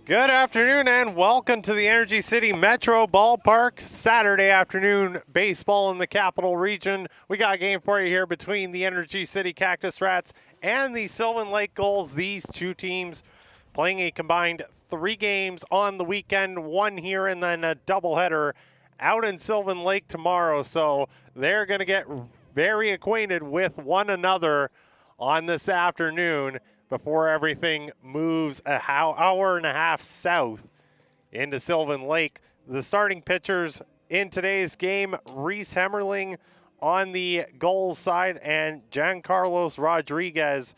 Good afternoon and welcome to the Energy City Metro Ballpark. Saturday afternoon baseball in the capital region. We got a game for you here between the Energy City Cactus Rats and the Sylvan Lake Gulls. These two teams playing a combined 3 games on the weekend, one here and then a doubleheader out in Sylvan Lake tomorrow. So they're going to get very acquainted with one another on this afternoon before everything moves an hour and a half south into Sylvan Lake. The starting pitchers in today's game, Reese Hemmerling on the Gulls side and Giancarlos Rodriguez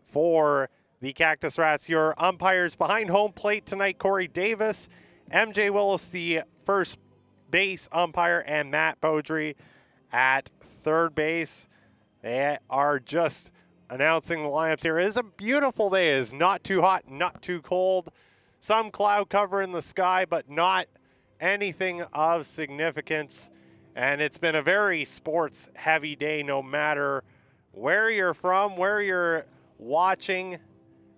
for the Cactus Rats. Your umpires behind home plate tonight, Corey Davis, MJ Willis, the first base umpire, and Matt Beaudry at third base. They are just announcing the lineups here. It is a beautiful day. It is not too hot, not too cold. Some cloud cover in the sky, but not anything of significance. And it's been a very sports-heavy day no matter where you're from, where you're watching.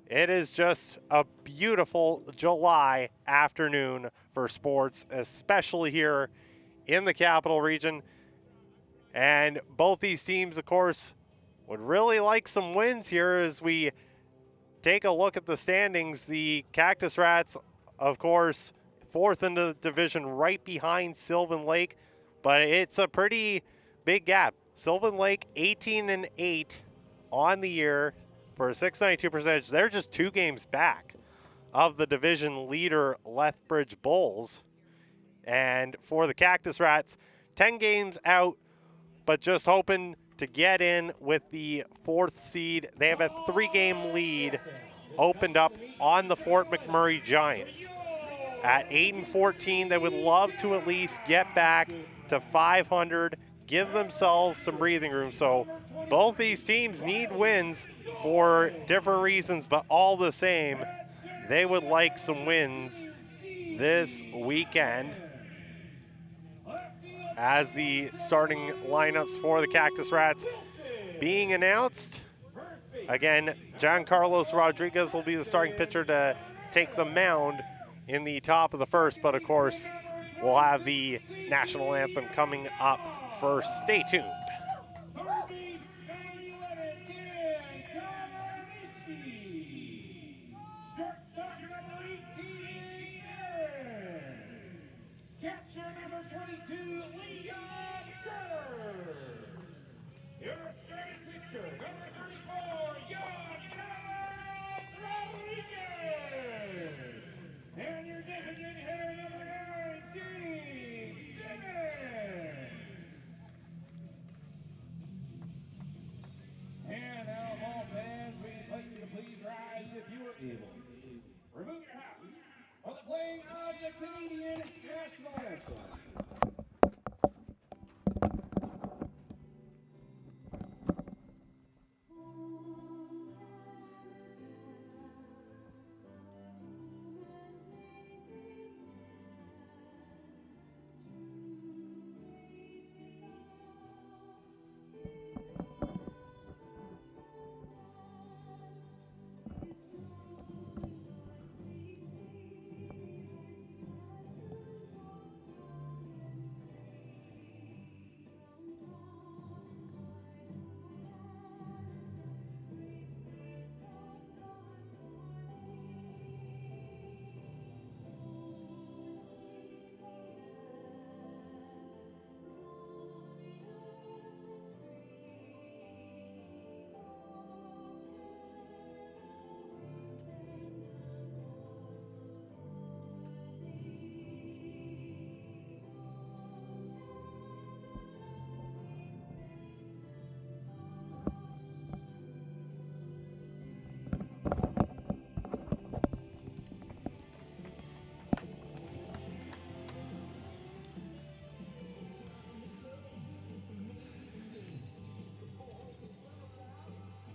It is just a beautiful July afternoon for sports, especially here in the capital region. And both these teams, of course, would really like some wins here as we take a look at the standings. The Cactus Rats, of course, fourth in the division right behind Sylvan Lake, but it's a pretty big gap. Sylvan Lake 18-8 on the year for a .692 percentage. They're just 2 games back of the division leader Lethbridge Bulls. And for the Cactus Rats, 10 games out, but just hoping to get in with the 4th seed. They have a 3-game lead opened up on the Fort McMurray Giants. At 8-14, they would love to at least get back to 500, give themselves some breathing room. So both these teams need wins for different reasons, but all the same, they would like some wins this weekend. As the starting lineups for the Cactus Rats being announced. Again, Giancarlos Rodriguez will be the starting pitcher to take the mound in the top of the first, but of course, we'll have the national anthem coming up first. Stay tuned. Remove your hats for the playing of the Canadian national anthem.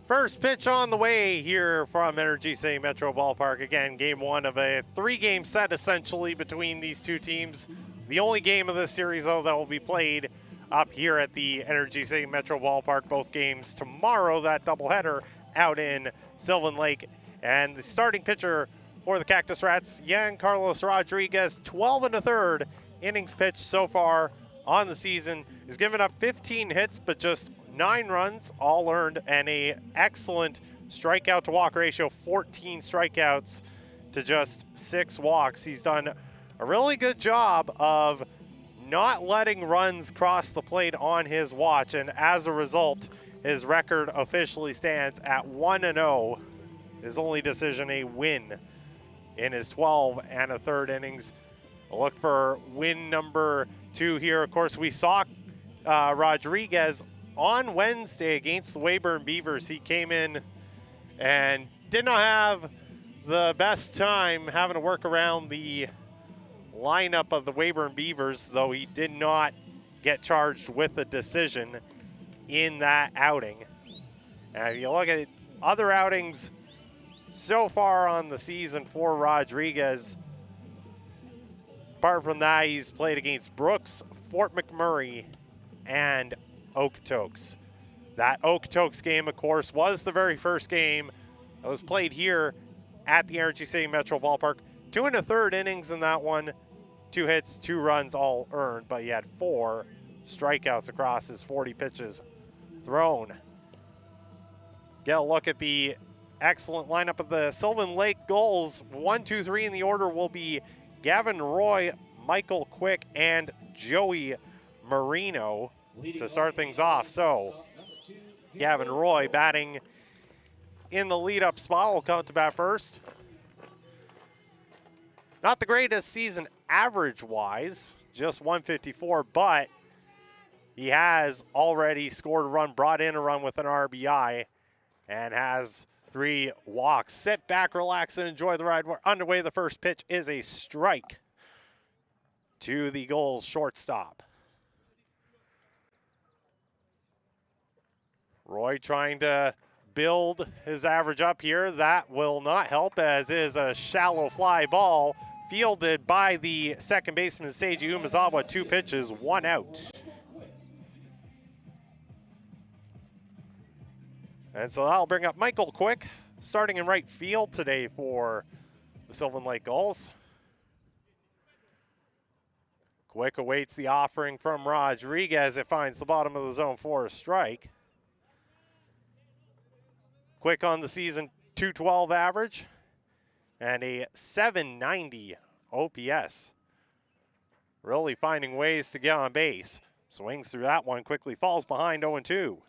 First pitch on the way here from Energy City Metro Ballpark. Again, game 1 of a 3-game set essentially between these two teams. The only game of this series, though, that will be played up here at the Energy City Metro Ballpark. Both games tomorrow, that doubleheader out in Sylvan Lake. And the starting pitcher for the Cactus Rats, Carlos Rodriguez, 12 1/3 innings pitched so far on the season. He's given up 15 hits, but just 9 runs, all earned, and a excellent strikeout to walk ratio, 14 strikeouts to just 6 walks. He's done a really good job of not letting runs cross the plate on his watch, and as a result, his record officially stands at 1-0. His only decision a win in his 12 1/3 innings. A look for win number 2 here. Of course, we saw Rodriguez on Wednesday against the Weyburn Beavers. He came in and did not have the best time having to work around the lineup of the Weyburn Beavers, though he did not get charged with a decision in that outing. And if you look at other outings so far on the season for Rodriguez, apart from that, he's played against Brooks, Fort McMurray, and Okotoks. That Okotoks game, of course, was the very first game that was played here at the Energy City Metro Ballpark. 2 1/3 innings in that one. 2 hits, 2 runs, all earned, but he had 4 strikeouts across his 40 pitches thrown. Get a look at the excellent lineup of the Sylvan Lake Gulls. 1, 2, 3 in the order will be Gavin Roy, Michael Quick, and Joey Marino to start things off. So Gavin Roy batting in the lead-up spot will come to bat first. Not the greatest season average-wise, just 154, but he has already scored a run, brought in a run with an RBI, and has 3 walks. Sit back, relax, and enjoy the ride. We're underway. The first pitch is a strike to the Gulls shortstop. Roy trying to build his average up here. That will not help, as it is a shallow fly ball fielded by the second baseman, Seiji Umezawa. 2 pitches, 1 out. And so that'll bring up Michael Quick, starting in right field today for the Sylvan Lake Gulls. Quick awaits the offering from Rodriguez. It finds the bottom of the zone for a strike. Quick on the season, 212 average and a 790 OPS. Really finding ways to get on base. Swings through that one, quickly falls behind 0-2.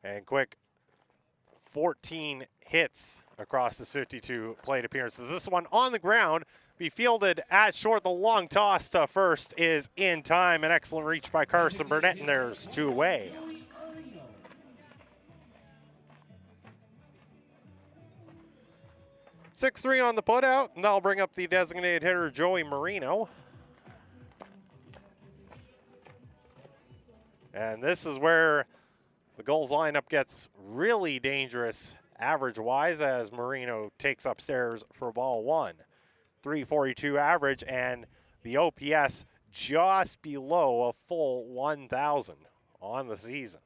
And Quick, 14 hits across his 52 plate appearances. This one on the ground, be fielded at short. The long toss to first is in time. An excellent reach by Carson Burnett, and there's 2 away. (6-3) on the putout, and that'll bring up the designated hitter, Joey Marino. And this is where the Gulls lineup gets really dangerous average-wise, as Marino takes upstairs for ball 1. 342 average, and the OPS just below a full 1,000 on the season.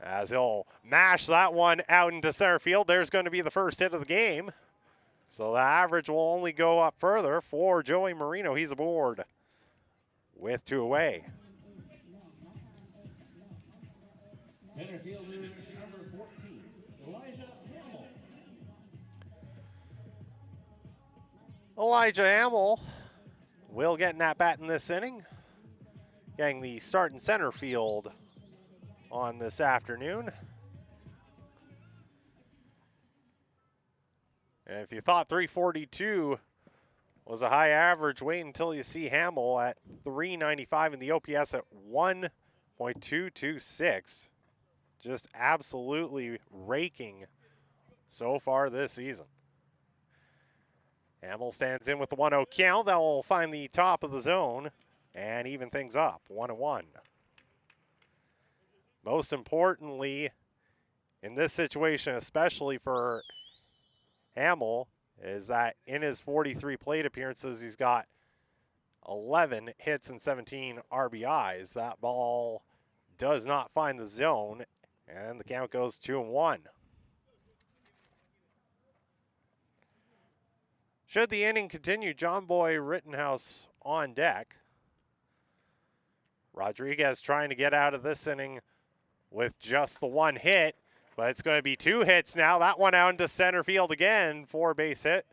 As he'll mash that one out into center field, there's going to be the first hit of the game. So the average will only go up further for Joey Marino. He's aboard with 2 away. Center fielder number 14, Elijah Hamill. Elijah Hamill will get an at-bat in this inning, getting the start in center field on this afternoon. And if you thought 342 was a high average, wait until you see Hamill at 395 and the OPS at 1.226. Just absolutely raking so far this season. Hamill stands in with the 1-0 count. That will find the top of the zone and even things up, 1-1. Most importantly, in this situation, especially for Hamill, is that in his 43 plate appearances, he's got 11 hits and 17 RBIs. That ball does not find the zone, And the count goes 2-1. Should the inning continue, John Boy Rittenhouse on deck. Rodriguez trying to get out of this inning with just the one hit, but it's going to be 2 hits now. That one out into center field again, 4-base hit.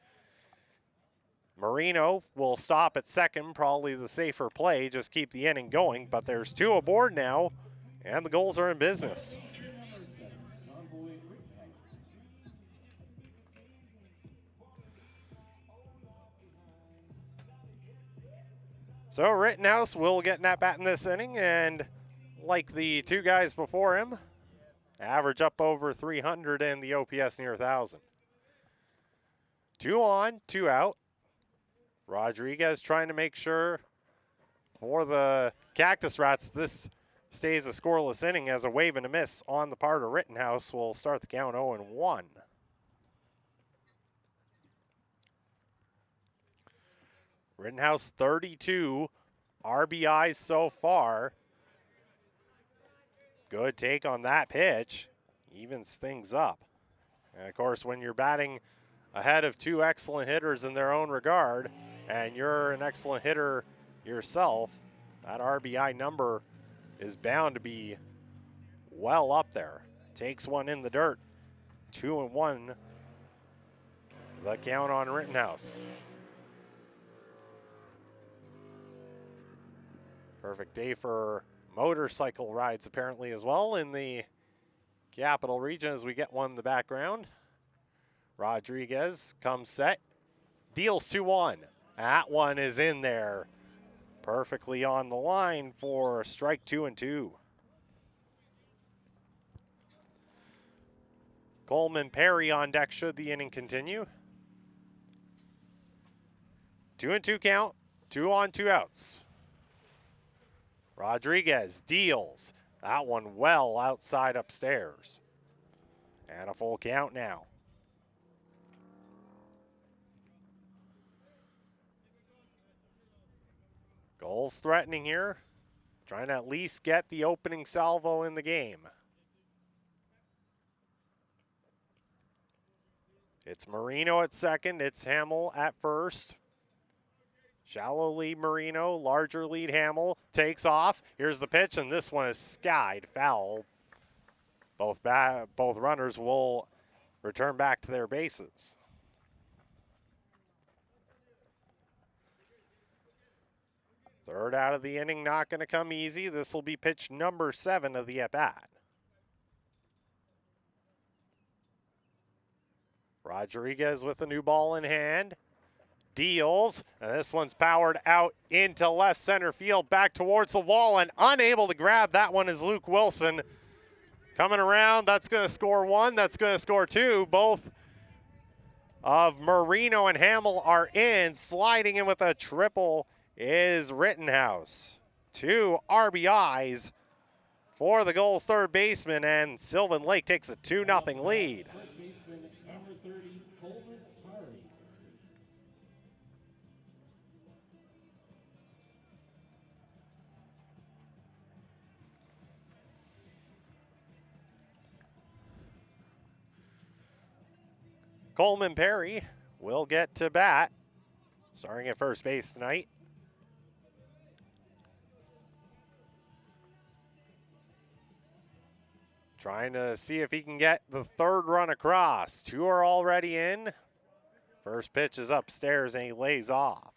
Marino will stop at second, probably the safer play, just keep the inning going, but there's 2 aboard now, and the Gulls are in business. So Rittenhouse will get an at-bat in this inning, and like the 2 guys before him, average up over 300 and the OPS near 1,000. 2 on, 2 out. Rodriguez trying to make sure for the Cactus Rats this stays a scoreless inning, as a wave and a miss on the part of Rittenhouse will start the count 0-1. Rittenhouse 32 RBIs so far. Good take on that pitch. Evens things up. And of course, when you're batting ahead of 2 excellent hitters in their own regard, and you're an excellent hitter yourself, that RBI number is bound to be well up there. Takes one in the dirt. 2-1. The count on Rittenhouse. Perfect day for motorcycle rides apparently as well in the Capital Region, as we get one in the background. Rodriguez comes set, deals 2-1. That one is in there, perfectly on the line for strike 2-2. Coleman Perry on deck should the inning continue. 2-2 count, 2 on, 2 outs. Rodriguez deals. That one well outside upstairs. And a full count now. Gulls threatening here. Trying to at least get the opening salvo in the game. It's Marino at second. It's Hamill at first. Shallow lead Marino, larger lead Hamill, takes off. Here's the pitch, and this one is skied, foul. Both runners will return back to their bases. Third out of the inning, not going to come easy. This will be pitch number 7 of the at-bat. Rodriguez with a new ball in hand. Deals, and this one's powered out into left center field, back towards the wall, and unable to grab that one is Luke Wilson. Coming around, that's going to score 1, that's going to score 2. Both of Marino and Hamill are in. Sliding in with a triple is Rittenhouse. 2 RBIs for the Gulls' third baseman, and Sylvan Lake takes a 2-0 lead. Coleman Perry will get to bat, starting at first base tonight. Trying to see if he can get the third run across. 2 are already in. First pitch is upstairs and he lays off.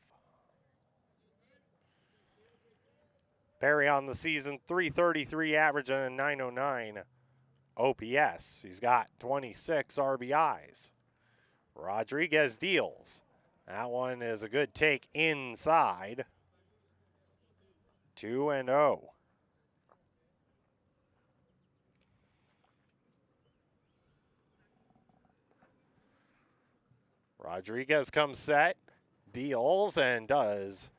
Perry on the season, .333 average and a .909 OPS. He's got 26 RBIs. Rodriguez deals. That one is a good take inside. 2-0. Rodriguez comes set, deals, and does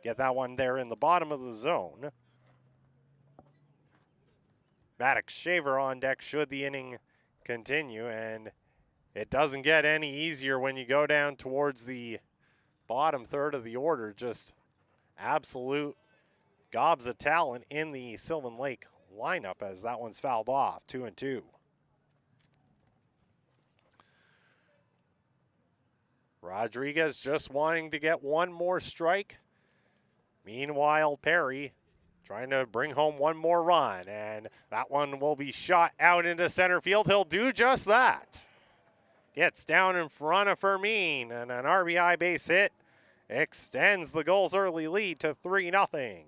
get that one there in the bottom of the zone. Maddox Shaver on deck should the inning continue, and it doesn't get any easier when you go down towards the bottom third of the order. Just absolute gobs of talent in the Sylvan Lake lineup as that one's fouled off, 2-2. Rodriguez just wanting to get one more strike. Meanwhile, Perry trying to bring home one more run, and that one will be shot out into center field. He'll do just that. Gets down in front of Fermin, and an RBI base hit extends the Gulls' early lead to 3-0.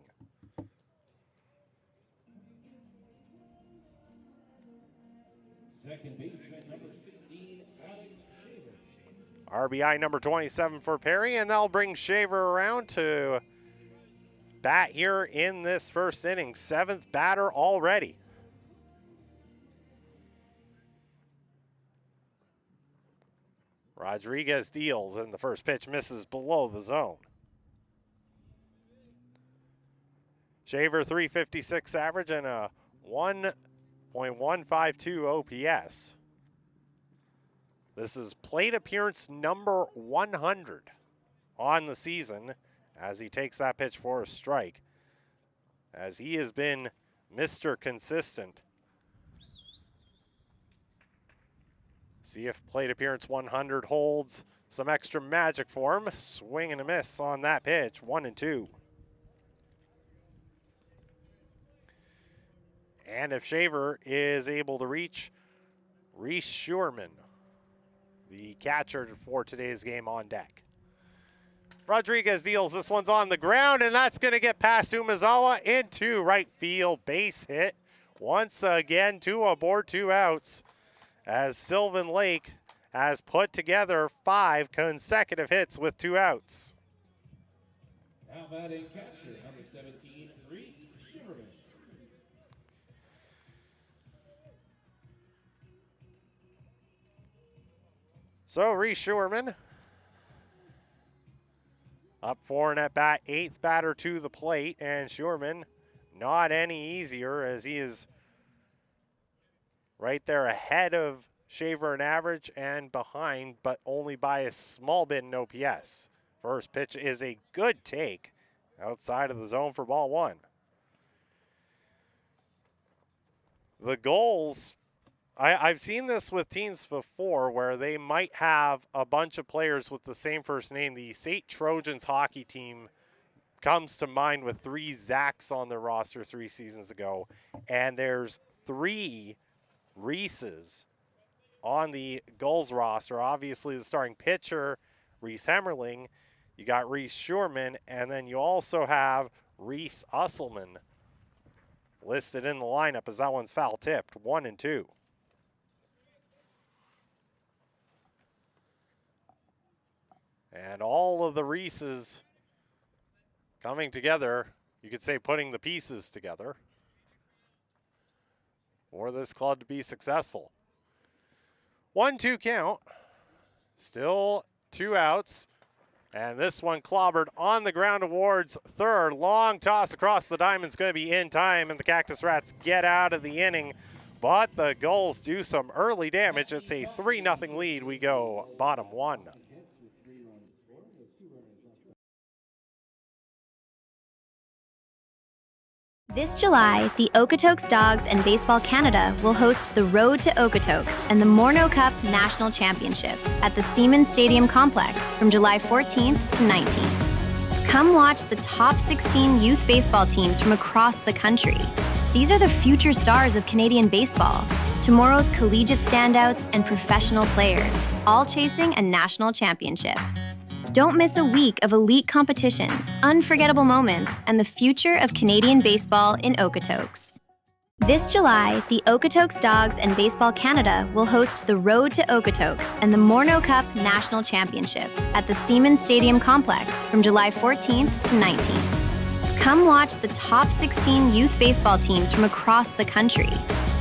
Second baseman, number 16, Alex Shaver. RBI number 27 for Perry, and they'll bring Shaver around to bat here in this first inning. 7th batter already. Rodriguez deals, and the first pitch misses below the zone. Shaver 356 average and a 1.152 OPS. This is plate appearance number 100 on the season as he takes that pitch for a strike, as he has been Mr. Consistent. See if plate appearance 100 holds some extra magic for him. Swing and a miss on that pitch, 1-2. And if Shaver is able to reach Reese Schuerman, the catcher for today's game, on deck. Rodriguez deals, this one's on the ground, and that's gonna get past Umezawa into right field. Base hit. Once again, 2 aboard, 2 outs, as Sylvan Lake has put together 5 consecutive hits with 2 outs. Now batting catcher, number 17, Reese Shiverman. So Reese Schuerman up for an at-bat, 8th batter to the plate, and Schuerman not any easier as he is right there ahead of Shaver in average and behind, but only by a small bit in OPS. First pitch is a good take outside of the zone for ball 1. The Gulls, I've seen this with teams before where they might have a bunch of players with the same first name. The St. Trojans hockey team comes to mind with 3 Zachs on their roster 3 seasons ago, and there's 3 Reeses on the Gulls roster. Obviously, the starting pitcher, Reese Hemmerling. You got Reese Schuerman, and then you also have Reese Usselman listed in the lineup as that one's foul tipped, 1-2. And all of the Reeses coming together, you could say putting the pieces together for this club to be successful. 1-2 count, still 2 outs, and this one clobbered on the ground towards third. Long toss across the diamond's going to be in time, and the Cactus Rats get out of the inning, but the Gulls do some early damage. It's a 3-0 lead. We go bottom 1. This July, the Okotoks Dogs and Baseball Canada will host the Road to Okotoks and the Morneau Cup National Championship at the Siemens Stadium Complex from July 14th to 19th. Come watch the top 16 youth baseball teams from across the country. These are the future stars of Canadian baseball, tomorrow's collegiate standouts and professional players, all chasing a national championship. Don't miss a week of elite competition, unforgettable moments, and the future of Canadian baseball in Okotoks. This July, the Okotoks Dogs and Baseball Canada will host the Road to Okotoks and the Morneau Cup National Championship at the Siemens Stadium Complex from July 14th to 19th. Come watch the top 16 youth baseball teams from across the country.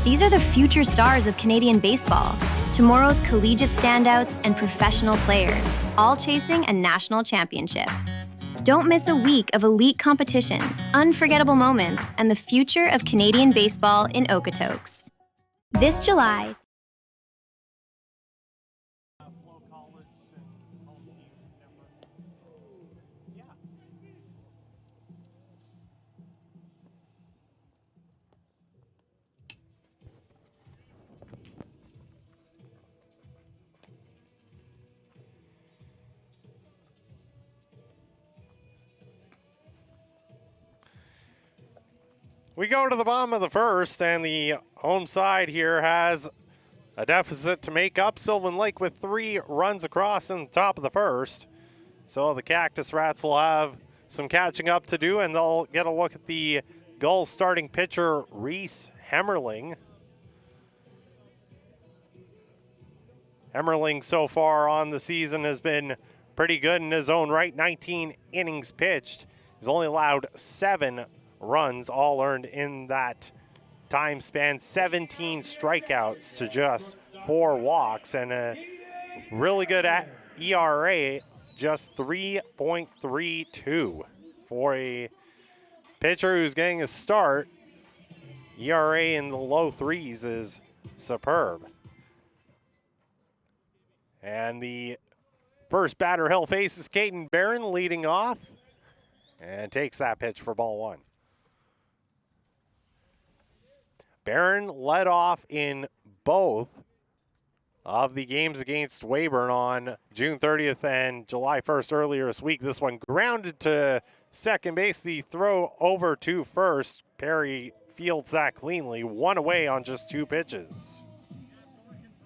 These are the future stars of Canadian baseball, tomorrow's collegiate standouts and professional players, all chasing a national championship. Don't miss a week of elite competition, unforgettable moments, and the future of Canadian baseball in Okotoks. This July, FloCollege and home team network. Yeah. We go to the bottom of the first, and the home side here has a deficit to make up. Sylvan Lake with 3 runs across in the top of the first. So the Cactus Rats will have some catching up to do, and they'll get a look at the Gulls starting pitcher, Reese Hemmerling. Hemmerling so far on the season has been pretty good in his own right. 19 innings pitched. He's only allowed 7 runs, all earned in that time span. 17 strikeouts to just 4 walks, and a really good ERA, just 3.32 for a pitcher who's getting a start. ERA in the low 3s is superb. And the first batter he'll face is Caden Barron leading off, and takes that pitch for ball 1. Barron led off in both of the games against Weyburn on June 30th and July 1st earlier this week. This one grounded to second base. The throw over to first. Perry fields that cleanly. 1 away on just 2 pitches.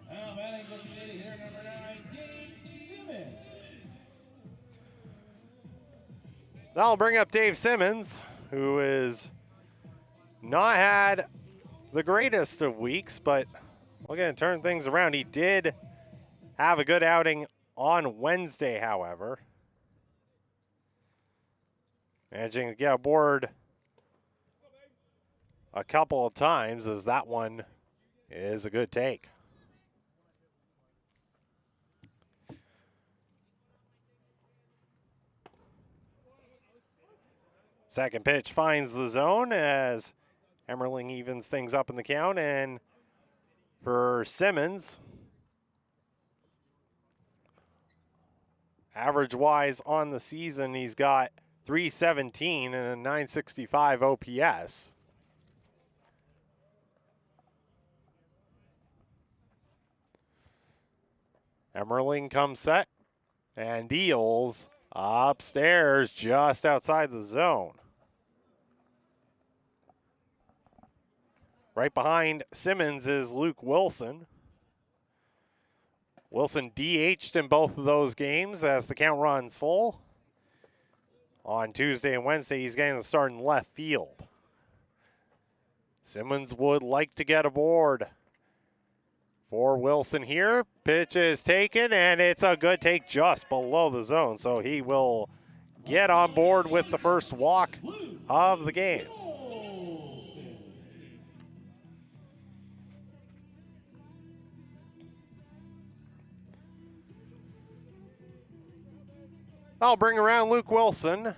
Now batting designated here, number 9, Dave Simmons. That'll bring up Dave Simmons, who has not had the greatest of weeks, but we're going to turn things around. He did have a good outing on Wednesday, however. Managing to get aboard a couple of times, as that one is a good take. Second pitch finds the zone as Hemmerling evens things up in the count, and for Simmons, average-wise on the season, he's got .317 and a .965 OPS. Hemmerling comes set and deals upstairs just outside the zone. Right behind Simmons is Luke Wilson. Wilson DH'd in both of those games as the count runs full. On Tuesday and Wednesday, he's getting the start in left field. Simmons would like to get aboard for Wilson here. Pitch is taken, and it's a good take just below the zone, so he will get on board with the first walk of the game. I'll bring around Luke Wilson.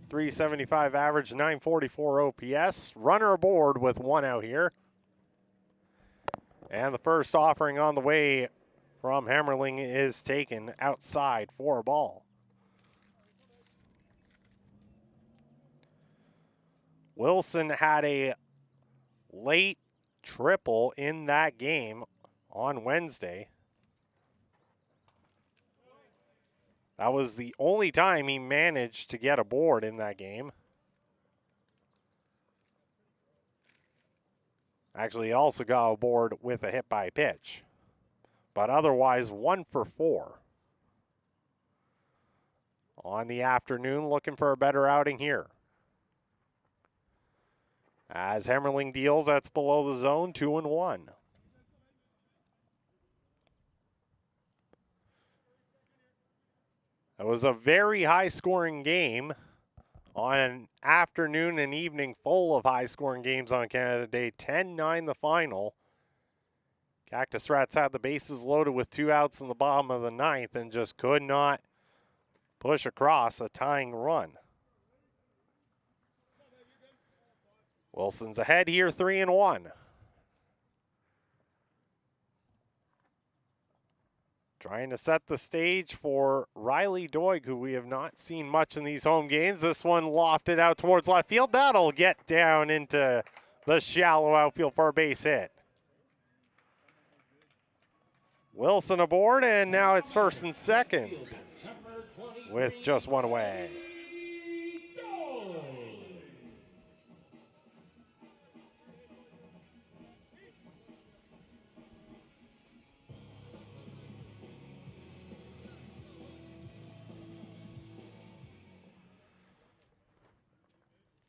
.375 average, .944 OPS. Runner aboard with 1 out here. And the first offering on the way from Hemmerling is taken outside for a ball. Wilson had a late triple in that game on Wednesday. That was the only time he managed to get aboard in that game. Actually, he also got aboard with a hit by pitch. But otherwise, 1 for 4. On the afternoon, looking for a better outing here. As Hemmerling deals, that's below the zone, 2-1. It was a very high-scoring game on an afternoon and evening full of high-scoring games on Canada Day. 10-9 the final. Cactus Rats had the bases loaded with 2 outs in the bottom of the 9th and just could not push across a tying run. Wilson's ahead here, 3-1. Trying to set the stage for Riley Doig, who we have not seen much in these home games. This one lofted out towards left field. That'll get down into the shallow outfield for a base hit. Wilson aboard, and now it's first and second with just 1 away.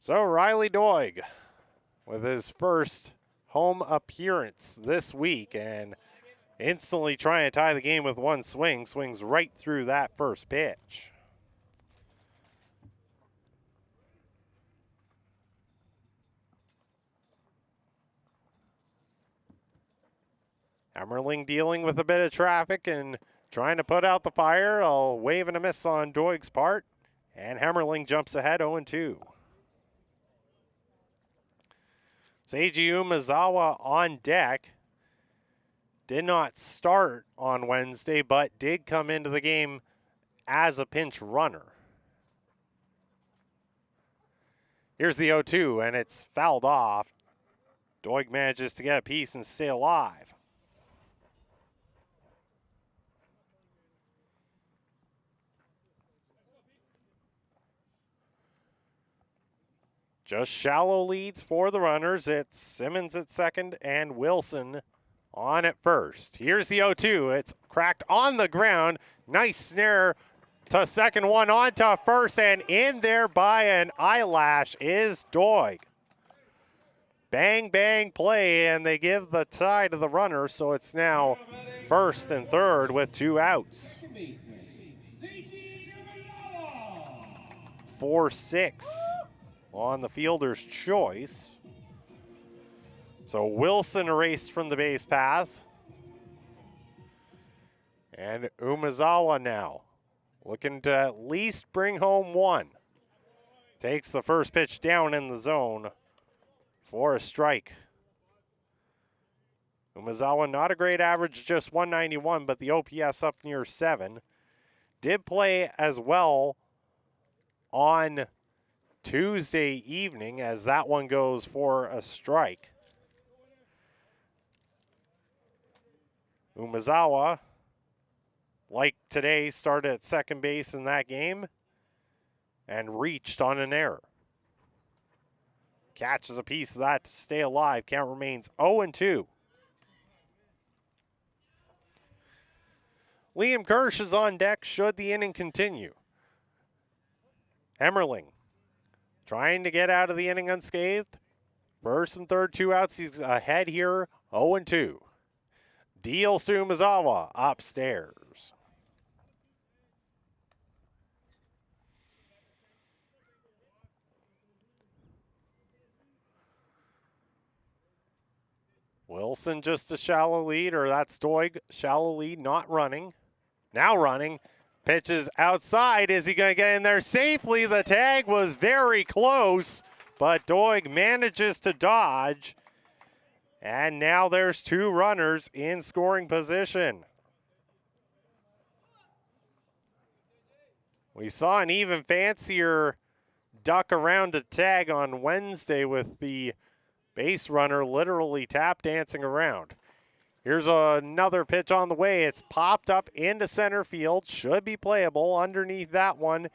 So Riley Doig with his first home appearance this week and instantly trying to tie the game with one swing. Swings right through that first pitch. Hammerling dealing with a bit of traffic and trying to put out the fire. A wave and a miss on Doig's part. And Hammerling jumps ahead 0-2. Seiji Umezawa on deck. Did not start on Wednesday, but did come into the game as a pinch runner. Here's the 0-2, and it's fouled off. Doig manages to get a piece and stay alive. Just shallow leads for the runners. It's Simmons at second and Wilson on at first. Here's the 0-2. It's cracked on the ground. Nice snare to second, one on to first, and in there by an eyelash is Doig. Bang, bang play, and they give the tie to the runner, so it's now first and third with 2 outs. 4-6 on the fielder's choice. So Wilson erased from the base pass. And Umezawa now looking to at least bring home one. Takes the first pitch down in the zone for a strike. Umezawa, not a great average, just 191, but the OPS up near 7. Did play as well on Tuesday evening, as that one goes for a strike. Umezawa, like today, started at second base in that game and reached on an error. Catches a piece of that to stay alive. Count remains 0-2. Liam Kirsch is on deck should the inning continue. Hammerling trying to get out of the inning unscathed. First and third, 2 outs. He's ahead here, 0-2. Deals to Umezawa upstairs. Wilson just a shallow lead, or that's Doig, shallow lead, not running. Now running. Pitches outside. Is he going to get in there safely? The tag was very close, but Doig manages to dodge. And now there's 2 runners in scoring position. We saw an even fancier duck around a tag on Wednesday with the base runner literally tap dancing around. Here's another pitch on the way. It's popped up into center field. Should be playable. Underneath that one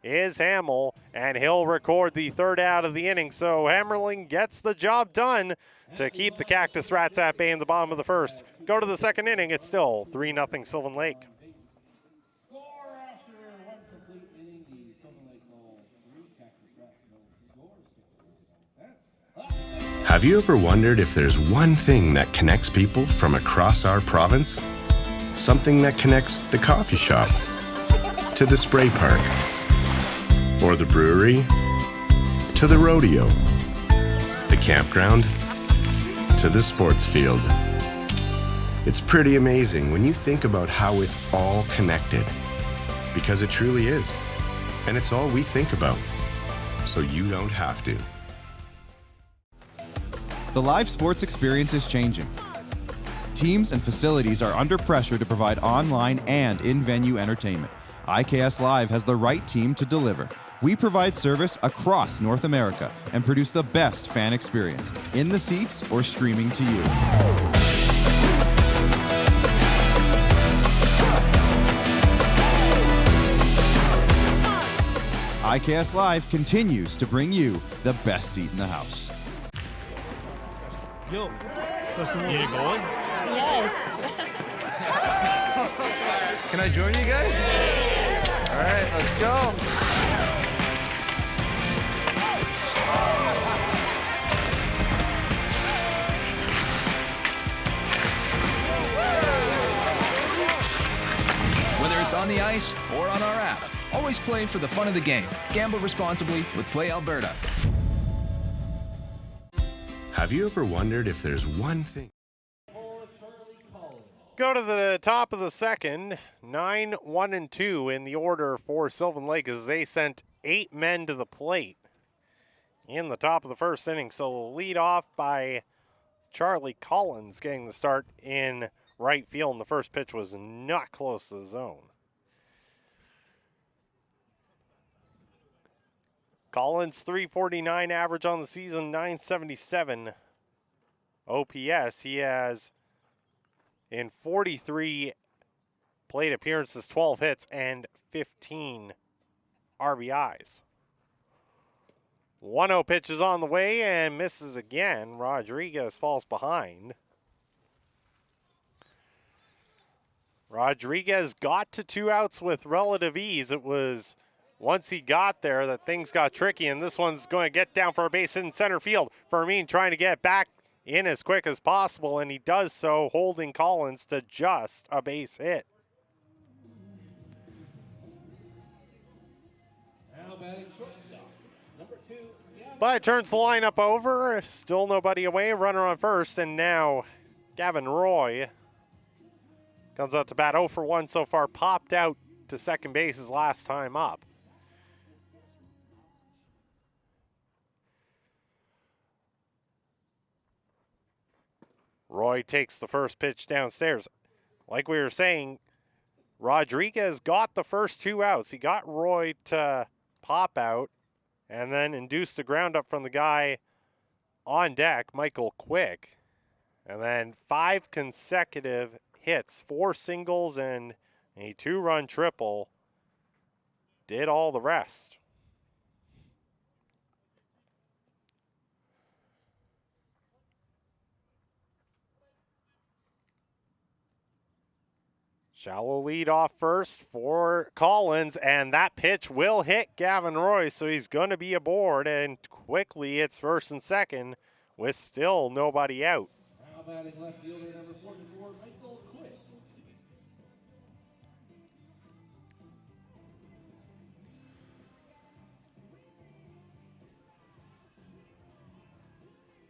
is Hamill, and he'll record the third out of the inning. So Hammerling gets the job done to keep the Cactus Rats at bay in the bottom of the first. Go to the second inning. It's still 3-0 Sylvan Lake. Score after one complete inning. The Sylvan Lake Gulls 3, Cactus Rats no scores. Have you ever wondered if there's one thing that connects people from across our province? Something that connects the coffee shop to the spray park, or the brewery to the rodeo, the campground to the sports field. It's pretty amazing when you think about how it's all connected, because it truly is. And it's all we think about, so you don't have to. The live sports experience is changing. Teams and facilities are under pressure to provide online and in-venue entertainment. IKS Live has the right team to deliver. We provide service across North America and produce the best fan experience, in the seats or streaming to you. IKS Live continues to bring you the best seat in the house. Yo, Dustin, you need a goalie? Yes. Can I join you guys? All right, let's go. it's on the ice or on our app. Always play for the fun of the game. Gamble responsibly with Play Alberta. Have you ever wondered if there's one thing? Go to the top of the second, 9-1-2 in the order for Sylvan Lake as they sent 8 men to the plate in the top of the first inning. So lead off by Charlie Collins getting the start in right field, and the first pitch was not close to the zone. Collins, 349 average on the season, 977 OPS. He has, in 43 plate appearances, 12 hits and 15 RBIs. 1-0 pitch is on the way and misses again. Rodriguez falls behind. Rodriguez got to 2 outs with relative ease. It was once he got there that things got tricky, and this one's going to get down for a base hit in center field. Fermin trying to get back in as quick as possible, and he does so, holding Collins to just a base hit. Now batting shortstop, number 2. But it turns the lineup over. Still nobody away. Runner on first, and now Gavin Roy comes out to bat. 0 for 1 so far. Popped out to second base his last time up. Roy takes the first pitch downstairs. Like we were saying, Rodriguez got the first 2 outs. He got Roy to pop out and then induced a ground up from the guy on deck, Michael Quick. And then 5 consecutive hits, 4 singles and a 2-run triple did all the rest. Shallow lead off first for Collins, and that pitch will hit Gavin Roy, so he's going to be aboard, and quickly it's first and second with still nobody out. Now batting left fielder, number 44, Michael Quick.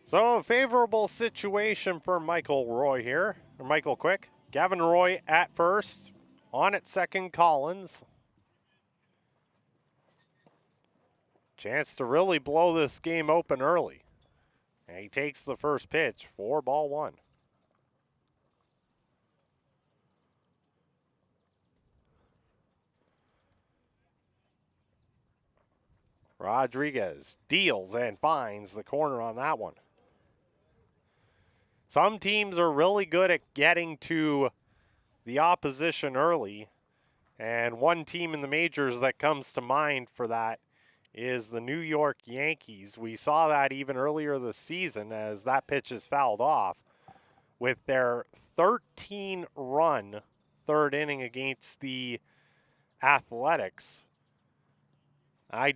So a favorable situation for Michael Roy here, or Michael Quick. Gavin Roy at first, on at second Collins. Chance to really blow this game open early. And he takes the first pitch for ball 1. Rodriguez deals and finds the corner on that one. Some teams are really good at getting to the opposition early, and one team in the majors that comes to mind for that is the New York Yankees. We saw that even earlier this season as that pitch is fouled off with their 13-run third inning against the Athletics. I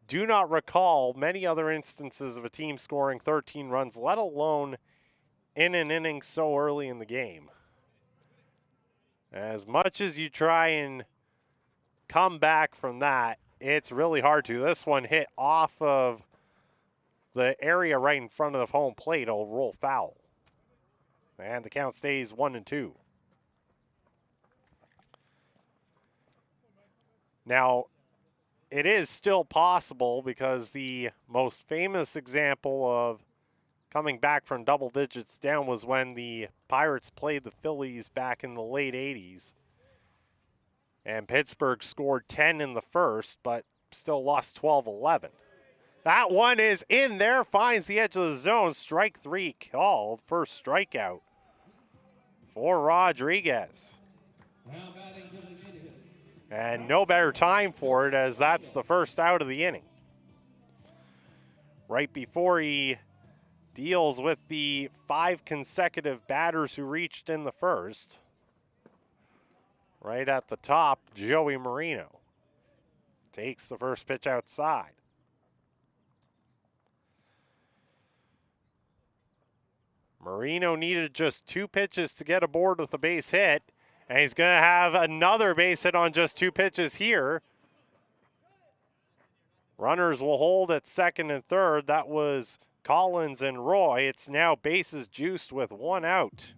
do not recall many other instances of a team scoring 13 runs, let alone in an inning so early in the game. As much as you try and come back from that, it's really hard to. This one hit off of the area right in front of the home plate. It'll roll foul. And the count stays 1-2. Now, it is still possible because the most famous example of coming back from double digits down was when the Pirates played the Phillies back in the late 80s. And Pittsburgh scored 10 in the first, but still lost 12-11. That one is in there, finds the edge of the zone. Strike 3 called. First strikeout for Rodriguez. Now batting designated hitter. And no better time for it as that's the first out of the inning. Right before he deals with the 5 consecutive batters who reached in the first. Right at the top, Joey Marino takes the first pitch outside. Marino needed just 2 pitches to get aboard with a base hit, And he's going to have another base hit on just 2 pitches here. Runners will hold at second and third. That was Collins and Roy. It's now bases juiced with 1 out.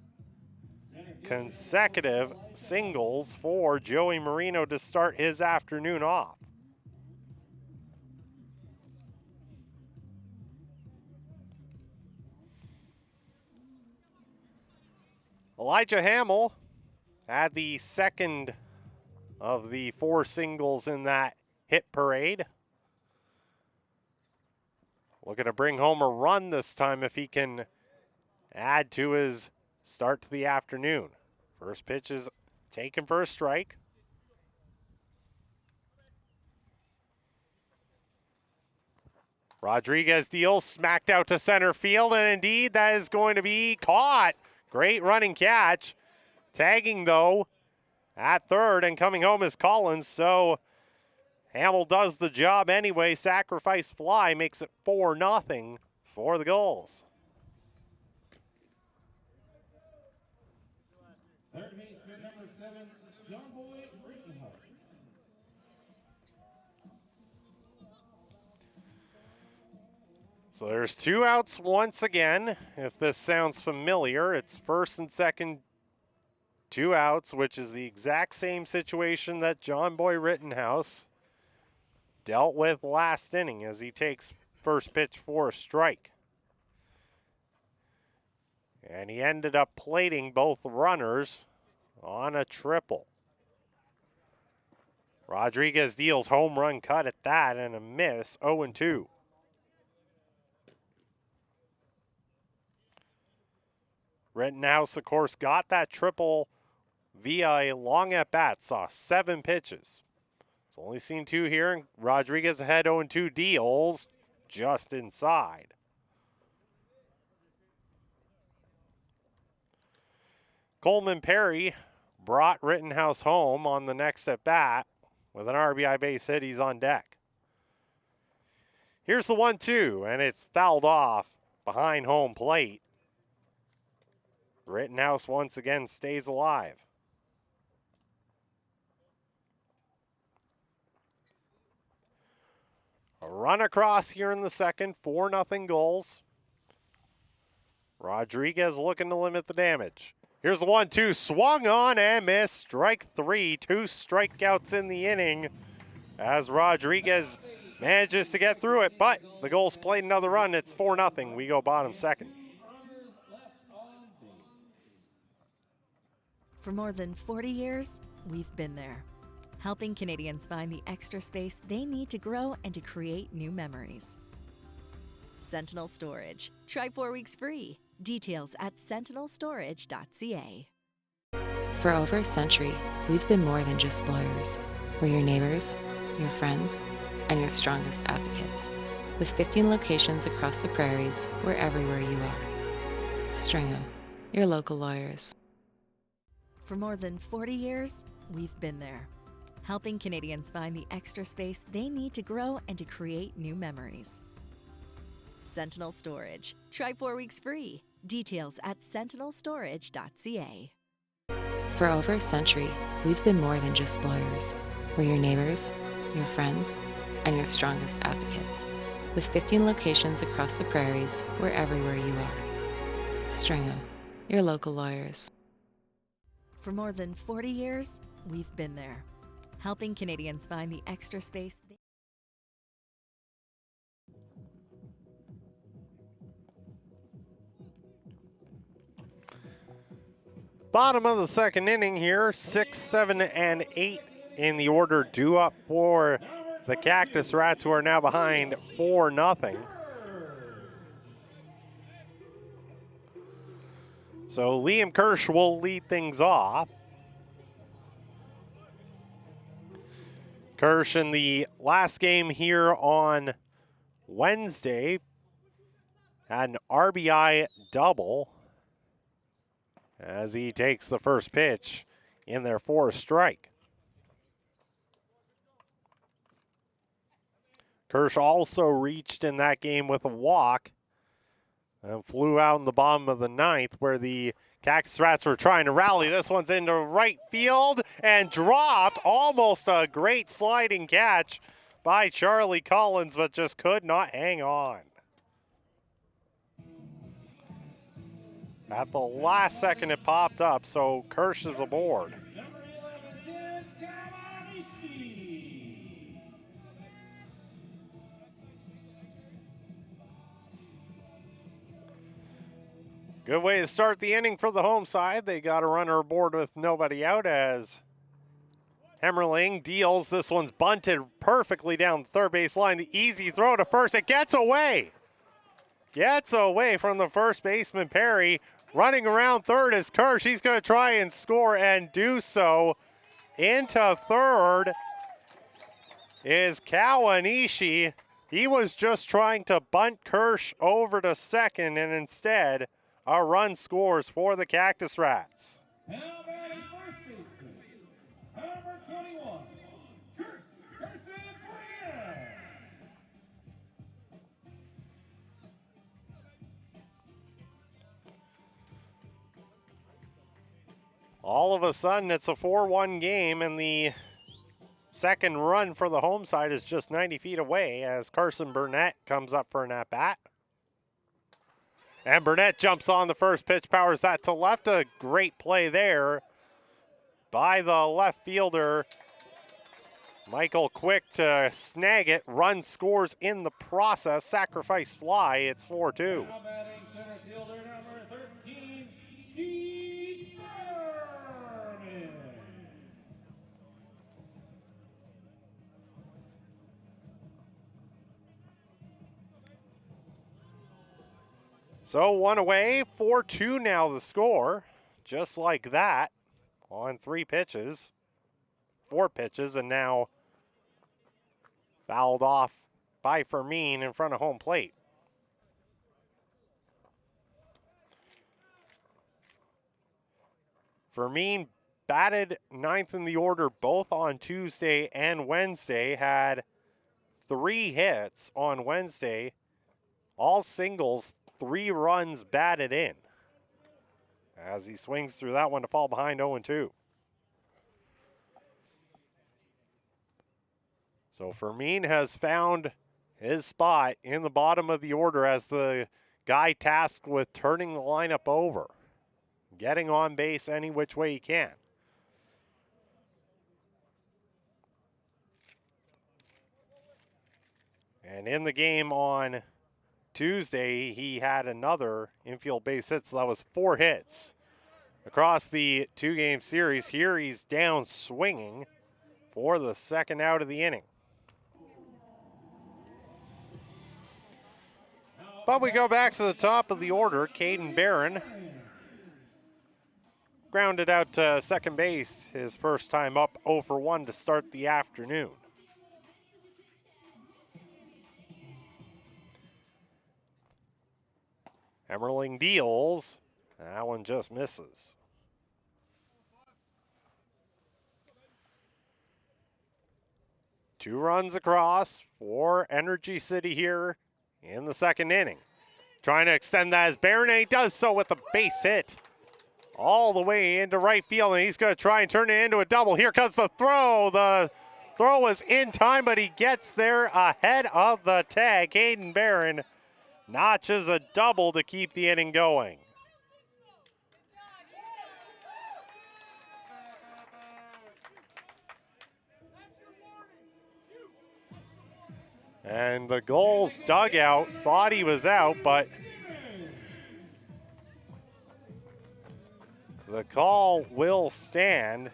Consecutive singles for Joey Marino to start his afternoon off. Elijah Hamill had the second of the 4 singles in that hit parade. Looking to bring home a run this time if he can add to his start to the afternoon. First pitch is taken for a strike. Rodriguez deals, smacked out to center field, and indeed that is going to be caught. Great running catch. Tagging though at third, and coming home is Collins, so Hamill does the job anyway. Sacrifice fly makes it 4-0 for the Gulls. Third baseman number 7, John Boy Rittenhouse. So there's 2 outs once again. If this sounds familiar, it's first and second, 2 outs, which is the exact same situation that John Boy Rittenhouse dealt with last inning as he takes first pitch for a strike. And he ended up plating both runners on a triple. Rodriguez deals home run cut at that and a miss, 0-2. Rittenhouse, of course, got that triple via a long at-bat, saw 7 pitches. It's only seen 2 here, and Rodriguez ahead 0-2 deals just inside. Coleman Perry brought Rittenhouse home on the next at-bat with an RBI base hit. He's on deck. Here's the 1-2, and it's fouled off behind home plate. Rittenhouse once again stays alive. A run across here in the second, 4-0 Gulls. Rodriguez looking to limit the damage. Here's the 1-2, swung on and missed. Strike 3, 2 strikeouts in the inning as Rodriguez manages to get through it, but the Gulls played another run. It's 4-0. We go bottom second. For more than 40 years, we've been there, helping Canadians find the extra space they need to grow and to create new memories. Sentinel Storage. Try 4 weeks free. Details at sentinelstorage.ca. For over a century, we've been more than just lawyers. We're your neighbors, your friends, and your strongest advocates. With 15 locations across the prairies, we're everywhere you are. Stringham, your local lawyers. For more than 40 years, we've been there, helping Canadians find the extra space they need to grow and to create new memories. Sentinel Storage. Try 4 weeks free. Details at sentinelstorage.ca. For over a century, we've been more than just lawyers. We're your neighbors, your friends, and your strongest advocates. With 15 locations across the prairies, we're everywhere you are. Stringham, your local lawyers. For more than 40 years, we've been there, helping Canadians find the extra space. Bottom of the second inning here, 6, 7, and 8 in the order due up for the Cactus Rats, who are now behind 4-0. So Liam Kirsch will lead things off. Kirsch in the last game here on Wednesday had an RBI double as he takes the first pitch in there for a strike. Kirsch also reached in that game with a walk. and flew out in the bottom of the ninth where the Cactus Rats were trying to rally. This one's into right field and dropped. Almost a great sliding catch by Charlie Collins, but just could not hang on. At the last second it popped up, so Kirsch is aboard. Good way to start the inning for the home side. They got a runner aboard with nobody out as Hemmerling deals. This one's bunted perfectly down the third base line. The easy throw to first. It gets away. Gets away from the first baseman, Perry. Running around third is Kirsch. He's going to try and score and do so. Into third is Kawanishi. He was just trying to bunt Kirsch over to second, and instead a run scores for the Cactus Rats. Now batting first baseman, number 21, Carson Bryant. All of a sudden, it's a 4-1 game, and the second run for the home side is just 90 feet away as Carson Burnett comes up for an at-bat. And Burnett jumps on the first pitch, powers that to left. A great play there by the left fielder, Michael Quick, to snag it. Run scores in the process. Sacrifice fly. It's 4-2. Now batting center fielder, number 13, Steve Thurman. So one away, 4-2 now the score. Just like that on 4 pitches, and now fouled off by Fermin in front of home plate. Fermin batted 9th in the order both on Tuesday and Wednesday, had 3 hits on Wednesday, all singles, 3 runs batted in as he swings through that one to fall behind 0-2. So Fermin has found his spot in the bottom of the order as the guy tasked with turning the lineup over, getting on base any which way he can. And in the game on Tuesday, he had another infield base hit, so that was 4 hits across the 2-game series. Here he's down swinging for the second out of the inning. But we go back to the top of the order. Caden Barron grounded out to second base his first time up, 0 for 1 to start the afternoon. Hemmerling deals. That one just misses. Two runs across for Energy City here in the second inning. Trying to extend that as Barron, and he does so with a base hit all the way into right field, and he's going to try and turn it into a double. Here comes the throw. The throw was in time, but he gets there ahead of the tag. Caden Barron notches a double to keep the inning going. And the Gulls dugout thought he was out, but the call will stand.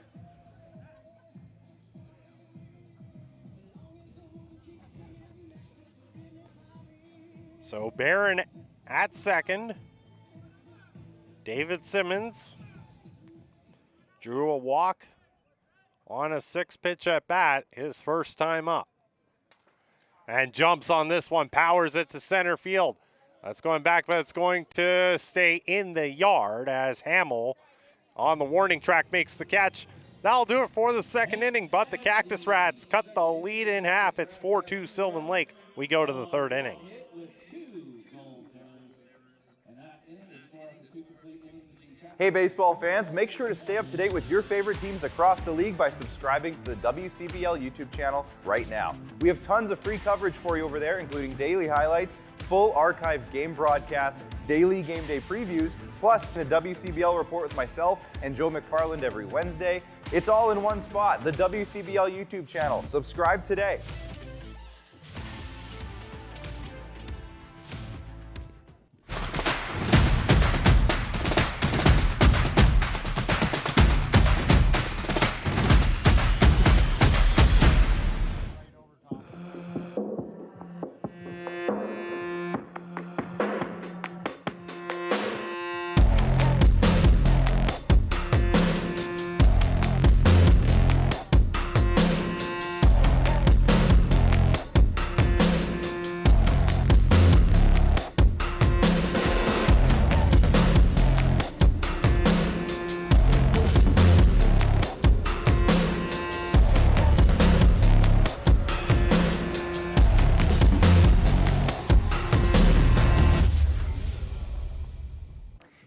So Barron at second. David Simmons drew a walk on a 6-pitch at bat, his first time up. And jumps on this one, powers it to center field. That's going back, but it's going to stay in the yard as Hamill on the warning track makes the catch. That'll do it for the second inning, but the Cactus Rats cut the lead in half. It's 4-2 Sylvan Lake. We go to the third inning. Hey baseball fans, make sure to stay up to date with your favorite teams across the league by subscribing to the WCBL YouTube channel right now. We have tons of free coverage for you over there, including daily highlights, full archived game broadcasts, daily game day previews, plus the WCBL report with myself and Joe McFarland every Wednesday. It's all in one spot, the WCBL YouTube channel. Subscribe today.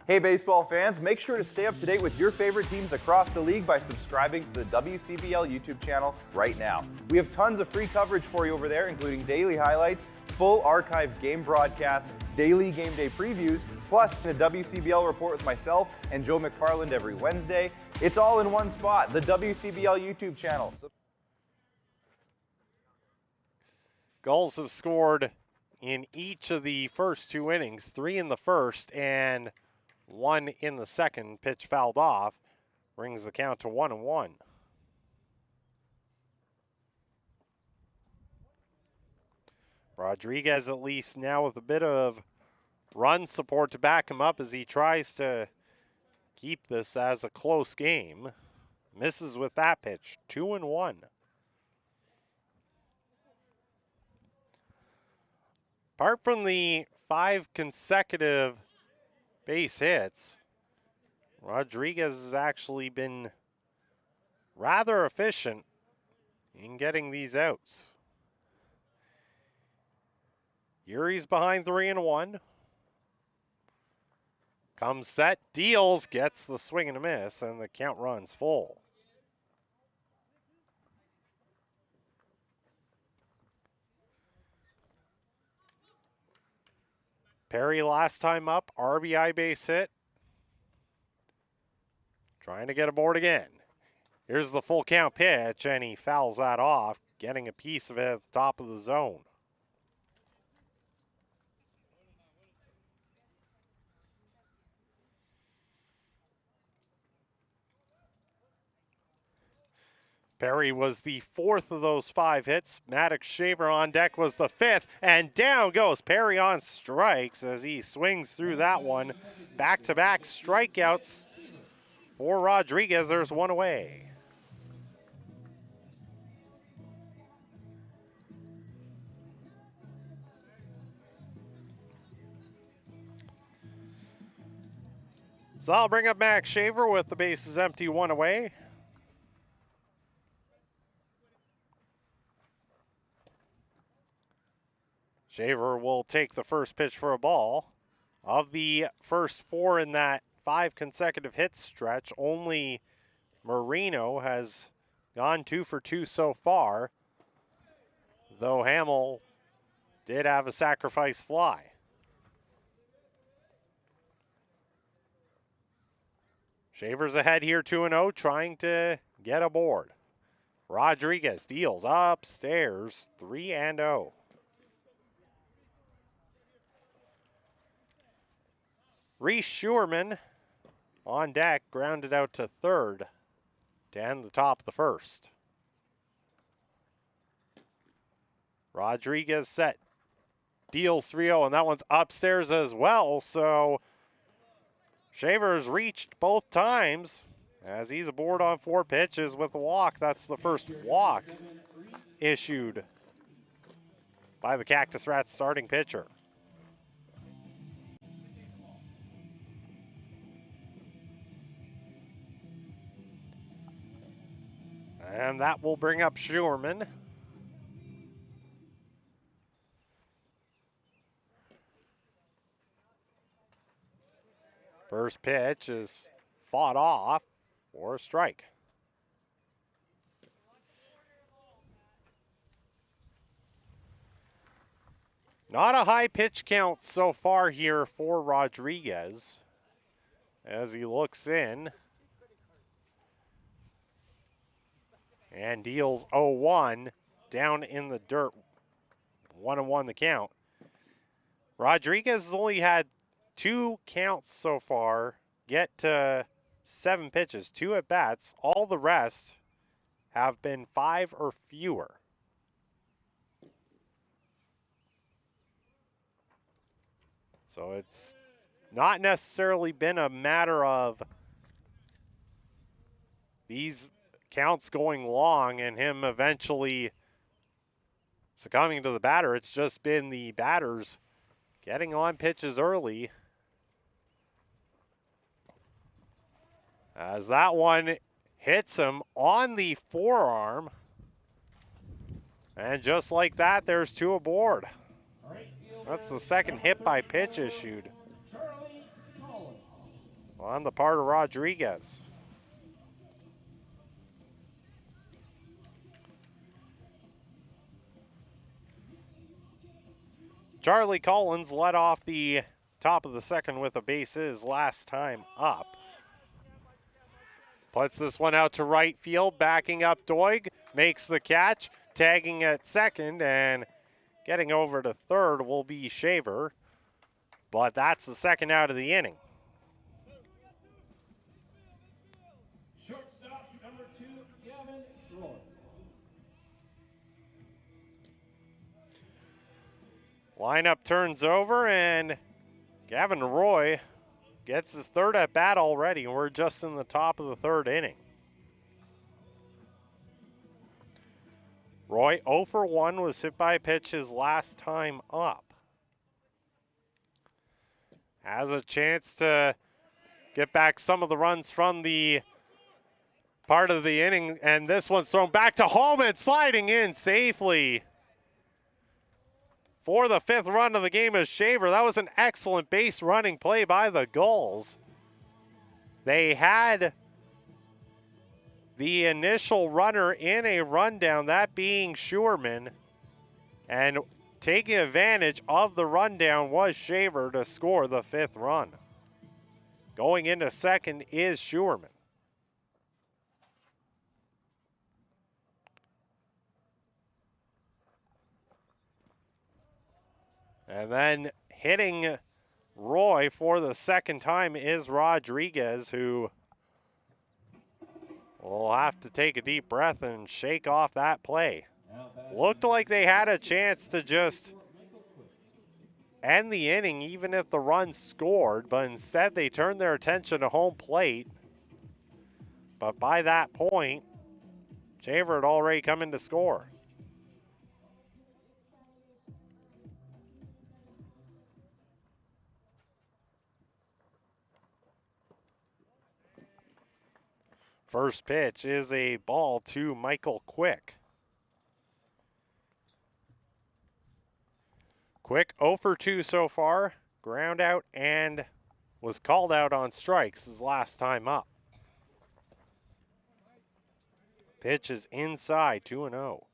Hey baseball fans, make sure to stay up to date with your favorite teams across the league by subscribing to the WCBL YouTube channel right now. We have tons of free coverage for you over there, including daily highlights, full archived game broadcasts, daily game day previews, plus the WCBL report with myself and Joe McFarland every Wednesday. It's all in one spot, the WCBL YouTube channel. Gulls have scored in each of the first two innings, 3 in the first and 1 in the second. Pitch fouled off, brings the count to 1-1. Rodriguez at least now with a bit of run support to back him up as he tries to keep this as a close game. Misses with that pitch, 2-1. Apart from the 5 consecutive base hits, Rodriguez has actually been rather efficient in getting these outs. Yuri's behind 3-1. Comes set, deals, gets the swing and a miss, and the count runs full. Perry last time up, RBI base hit. Trying to get aboard again. Here's the full count pitch, and he fouls that off, getting a piece of it at the top of the zone. Perry was the 4th of those 5 hits. Maddox Shaver on deck was the 5th, and down goes Perry on strikes as he swings through that one. Back-to-back strikeouts for Rodriguez. There's one away. So I'll bring up Max Shaver with the bases empty, 1 away. Shaver will take the first pitch for a ball. Of the first 4 in that 5 consecutive hit stretch, only Marino has gone 2 for 2 so far, though Hamill did have a sacrifice fly. Shaver's ahead here 2-0, trying to get aboard. Rodriguez deals upstairs, 3-0. Reese Schuerman on deck, grounded out to third to end the top of the first. Rodriguez set, deals 3-0, and that one's upstairs as well, so Shaver's reached both times as he's aboard on 4 pitches with a walk. That's the first walk issued by the Cactus Rats starting pitcher. And that will bring up Schuerman. First pitch is fought off for a strike. Not a high pitch count so far here for Rodriguez as he looks in and deals 0-1 down in the dirt. 1-1 the count. Rodriguez has only had 2 counts so far, get to 7 pitches, 2 at bats. All the rest have been 5 or fewer. So it's not necessarily been a matter of these counts going long and him eventually succumbing to the batter. It's just been the batters getting on pitches early. As that one hits him on the forearm. And just like that, there's 2 aboard. That's the second hit by pitch issued on the part of Rodriguez. Charlie Collins led off the top of the second with a base his last time up. Puts this one out to right field, backing up Doig, makes the catch, tagging at second, and getting over to third will be Shaver, but that's the second out of the inning. Shortstop number 2, Gavin Roy. Lineup turns over, and Gavin Roy gets his third at bat already, and we're just in the top of the third inning. Roy 0 for 1 was hit by a pitch his last time up. Has a chance to get back some of the runs from the part of the inning, and this one's thrown back to home and sliding in safely for the 5th run of the game is Shaver. That was an excellent base running play by the Gulls. They had the initial runner in a rundown, that being Schuerman, and taking advantage of the rundown was Shaver to score the 5th run. Going into second is Schuerman. And then hitting Roy for the second time is Rodriguez, who will have to take a deep breath and shake off that play. Looked like they had a chance to just end the inning even if the run scored, but instead they turned their attention to home plate. But by that point, Shaver had already come in to score. First pitch is a ball to Michael Quick. Quick 0 for 2 so far. Ground out and was called out on strikes his last time up. Pitch is inside, 2-0.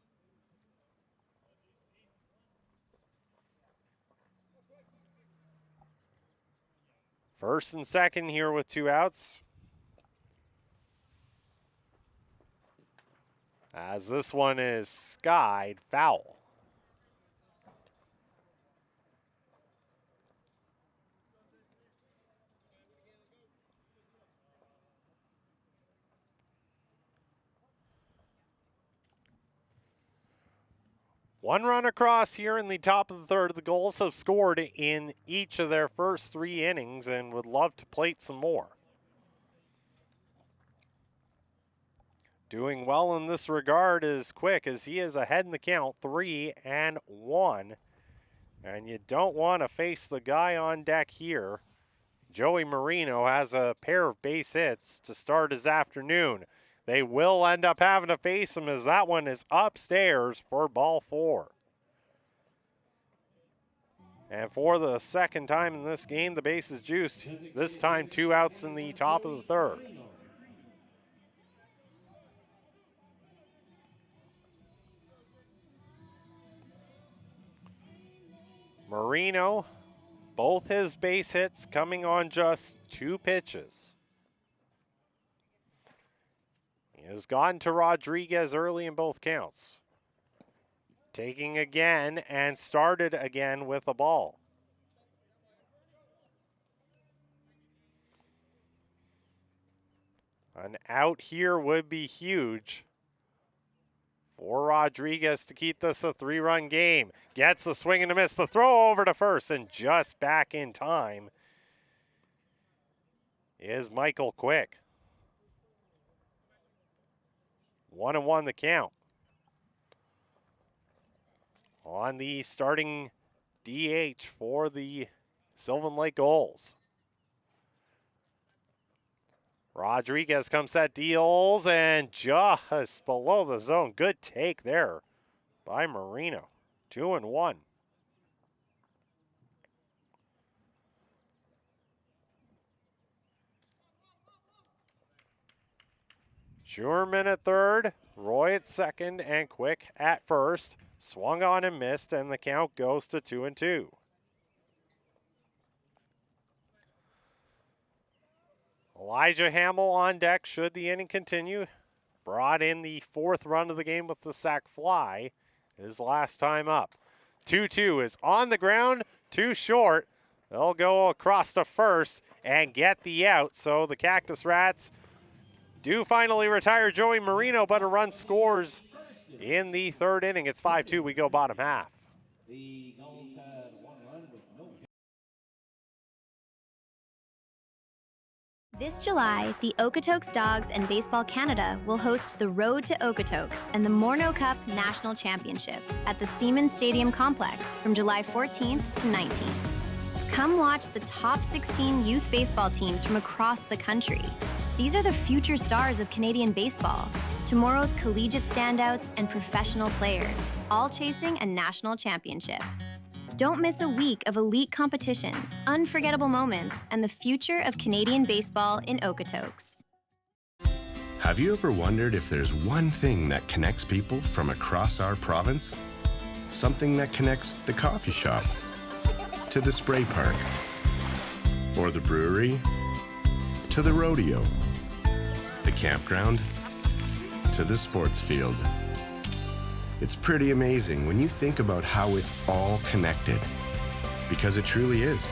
First and second here with 2 outs. As this one is skied foul. One run across here in the top of the third. The Gulls have scored in each of their first 3 innings and would love to plate some more. Doing well in this regard is Quick, as he is ahead in the count, 3-1. And you don't want to face the guy on deck here. Joey Marino has a pair of base hits to start his afternoon. They will end up having to face him as that one is upstairs for ball 4. And for the second time in this game, the base is juiced. This time 2 outs in the top of the third. Marino, both his base hits coming on just 2 pitches. He has gotten to Rodriguez early in both counts. Taking again and started again with a ball. An out here would be huge for Rodriguez to keep this a 3-run game. Gets the swing and a miss. The throw over to first, and just back in time is Michael Quick. 1-1 the count. On the starting DH for the Sylvan Lake Gulls. Rodriguez comes set, deals, and just below the zone. Good take there by Marino. 2-1. Schuerman at third, Roy at second, and Quick at first. Swung on and missed, and the count goes to 2-2. Elijah Hamill on deck should the inning continue. Brought in the 4th run of the game with the sac fly his last time up. 2-2 is on the ground, too short. They'll go across to first and get the out. So the Cactus Rats do finally retire Joey Marino, but a run scores in the 3rd inning. It's 5-2. We go bottom half. The Gulls had 1 run with no hit. This July, the Okotoks Dogs and Baseball Canada will host the Road to Okotoks and the Morneau Cup National Championship at the Seaman Stadium Complex from July 14th to 19th. Come watch the top 16 youth baseball teams from across the country. These are the future stars of Canadian baseball, tomorrow's collegiate standouts and professional players, all chasing a national championship. Don't miss a week of elite competition, unforgettable moments, and the future of Canadian baseball in Okotoks. Have you ever wondered if there's one thing that connects people from across our province? Something that connects the coffee shop to the spray park, or the brewery to the rodeo, the campground to the sports field. It's pretty amazing when you think about how it's all connected, because it truly is.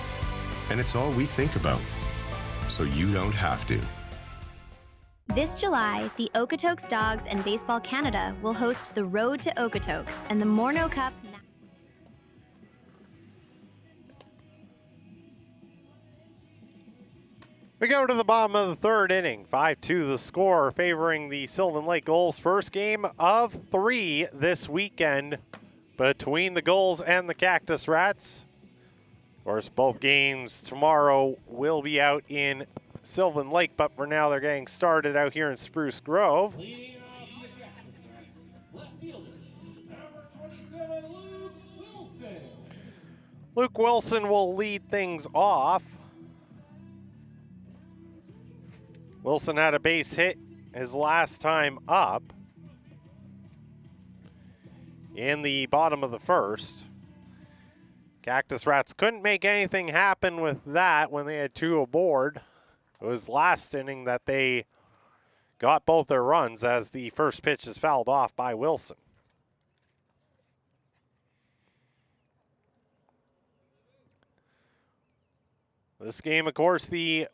And it's all we think about, so you don't have to. This July, the Okotoks Dogs and Baseball Canada will host the Road to Okotoks and the Morneau Cup. We go to the bottom of the 3rd inning. 5-2 the score, favoring the Sylvan Lake Gulls. First game of 3 this weekend between the Gulls and the Cactus Rats. Of course, both games tomorrow will be out in Sylvan Lake, but for now they're getting started out here in Spruce Grove. Leading off the Cactus Rats, left fielder, number 27, Luke Wilson. Luke Wilson will lead things off. Wilson had a base hit his last time up in the bottom of the 1st. Cactus Rats couldn't make anything happen with that when they had 2 aboard. It was last inning that they got both their runs as the first pitch is fouled off by Wilson. This game, of course, the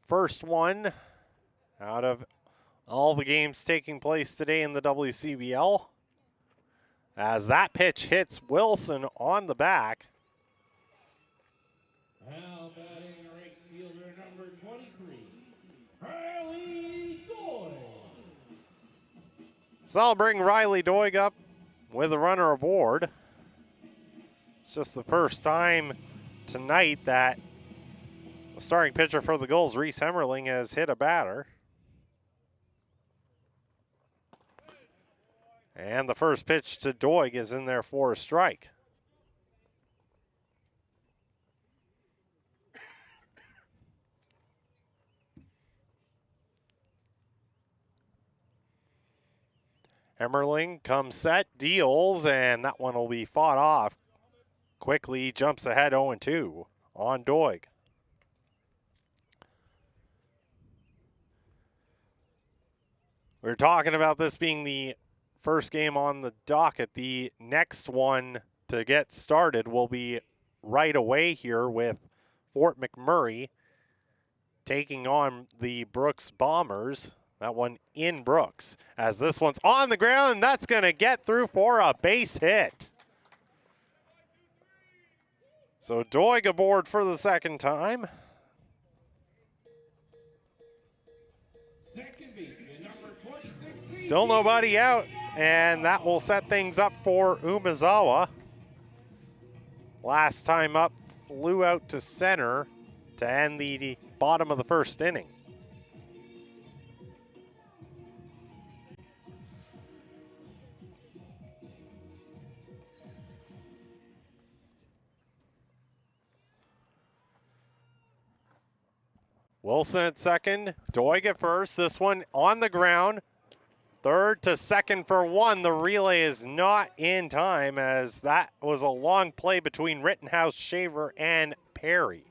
first one out of all the games taking place today in the WCBL. As that pitch hits Wilson on the back. Now batting right fielder number 23, Riley Doyle. So I'll bring Riley Doig up with a runner aboard. It's just the first time tonight that the starting pitcher for the Gulls, Reese Hemmerling, has hit a batter. And the first pitch to Doig is in there for a strike. Emmerling comes set, deals, and that one will be fought off. Quickly jumps ahead 0-2 on Doig. We were talking about this being the first game on the docket. The next one to get started will be right away here with Fort McMurray taking on the Brooks Bombers. That one in Brooks, as this one's on the ground. That's going to get through for a base hit. So Doig aboard for the second time. Still nobody out, and that will set things up for Umezawa. Last time up, flew out to center to end the bottom of the first inning. Wilson at second, Doig at first. This one on the ground. Third to second for one. The relay is not in time, as that was a long play between Rittenhouse, Shaver, and Perry.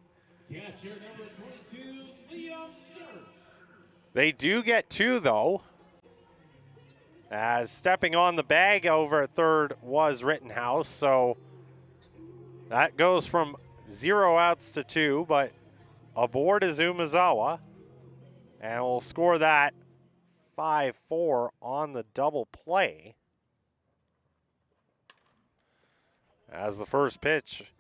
Catcher number 22, Liam Gersh. They do get two, though, as stepping on the bag over at third was Rittenhouse. So that goes from 0 outs to 2, but aboard is Umezawa, and we'll score that 5-4 on the double play, as the first pitch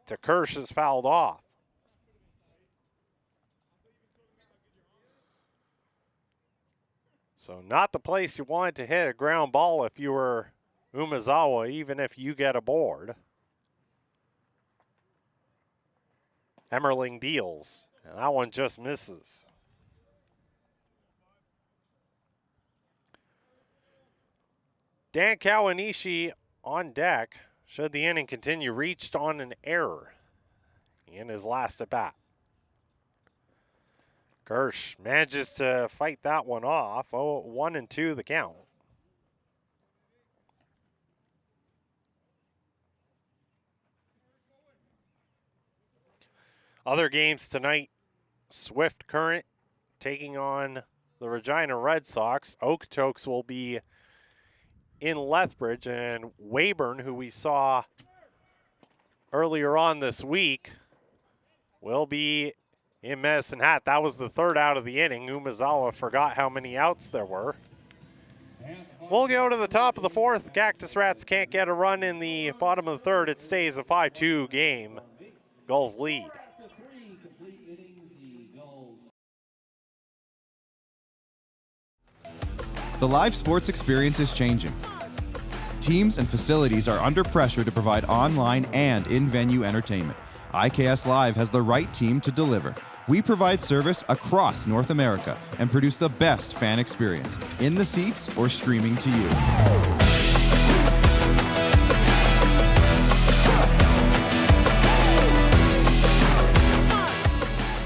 to Kirsch is fouled off. So not the place you want to hit a ground ball if you were Umezawa, even if you get aboard. Emmerling deals, and that one just misses. Dan Kawanishi on deck, should the inning continue, reached on an error in his last at bat. Kirsch manages to fight that one off. 1-2 the count. Other games tonight, Swift Current taking on the Regina Red Sox. Okotoks will be in Lethbridge, and Weyburn, who we saw earlier on this week, will be in Medicine Hat. That was the third out of the inning. Umezawa forgot how many outs there were. We'll go to the top of the fourth. The Cactus Rats can't get a run in the bottom of the third. It stays a 5-2 game. Gulls lead. The live sports experience is changing. Teams and facilities are under pressure to provide online and in-venue entertainment. IKS Live has the right team to deliver. We provide service across North America and produce the best fan experience, in the seats or streaming to you.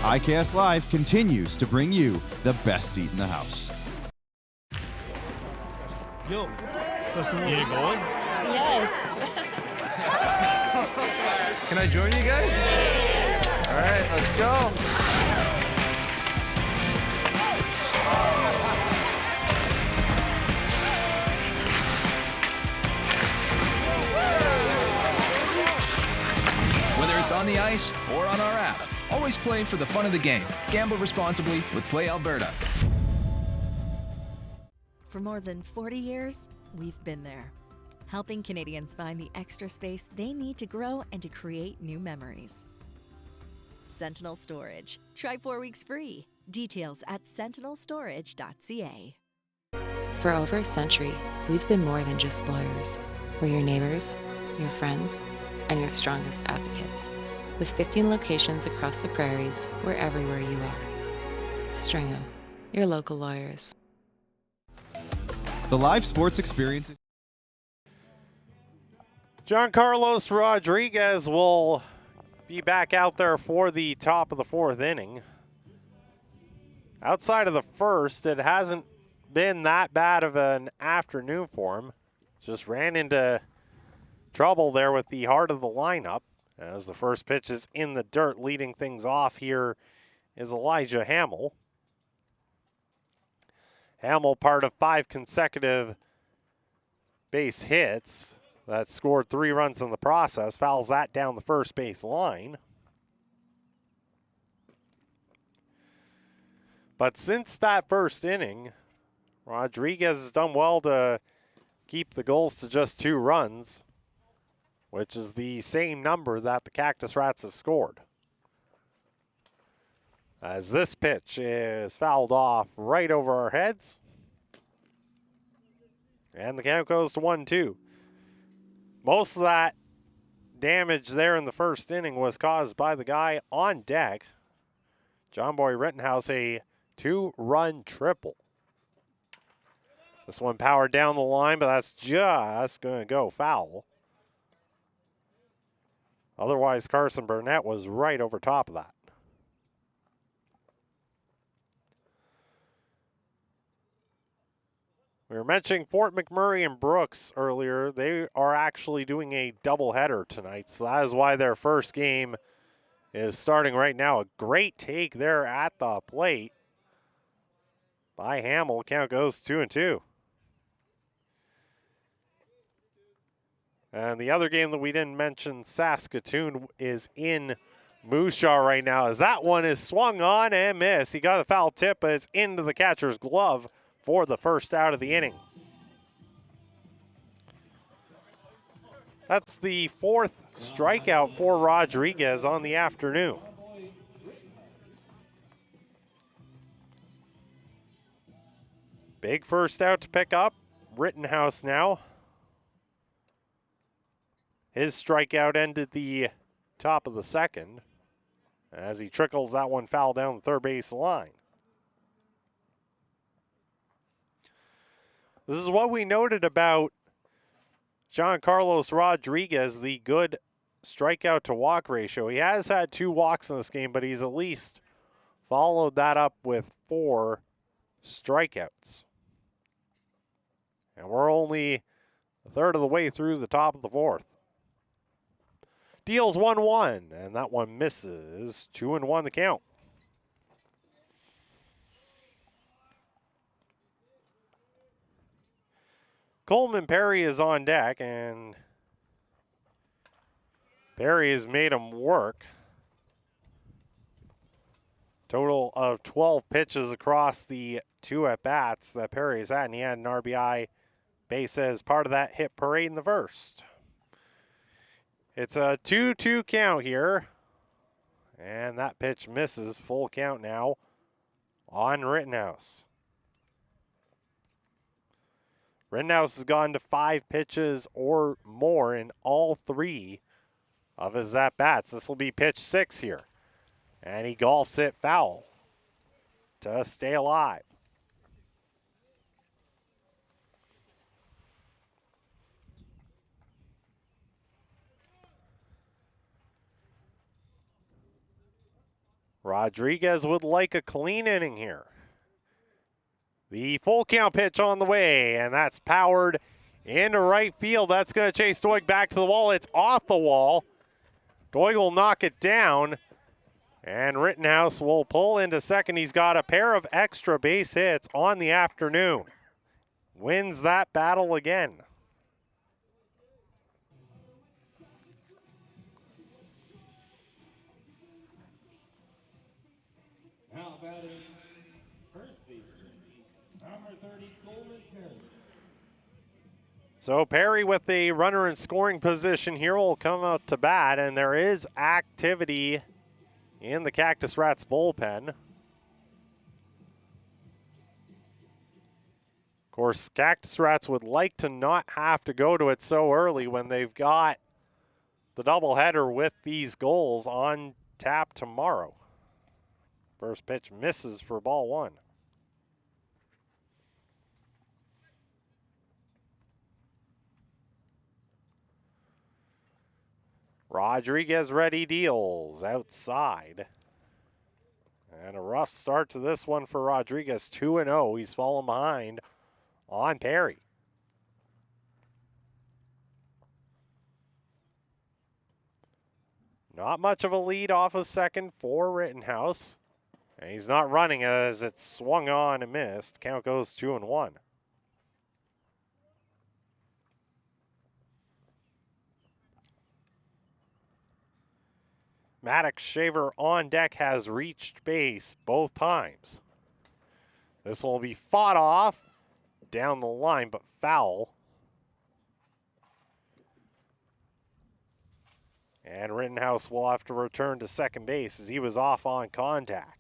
IKS Live continues to bring you the best seat in the house. Yo, Dustin, you need a goalie? Yes. Can I join you guys? All right, let's go. Whether it's on the ice or on our app, always play for the fun of the game. Gamble responsibly with Play Alberta. For more than 40 years, we've been there, helping Canadians find the extra space they need to grow and to create new memories. Sentinel Storage. Try 4 weeks free. Details at sentinelstorage.ca. For over a century, we've been more than just lawyers. We're your neighbors, your friends, and your strongest advocates. With 15 locations across the prairies, we're everywhere you are. Stringham, your local lawyers. The live sports experience. John Carlos Rodriguez will be back out there for the top of the fourth inning. Outside of the first, it hasn't been that bad of an afternoon for him. Just ran into trouble there with the heart of the lineup as the first pitch is in the dirt. Leading things off here is Elijah Hamill. Hamill, part of 5 consecutive base hits that scored 3 runs in the process, fouls that down the first base line. But since that first inning, Rodriguez has done well to keep the Gulls to just 2 runs, which is the same number that the Cactus Rats have scored. As this pitch is fouled off right over our heads. And the count goes to 1-2. Most of that damage there in the first inning was caused by the guy on deck. John Boy Rittenhouse, a 2-run triple. This one powered down the line, but that's just going to go foul. Otherwise, Carson Burnett was right over top of that. We were mentioning Fort McMurray and Brooks earlier. They are actually doing a doubleheader tonight, so that is why their first game is starting right now. A great take there at the plate by Hamill. Count goes 2-2. And the other game that we didn't mention, Saskatoon, is in Moose Jaw right now, as that one is swung on and missed. He got a foul tip, but it's into the catcher's glove for the first out of the inning. That's the 4th strikeout for Rodriguez on the afternoon. Big first out to pick up. Rittenhouse now. His strikeout ended the top of the second as he trickles that one foul down the third base line. This is what we noted about John Carlos Rodriguez, the good strikeout to walk ratio. He has had 2 walks in this game, but he's at least followed that up with 4 strikeouts. And we're only a third of the way through the top of the 4th. Deals 1-1, and that one misses. 2-1 the count. Coleman Perry is on deck, and Perry has made him work. Total of 12 pitches across the 2 at-bats that Perry's had, and he had an RBI base as part of that hit parade in the first. It's a 2-2 count here, and that pitch misses. Full count now on Rittenhouse. Rittenhouse has gone to 5 pitches or more in all 3 of his at-bats. This will be pitch 6 here, and he golfs it foul to stay alive. Rodriguez would like a clean inning here. The full count pitch on the way, and that's powered into right field. That's going to chase Doig back to the wall. It's off the wall. Doig will knock it down, and Rittenhouse will pull into second. He's got a pair of extra base hits on the afternoon. Wins that battle again. Now batting first baseman, number 30, Coleman Perry. So Perry with a runner in scoring position here will come out to bat, and there is activity in the Cactus Rats bullpen. Of course, Cactus Rats would like to not have to go to it so early when they've got the doubleheader with these Gulls on tap tomorrow. First pitch misses for ball 1. Rodriguez ready, deals outside. And a rough start to this one for Rodriguez, 2-0. He's fallen behind on Perry. Not much of a lead off of second for Rittenhouse. And he's not running as it swung on and missed. Count goes 2-1. Maddox Shaver on deck has reached base both times. This will be fought off down the line, but foul. And Rittenhouse will have to return to second base as he was off on contact.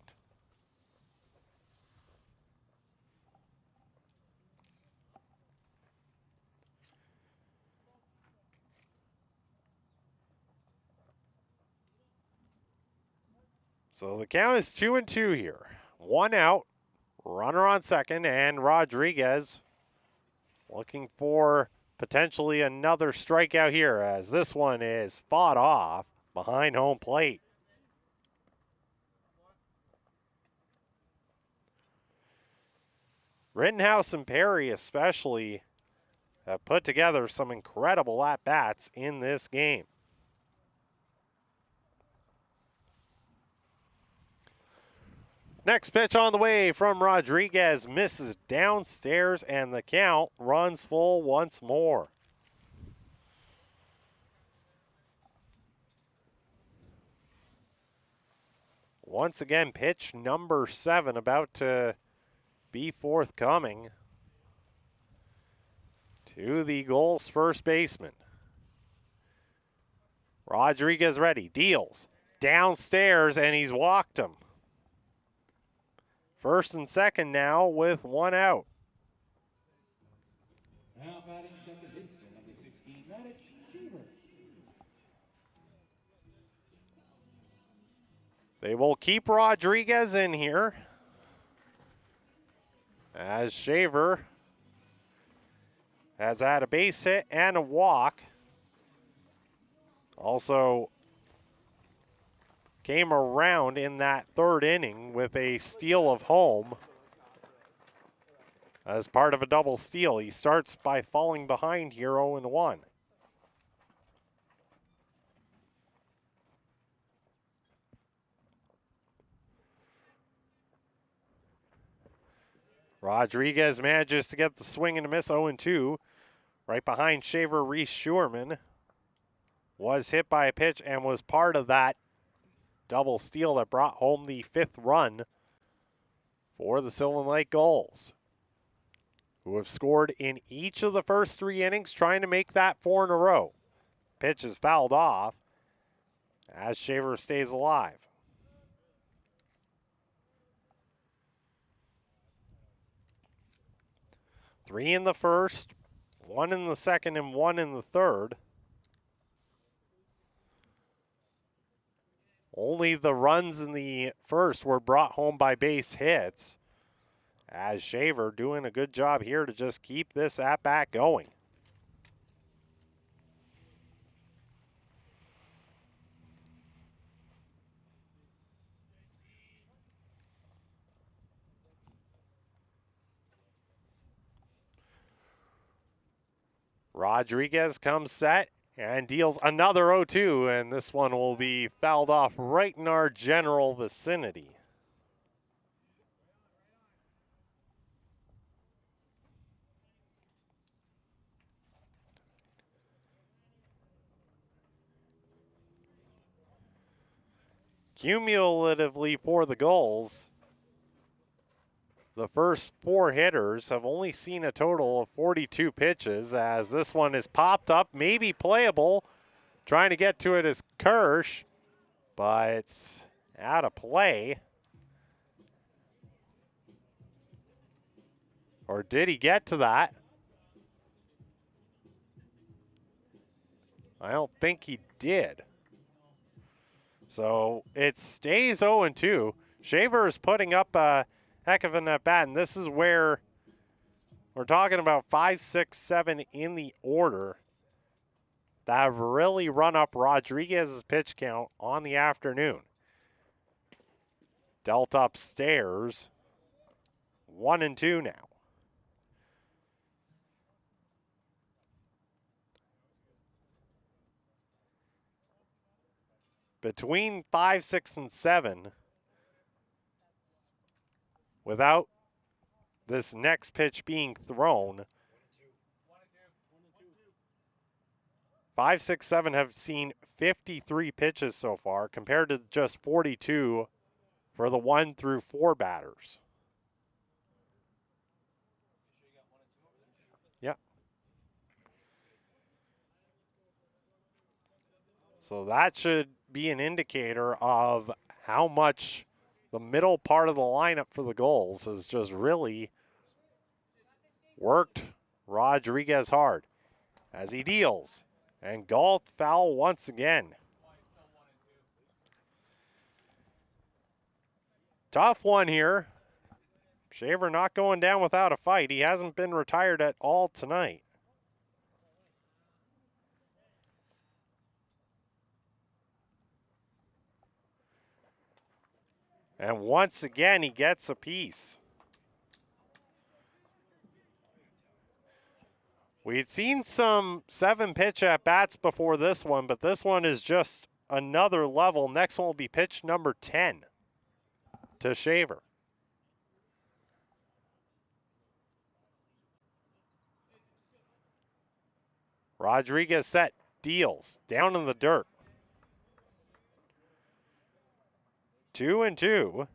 So the count is 2-2 here. One out, runner on second, and Rodriguez looking for potentially another strikeout here as this one is fought off behind home plate. Rittenhouse and Perry especially have put together some incredible at-bats in this game. Next pitch on the way from Rodriguez misses downstairs, and the count runs full once more. Once again, pitch number 7 about to be forthcoming to the Gulls first baseman. Rodriguez ready, deals downstairs, and he's walked him. First and second now with one out. Now batting second baseman, number 16, Maddox Shaver. They will keep Rodriguez in here as Shaver has had a base hit and a walk. Also came around in that third inning with a steal of home as part of a double steal. He starts by falling behind here 0-1. Rodriguez manages to get the swing and a miss, 0-2. Right behind Shaver, Reese Schuerman was hit by a pitch and was part of that double steal that brought home the 5th run for the Sylvan Lake Gulls, who have scored in each of the first 3 innings, trying to make that 4 in a row. Pitch is fouled off as Shaver stays alive. Three in the first, 1 in the second, and 1 in the third. Only the runs in the first were brought home by base hits, as Shaver doing a good job here to just keep this at-bat going. Rodriguez comes set and deals another 0-2, and this one will be fouled off right in our general vicinity. Cumulatively for the Gulls, the first 4 hitters have only seen a total of 42 pitches, as this one is popped up, maybe playable. Trying to get to it is Kirsch, but it's out of play. Or did he get to that? I don't think he did. So it stays 0-2. Shaver is putting up a heck of an at-bat, and this is where we're talking about 5, 6, 7 in the order that have really run up Rodriguez's pitch count on the afternoon. Dealt upstairs. 1-2 now. Between 5, 6, and 7, without this next pitch being thrown, 5, 6, 7 have seen 53 pitches so far compared to just 42 for the 1 through 4 batters. Yep. So that should be an indicator of how much the middle part of the lineup for the Gulls has just really worked Rodriguez hard as he deals. And golf foul once again. Tough one here. Shaver not going down without a fight. He hasn't been retired at all tonight. And once again, he gets a piece. We'd seen some 7-pitch at-bats before this one, but this one is just another level. Next one will be pitch number 10 to Shaver. Rodriguez set, deals, down in the dirt. 2-2.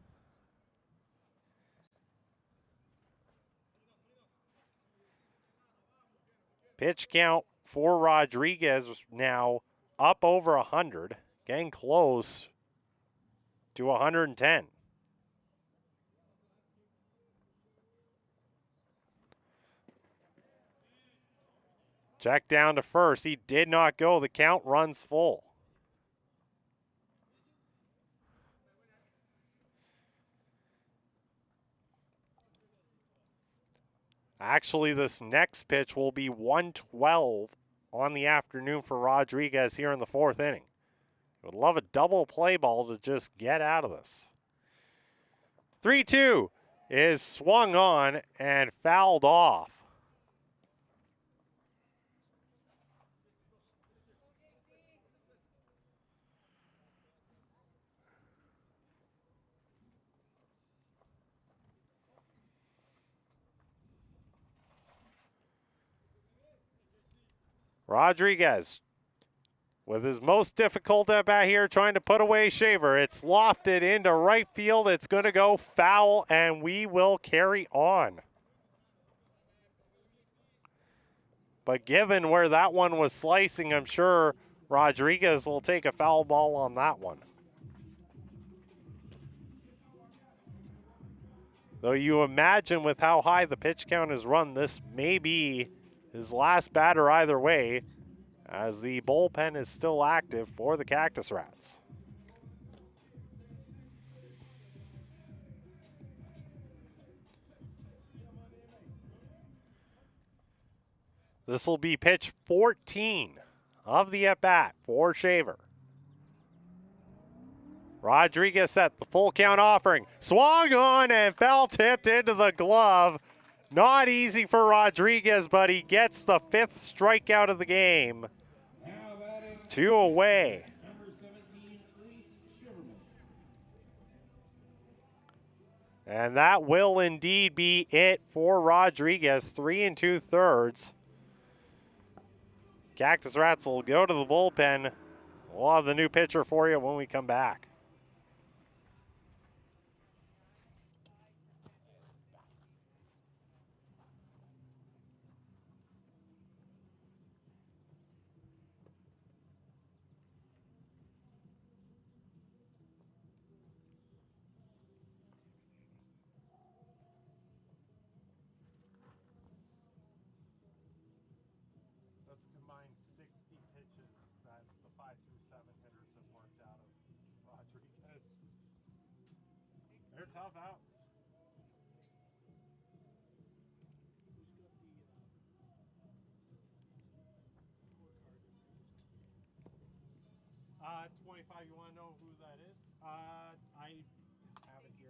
Pitch count for Rodriguez now up over 100, getting close to 110. Check down to first. He did not go. The count runs full. Actually, this next pitch will be 112 on the afternoon for Rodriguez here in the 4th inning. Would love a double play ball to just get out of this. 3-2 is swung on and fouled off. Rodriguez with his most difficult at bat here, trying to put away Shaver. It's lofted into right field. It's going to go foul, and we will carry on. But given where that one was slicing, I'm sure Rodriguez will take a foul ball on that one. Though you imagine with how high the pitch count is run, this may be his last batter either way, as the bullpen is still active for the Cactus Rats. This will be pitch 14 of the at-bat for Shaver. Rodriguez set the full count offering. Swung on and foul tipped into the glove. Not easy for Rodriguez, but he gets the 5th strikeout of the game. 2 away. And that will indeed be it for Rodriguez. 3 2/3. Cactus Rats will go to the bullpen. We'll have the new pitcher for you when we come back. Tough outs. $25, you want to know who that is? I have it here.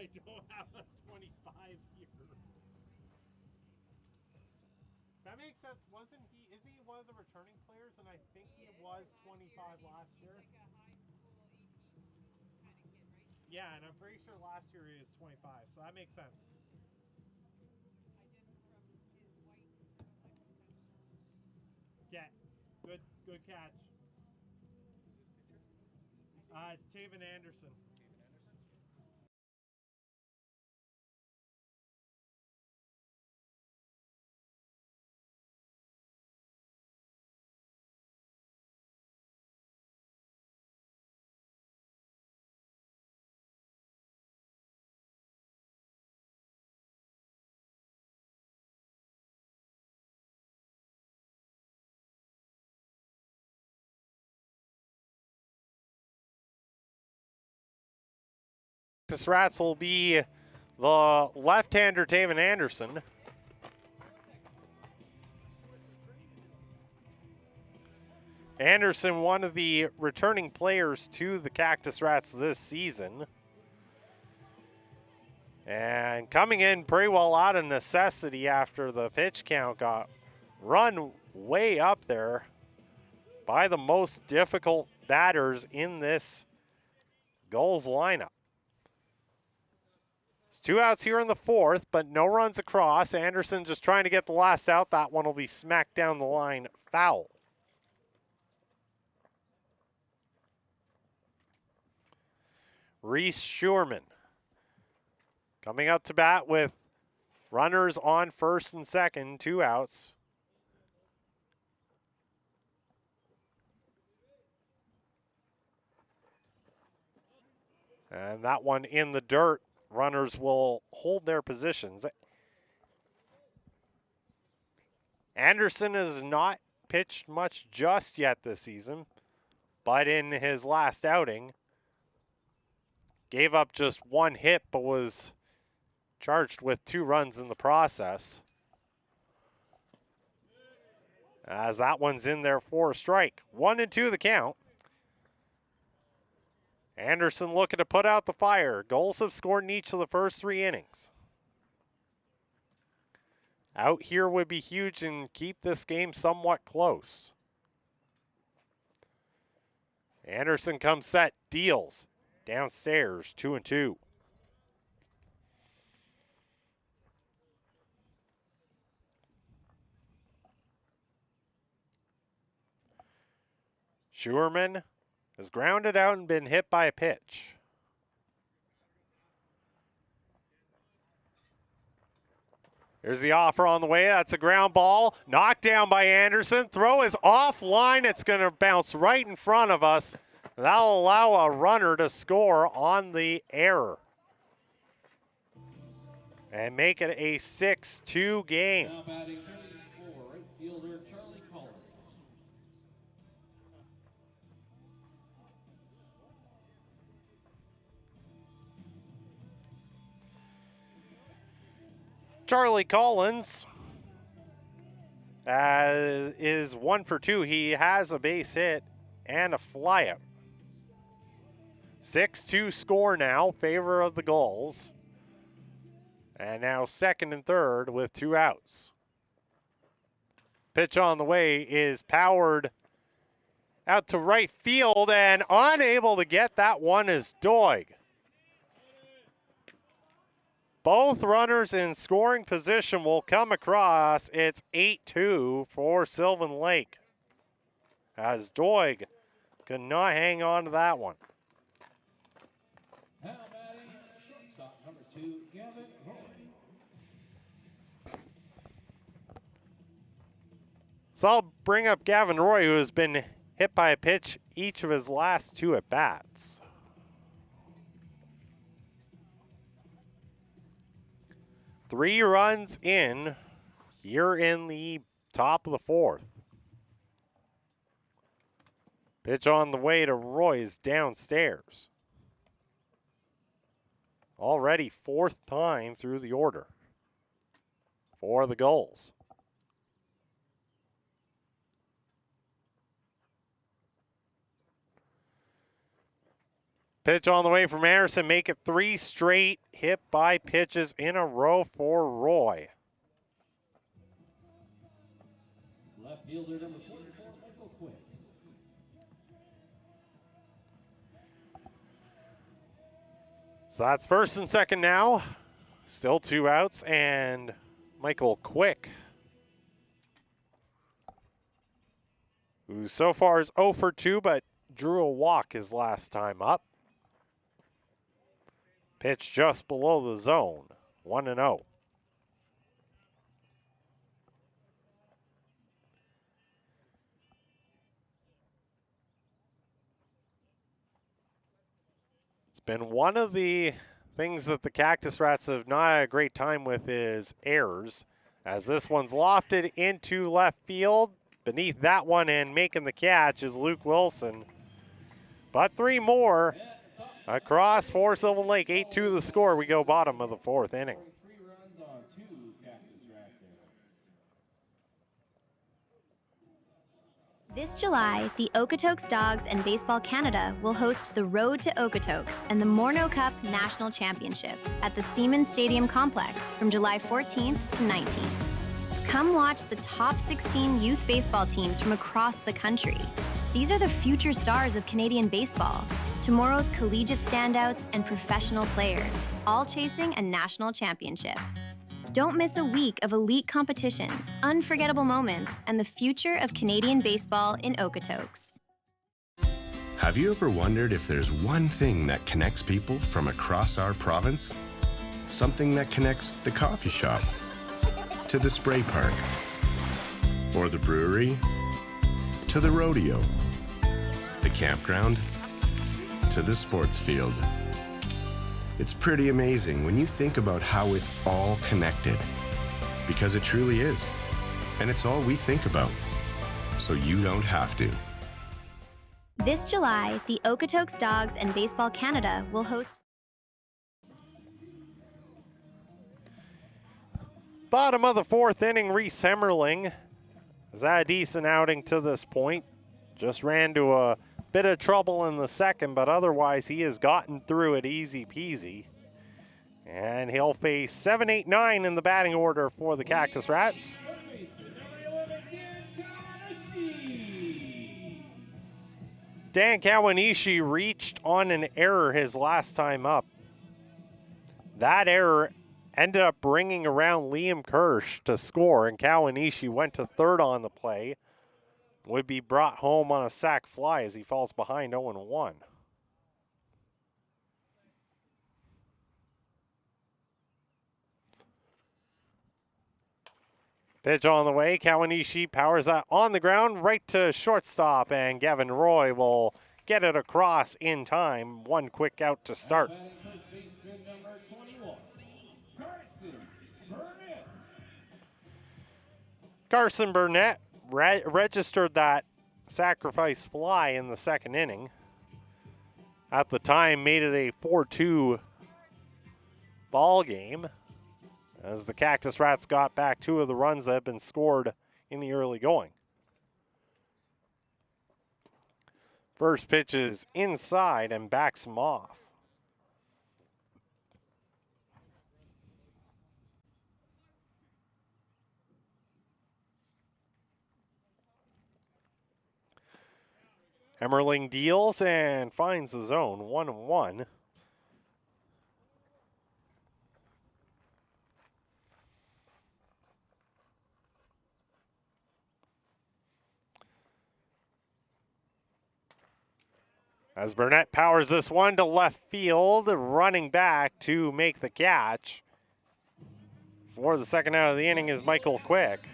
I don't have a 25 here. That makes sense. Wasn't he? Is he one of the returning players? And I think he was 25 last year. Yeah, and I'm pretty sure last year he was 25, so that makes sense. Yeah, good catch. Taven Anderson. Cactus Rats will be the left-hander Taven Anderson. Anderson, one of the returning players to the Cactus Rats this season. And coming in pretty well out of necessity after the pitch count got run way up there by the most difficult batters in this Gulls lineup. It's 2 outs here in the fourth, but no runs across. Anderson just trying to get the last out. That one will be smacked down the line foul. Reese Schurman coming up to bat with runners on first and second, 2 outs. And that one in the dirt. Runners will hold their positions. Anderson has not pitched much just yet this season, but in his last outing, gave up just 1 hit, but was charged with 2 runs in the process. As that one's in there for a strike. 1-2 the count. Anderson looking to put out the fire. Gulls have scored in each of the first 3 innings. Out here would be huge and keep this game somewhat close. Anderson comes set, deals. Downstairs, 2-2. Schurman has grounded out and been hit by a pitch. Here's the offer on the way. That's a ground ball. Knocked down by Anderson. Throw is offline. It's going to bounce right in front of us. That'll allow a runner to score on the error and make it a 6-2 game. Now batting 34, right fielder Charlie Collins. Charlie Collins is 1 for 2. He has a base hit and a flyout. 6-2 score now, favor of the Gulls. And now second and third with 2 outs. Pitch on the way is powered out to right field, and unable to get that one is Doig. Both runners in scoring position will come across. It's 8-2 for Sylvan Lake, as Doig could not hang on to that one. Now batting shortstop number 2, Gavin Roy. So I'll bring up Gavin Roy, who has been hit by a pitch each of his last 2 at-bats. Three runs in here in the top of the fourth. Pitch on the way to Roy's downstairs. Already 4th time through the order for the Gulls. Pitch on the way from Anderson. Make it 3 straight hit by pitches in a row for Roy. Left fielder number 44, Michael Quick. So that's first and second now. Still 2 outs, and Michael Quick, who so far is 0 for 2, but drew a walk his last time up. Pitch just below the zone, 1-0. It's been one of the things that the Cactus Rats have not had a great time with is errors, as this one's lofted into left field. Beneath that one and making the catch is Luke Wilson. But 3 more across for Sylvan Lake. 8-2 the score. We go bottom of the 4th inning. 3 runs on 2 Cactus Rats errors. This July, the Okotoks Dogs and Baseball Canada will host the Road to Okotoks and the Morneau Cup National Championship at the Seaman Stadium Complex from July 14th to 19th. Come watch the top 16 youth baseball teams from across the country. These are the future stars of Canadian baseball, tomorrow's collegiate standouts and professional players, all chasing a national championship. Don't miss a week of elite competition, unforgettable moments, and the future of Canadian baseball in Okotoks. Have you ever wondered if there's one thing that connects people from across our province? Something that connects the coffee shop to the spray park, or the brewery to the rodeo, the campground to the sports field. It's pretty amazing when you think about how it's all connected, because it truly is. And it's all we think about, so you don't have to. This July, the Okotoks Dogs and Baseball Canada will host. Bottom of the 4th inning, Reese Hemmerling has had a decent outing to this point. Just ran to a bit of trouble in the second, but otherwise he has gotten through it easy peasy. And he'll face 7, 8, 9 in the batting order for the Cactus Rats. Dan Kawanishi reached on an error his last time up. That error ended up bringing around Liam Kirsch to score, and Kawanishi went to third on the play. Would be brought home on a sac fly as he falls behind 0-1. Pitch on the way. Kawanishi powers that on the ground right to shortstop, and Gavin Roy will get it across in time. One quick out to start. Carson Burnett registered that sacrifice fly in the second inning. At the time, made it a 4-2 ball game as the Cactus Rats got back 2 of the runs that had been scored in the early going. First pitch is inside and backs him off. Hemmerling deals and finds the zone, 1-1. As Burnett powers this one to left field, running back to make the catch. For the second out of the inning is Michael Quick.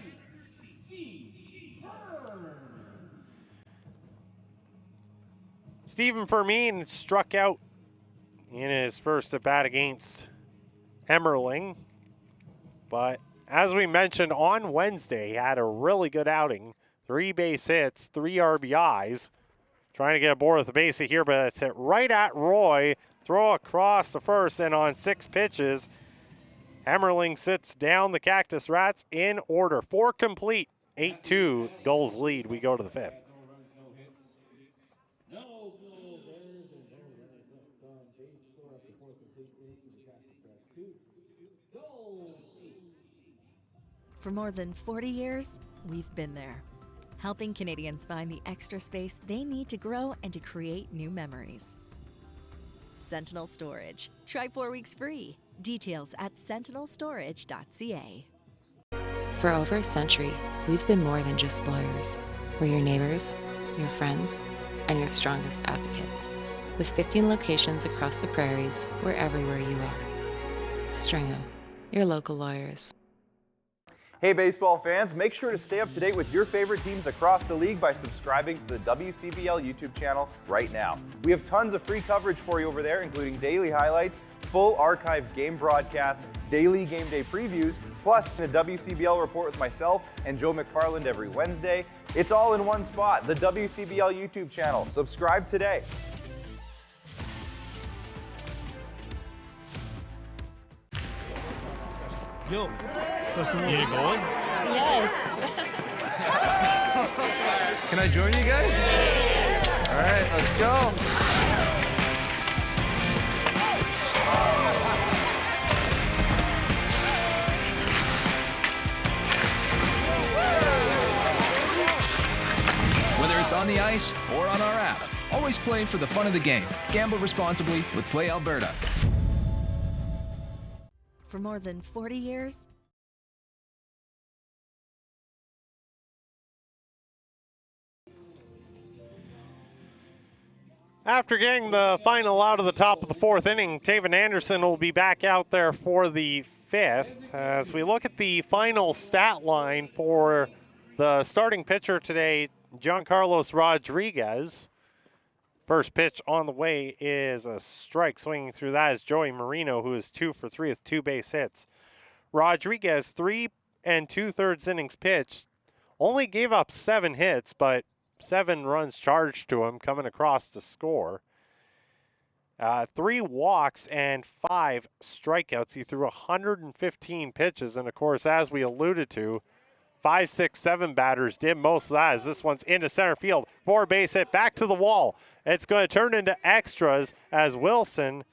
Stephen Fermin struck out in his first at-bat against Hemmerling. But as we mentioned on Wednesday, he had a really good outing. 3 base hits, 3 RBIs. Trying to get aboard with the base hit here, but it's hit right at Roy. Throw across the first, and on 6 pitches, Hemmerling sits down the Cactus Rats in order. 4 complete, 8-2, Gulls lead. We go to the 5th. For more than 40 years, we've been there, helping Canadians find the extra space they need to grow and to create new memories. Sentinel Storage. Try 4 weeks free. Details at sentinelstorage.ca. For over a century, we've been more than just lawyers. We're your neighbors, your friends, and your strongest advocates. With 15 locations across the prairies, we're everywhere you are. Stringham, your local lawyers. Hey baseball fans, make sure to stay up to date with your favorite teams across the league by subscribing to the WCBL YouTube channel right now. We have tons of free coverage for you over there, including daily highlights, full archived game broadcasts, daily game day previews, plus the WCBL report with myself and Joe McFarland every Wednesday. It's all in one spot, the WCBL YouTube channel. Subscribe today. Yo, Dustin, you going? Yes. Can I join you guys? All right, let's go. Whether it's on the ice or on our app, always play for the fun of the game. Gamble responsibly with Play Alberta. For more than 40 years, After getting the final out of the top of the fourth inning, Taven Anderson will be back out there for the fifth. As we look at the final stat line for the starting pitcher today, Giancarlos Rodriguez. First pitch on the way is a strike. Swinging through that is Joey Marino, who is 2 for 3 with 2 base hits. Rodriguez, 3 2/3 innings pitched, only gave up 7 hits, but 7 runs charged to him coming across to score. 3 walks and 5 strikeouts. He threw 115 pitches, and of course, as we alluded to, 5, 6, 7 batters did most of that as this one's into center field. 4 base hit back to the wall. It's going to turn into extras as Marino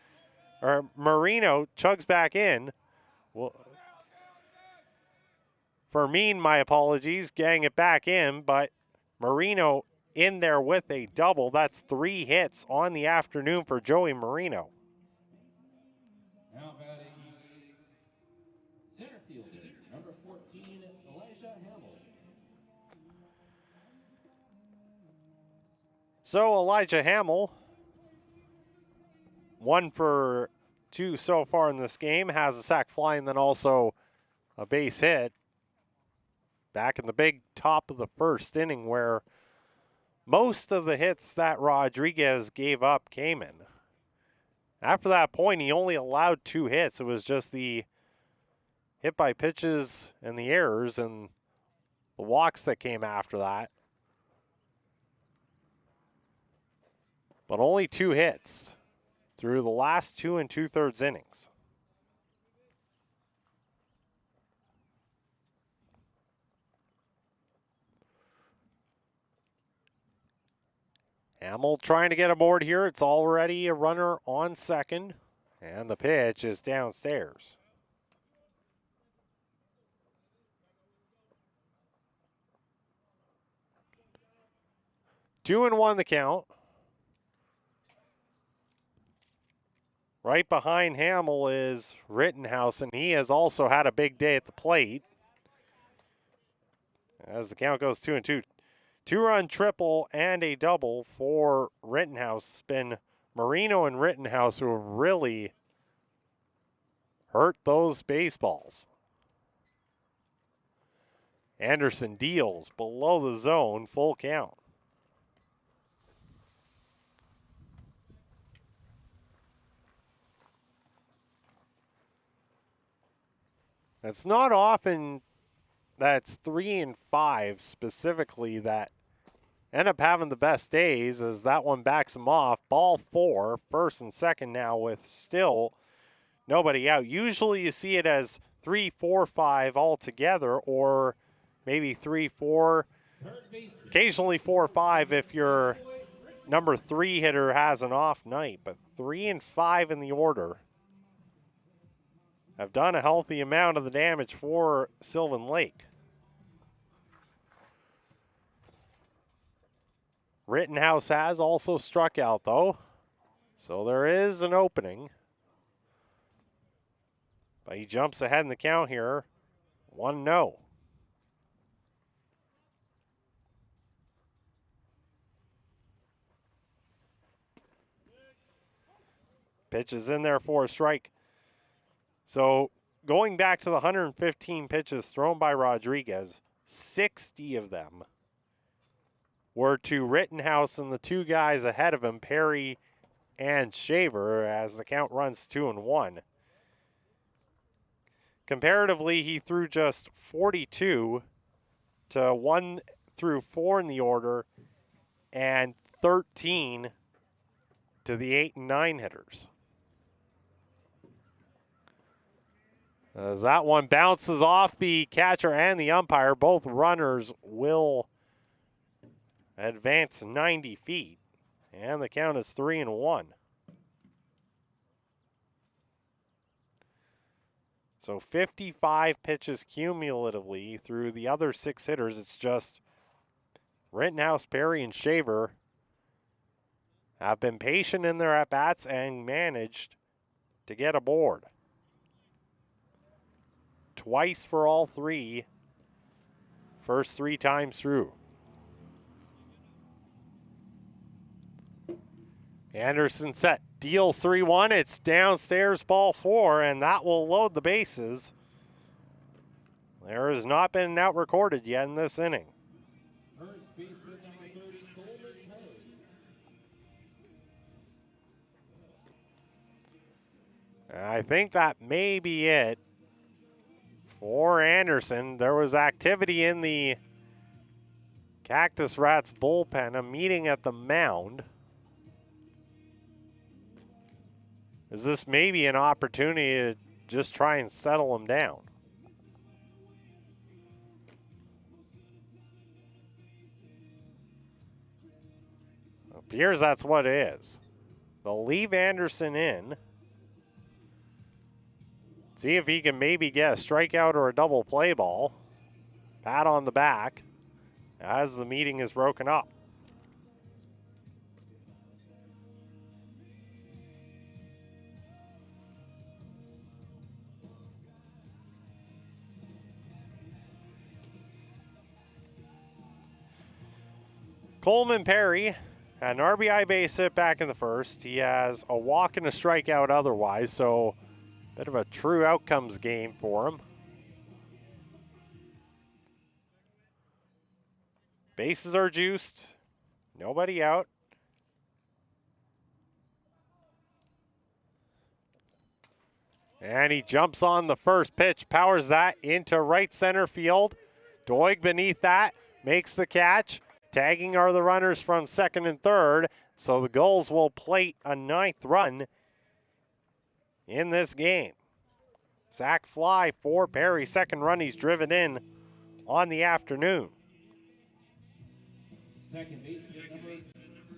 chugs back in. Fermin, my apologies, getting it back in, but Marino in there with a double. That's 3 hits on the afternoon for Joey Marino. Now batting center fielder, number 14, Elijah Hamill. So Elijah Hamill, 1 for 2 so far in this game, has a sac fly and then also a base hit. Back in the big top of the first inning where most of the hits that Rodriguez gave up came in. After that point, he only allowed 2 hits. It was just the hit by pitches and the errors and the walks that came after that. But only 2 hits through the last 2 2/3 innings. Hamill trying to get aboard here. It's already a runner on second, and the pitch is downstairs. Two and 1 the count. Right behind Hamill is Rittenhouse, and he has also had a big day at the plate. As the count goes 2 and 2. 2-run triple and a double for Rittenhouse. It's been Marino and Rittenhouse who have really hurt those baseballs. Anderson deals below the zone, full count. It's not often that's 3 and 5 specifically that end up having the best days, as that one backs him off. Ball 4, first and second now with still nobody out. Usually you see it as 3, 4, 5 all together, or maybe 3, 4, occasionally 4, 5 if your number 3 hitter has an off night, but 3 and 5 in the order. have done a healthy amount of the damage for Sylvan Lake. Rittenhouse has also struck out, though, so there is an opening. But he jumps ahead in the count here. 1-0. Pitch is in there for a strike. So going back to the 115 pitches thrown by Rodriguez, 60 of them were to Rittenhouse and the two guys ahead of him, Perry and Shaver, as the count runs 2-1. Comparatively, he threw just 42 to 1 through 4 in the order and 13 to the 8 and 9 hitters. As that one bounces off the catcher and the umpire, both runners will advance 90 feet, and the count is 3-1. So 55 pitches cumulatively through the other 6 hitters. It's just Rittenhouse, Perry, and Shaver have been patient in their at-bats and managed to get aboard. Twice for all 3, first 3 times through. Anderson set, deals 3-1. It's downstairs, ball 4, and that will load the bases. There has not been an out recorded yet in this inning. First baseman number 30, Coleman Perry. I think that may be it for Anderson. There was activity in the Cactus Rats bullpen, a meeting at the mound. Is this maybe an opportunity to just try and settle him down? Appears that's what it is. They'll leave Anderson in. See if he can maybe get a strikeout or a double play ball. Pat on the back as the meeting is broken up. Coleman Perry had an RBI base hit back in the first. He has a walk and a strikeout otherwise, so a bit of a true outcomes game for him. Bases are juiced. Nobody out. And he jumps on the first pitch, powers that into right center field. Doig beneath that, makes the catch. Tagging are the runners from second and third, so the Gulls will plate a 9th run in this game. Sac fly for Perry, second run he's driven in on the afternoon. Second baseman number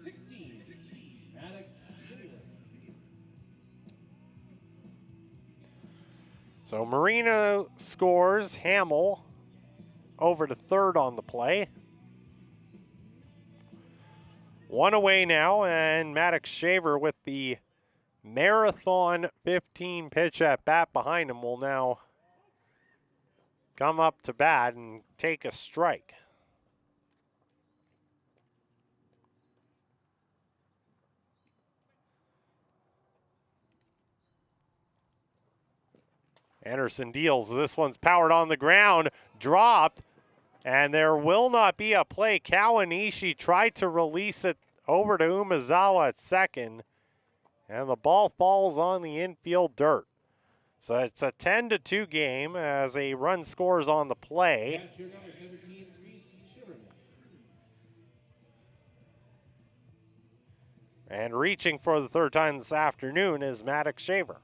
16, Maddox. So Marino scores, Hamill over to third on the play. 1 away now, and Maddox Shaver with the marathon 15 pitch at bat behind him will now come up to bat and take a strike. Anderson deals. This one's powered on the ground, dropped, and there will not be a play. Kawanishi tried to release it over to Umezawa at second, and the ball falls on the infield dirt. So it's a 10-2 game as a run scores on the play. Catcher number 17, Reese Shiverman. And reaching for the third time this afternoon is Maddox Shaver.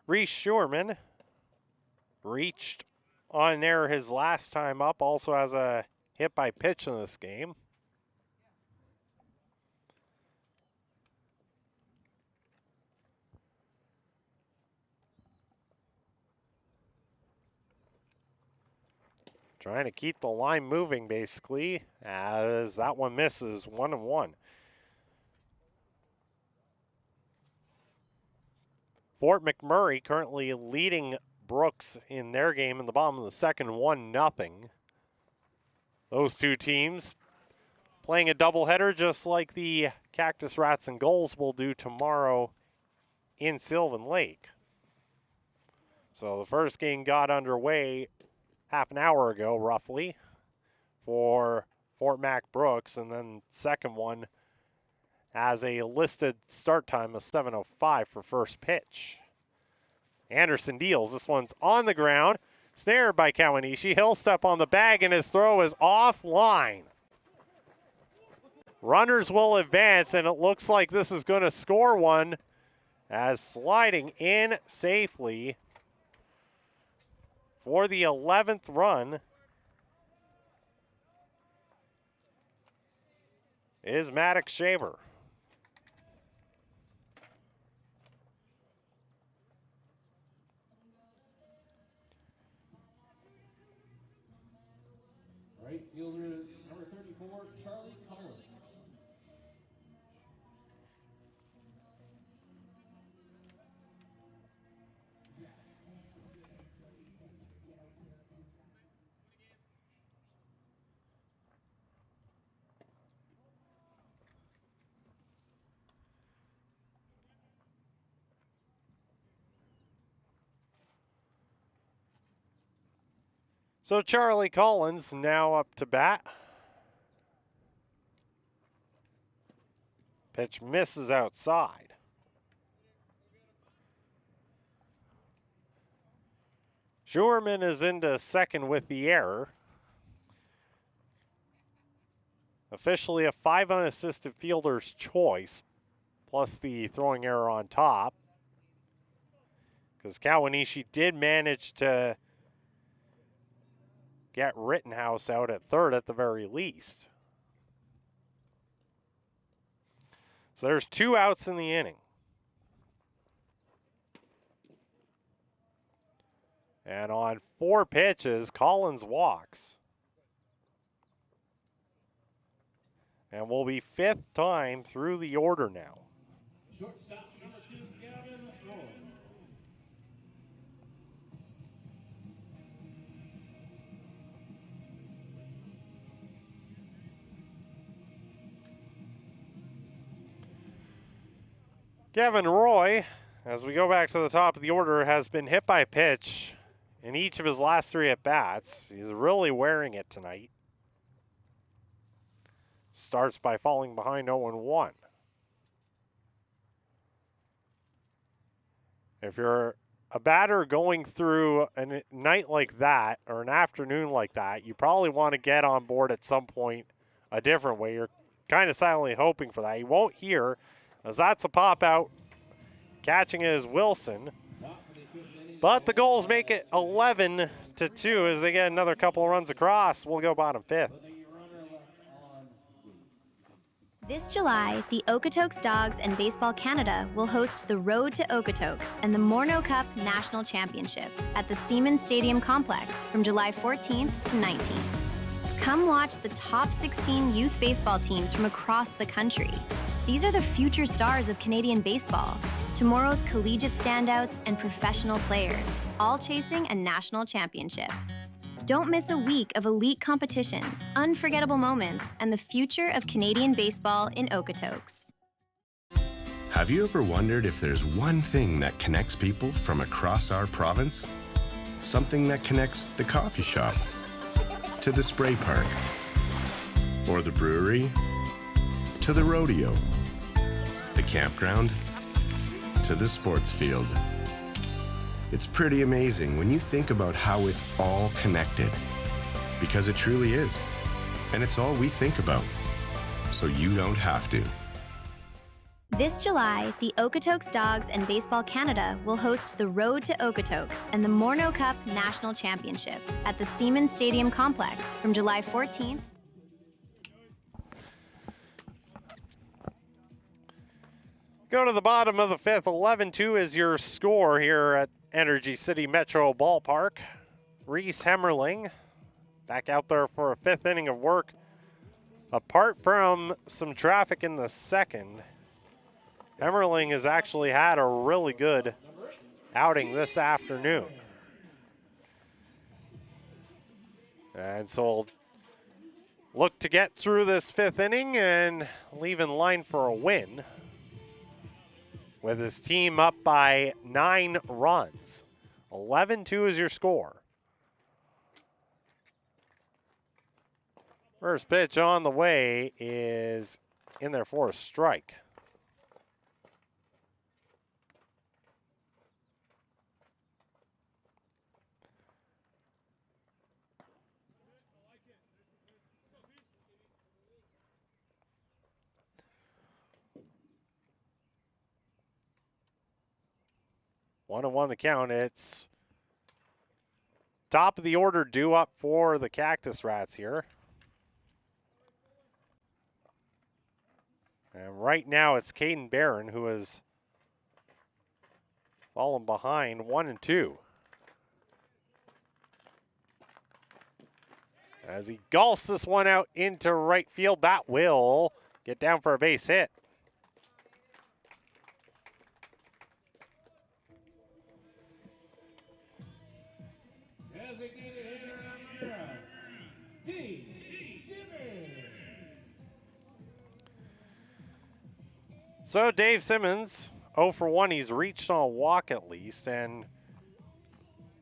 Reese Schurman reached on there his last time up. Also has a hit by pitch in this game. Trying to keep the line moving, basically, as that one misses 1-1. Fort McMurray currently leading Brooks in their game in the bottom of the second, 1-0. Those two teams playing a doubleheader just like the Cactus Rats and Gulls will do tomorrow in Sylvan Lake. So the first game got underway half an hour ago, roughly, for Fort Mac Brooks, and then second one has a listed start time of 7:05 for first pitch. Anderson deals. This one's on the ground, snared by Kawanishi. He'll step on the bag, and his throw is offline. Runners will advance, and it looks like this is going to score one, as sliding in safely for the 11th run is Maddox Shaver. Right fielder number 34, Charlie Collins. So Charlie Collins now up to bat. Pitch misses outside. Schurman is into second with the error. Officially a 5 unassisted fielder's choice, plus the throwing error on top. Because Kawanishi did manage to get Rittenhouse out at third at the very least. So there's 2 outs in the inning. And on 4 pitches, Collins walks. And will be 5th time through the order now. Shortstop number 2, Gavin Roy. Gavin Roy, as we go back to the top of the order, has been hit by a pitch in each of his last 3 at-bats. He's really wearing it tonight. Starts by falling behind 0-1. If you're a batter going through a night like that or an afternoon like that, you probably want to get on board at some point a different way. You're kind of silently hoping for that. He won't hear, as that's a pop out. Catching it is Wilson. But the Gulls make it 11-2 as they get another couple of runs across. We'll go bottom 5th. This July, the Okotoks Dogs and Baseball Canada will host the Road to Okotoks and the Morneau Cup National Championship at the Seaman Stadium Complex from July 14th to 19th. Come watch the top 16 youth baseball teams from across the country. These are the future stars of Canadian baseball, tomorrow's collegiate standouts and professional players, all chasing a national championship. Don't miss a week of elite competition, unforgettable moments, and the future of Canadian baseball in Okotoks. Have you ever wondered if there's one thing that connects people from across our province? Something that connects the coffee shop to the spray park, or the brewery to the rodeo, the campground to the sports field. It's pretty amazing when you think about how it's all connected, because it truly is. And it's all we think about, so you don't have to. This July, the Okotoks Dogs and Baseball Canada will host the Road to Okotoks and the Morneau Cup National Championship at the Seaman Stadium Complex from July 14th. Go to the bottom of the fifth. 11-2 is your score here at Energy City Metro Ballpark. Reese Hemmerling back out there for a fifth inning of work. Apart from some traffic in the second, Hemmerling has actually had a really good outing this afternoon. And so we'll look to get through this fifth inning and leave in line for a win, with his team up by 9 runs. 11-2 is your score. First pitch on the way is in there for a strike. One and one the count. It's top of the order due up for the Cactus Rats here. And right now it's Caden Barron who has fallen behind 1-2. As he golfs this one out into right field, that will get down for a base hit. So Dave Simmons, 0 for 1, he's reached on a walk at least, and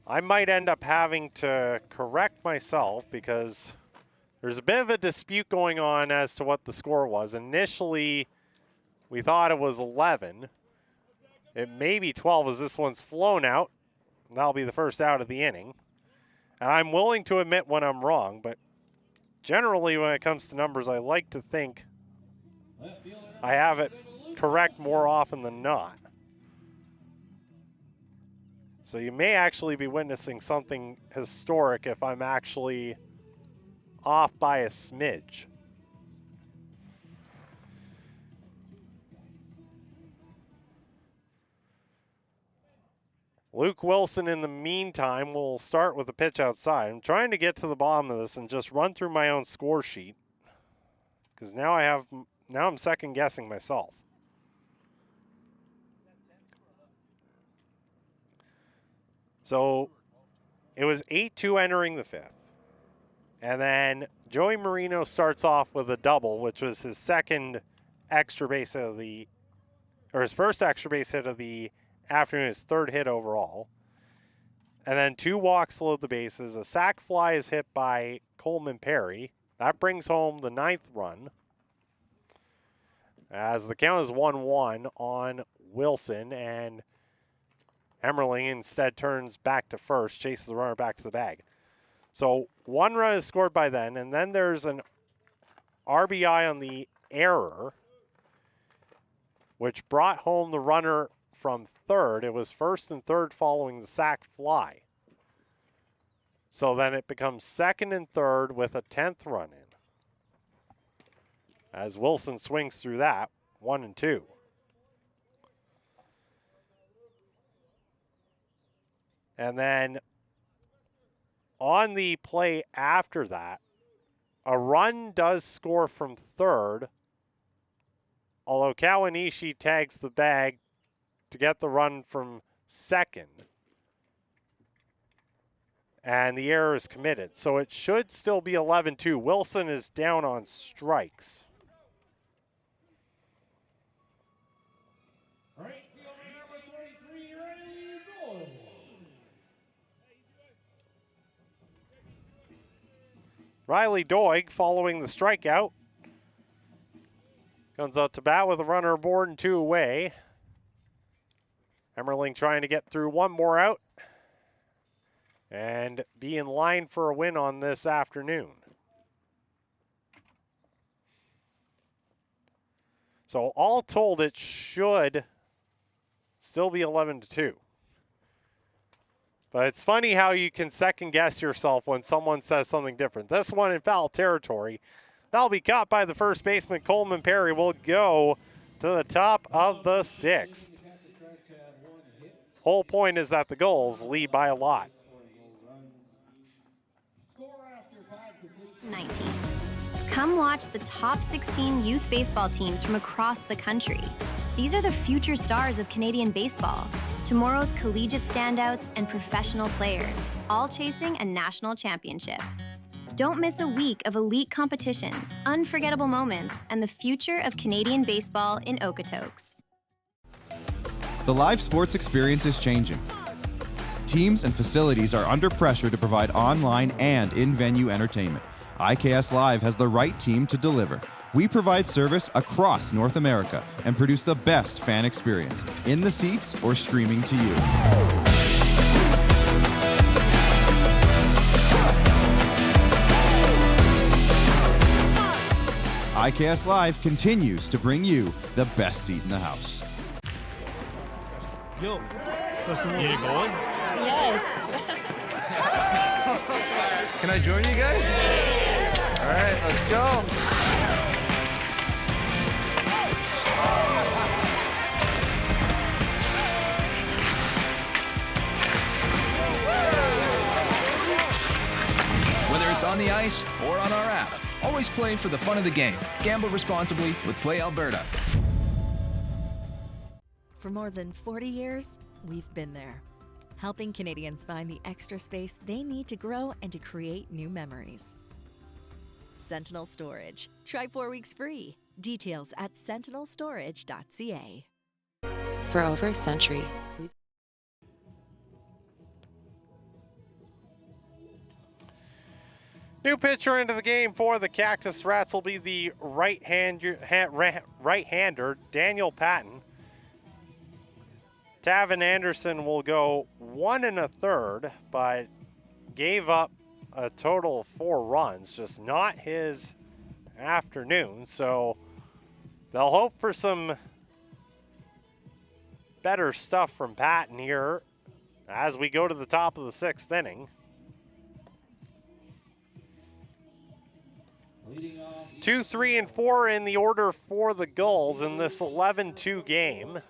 I might end up having to correct myself because there's a bit of a dispute going on as to what the score was. Initially, we thought it was 11. It may be 12 as this one's flown out. That'll be the first out of the inning. And I'm willing to admit when I'm wrong, but generally when it comes to numbers, I like to think I have it correct more often than not. So you may actually be witnessing something historic if I'm actually off by a smidge. Luke Wilson, in the meantime, will start with a pitch outside. I'm trying to get to the bottom of this and just run through my own score sheet, because now I'm second guessing myself. So it was 8-2 entering the fifth. And then Joey Marino starts off with a double, which was his second extra base of the, or his first extra base hit of the afternoon, his third hit overall. And then 2 walks load the bases. A sac fly is hit by Coleman Perry. That brings home the 9th run, as the count is 1-1 on Wilson, and Hemmerling instead turns back to first, chases the runner back to the bag. So 1 run is scored by then, and then there's an RBI on the error, which brought home the runner from third. It was first and third following the sac fly. So then it becomes second and third with a 10th run in, as Wilson swings through that, 1-2. And then on the play after that, a run does score from third, although Kawanishi tags the bag to get the run from second. And the error is committed. So it should still be 11-2. Wilson is down on strikes. Riley Doig, following the strikeout, comes out to bat with a runner aboard and 2 away. Hemmerling trying to get through 1 more out and be in line for a win on this afternoon. So So all told, it should still be 11-2. But it's funny how you can second guess yourself when someone says something different. This one in foul territory. That'll be caught by the first baseman, Coleman Perry. Will go to the top of the 6th. Whole point is that the Gulls lead by a lot. 19. Come watch the top 16 youth baseball teams from across the country. These are the future stars of Canadian baseball, tomorrow's collegiate standouts and professional players, all chasing a national championship. Don't miss a week of elite competition, unforgettable moments, and the future of Canadian baseball in Okotoks. The live sports experience is changing. Teams and facilities are under pressure to provide online and in-venue entertainment. IKS Live has the right team to deliver. We provide service across North America and produce the best fan experience, in the seats or streaming to you. IKS Live continues to bring you the best seat in the house. Yo, Dustin, you going? Yes. Can I join you guys? All right, let's go. Whether it's on the ice or on our app, always play for the fun of the game. Gamble responsibly with Play Alberta. For more than 40 years, we've been there, helping Canadians find the extra space they need to grow and to create new memories. Sentinel Storage. Try 4 weeks free. Details at sentinelstorage.ca. For over a century, we've New pitcher into the game for the Cactus Rats will be the right-hander Daniel Patton. Tavin Anderson will go 1 1/3, but gave up a total of 4 runs, just not his afternoon. So they'll hope for some better stuff from Patton here as we go to the top of the 6th inning. 2, 3, and 4 in the order for the Gulls in this 11-2 game.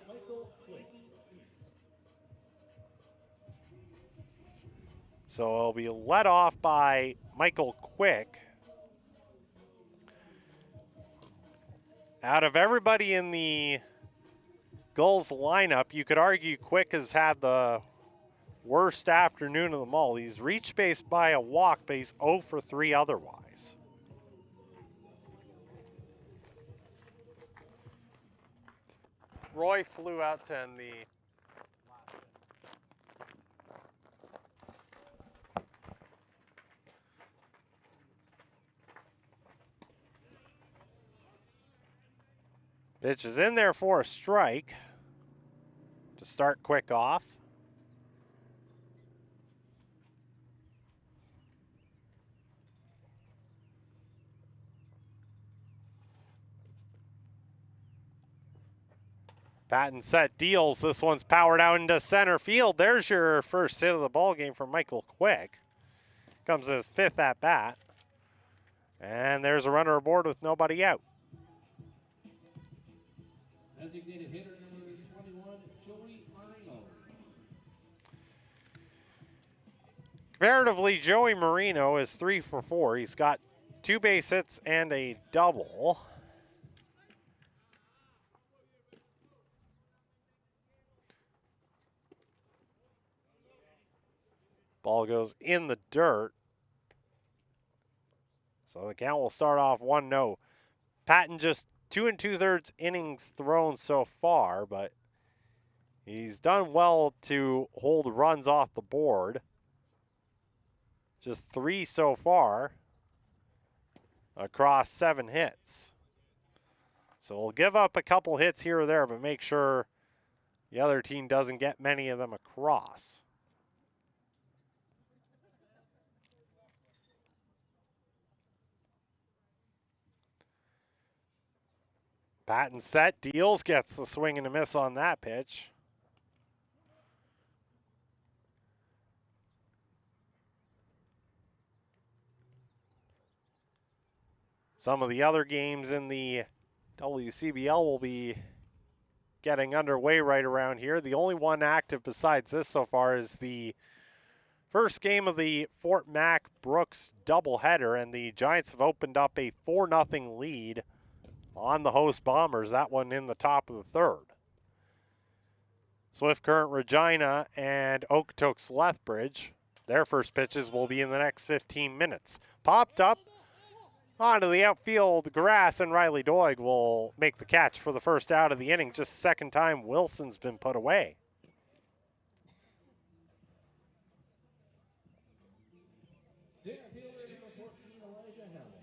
So it'll be led off by Michael Quick. Out of everybody in the Gulls lineup, you could argue Quick has had the worst afternoon of them all. He's reached base by a walk, but he's 0 for 3 otherwise. Roy flew out to end the pitch is in there for a strike to start Quick off. Patton set deals. This one's powered out into center field. There's your first hit of the ball game for Michael Quick. Comes his 5th at bat. And there's a runner aboard with nobody out. Designated hitter number 21, Joey Marino. Comparatively, Joey Marino is 3 for 4. He's got 2 base hits and a double. Ball goes in the dirt. So the count will start off 1-0. Patton just 2 2/3 innings thrown so far, but he's done well to hold runs off the board. Just 3 so far across 7 hits. So we'll give up a couple hits here or there, but make sure the other team doesn't get many of them across. Patton set, deals, gets the swing and a miss on that pitch. Some of the other games in the WCBL will be getting underway right around here. The only one active besides this so far is the first game of the Fort Mac Brooks doubleheader, and the Giants have opened up a 4-0 lead on the host Bombers, that one in the top of the third. Swift Current Regina and Okotoks Lethbridge, their first pitches will be in the next 15 minutes. Popped up onto the outfield grass, and Riley Doig will make the catch for the first out of the inning. Just second time Wilson's been put away. Center fielder number 14, Elijah Hamel.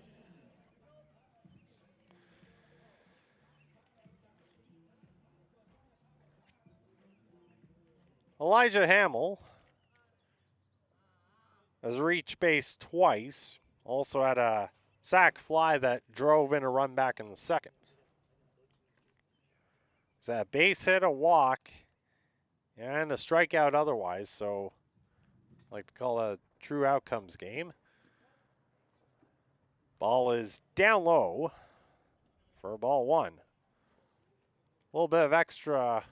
Elijah Hamel has reached base twice. Also had a sac fly that drove in a run back in the second. It's a base hit, a walk, and a strikeout otherwise. So I like to call it a true outcomes game. Ball is down low for ball one. A little bit of extra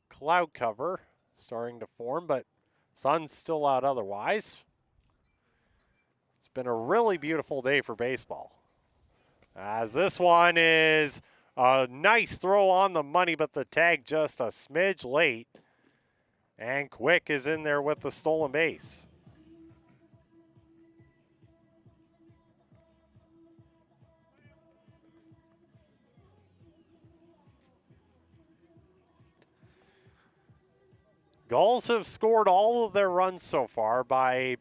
cloud cover starting to form, but sun's still out otherwise. It's been a really beautiful day for baseball. As this one is a nice throw on the money, but the tag just a smidge late. And Quick is in there with the stolen base. Gulls have scored all of their runs so far by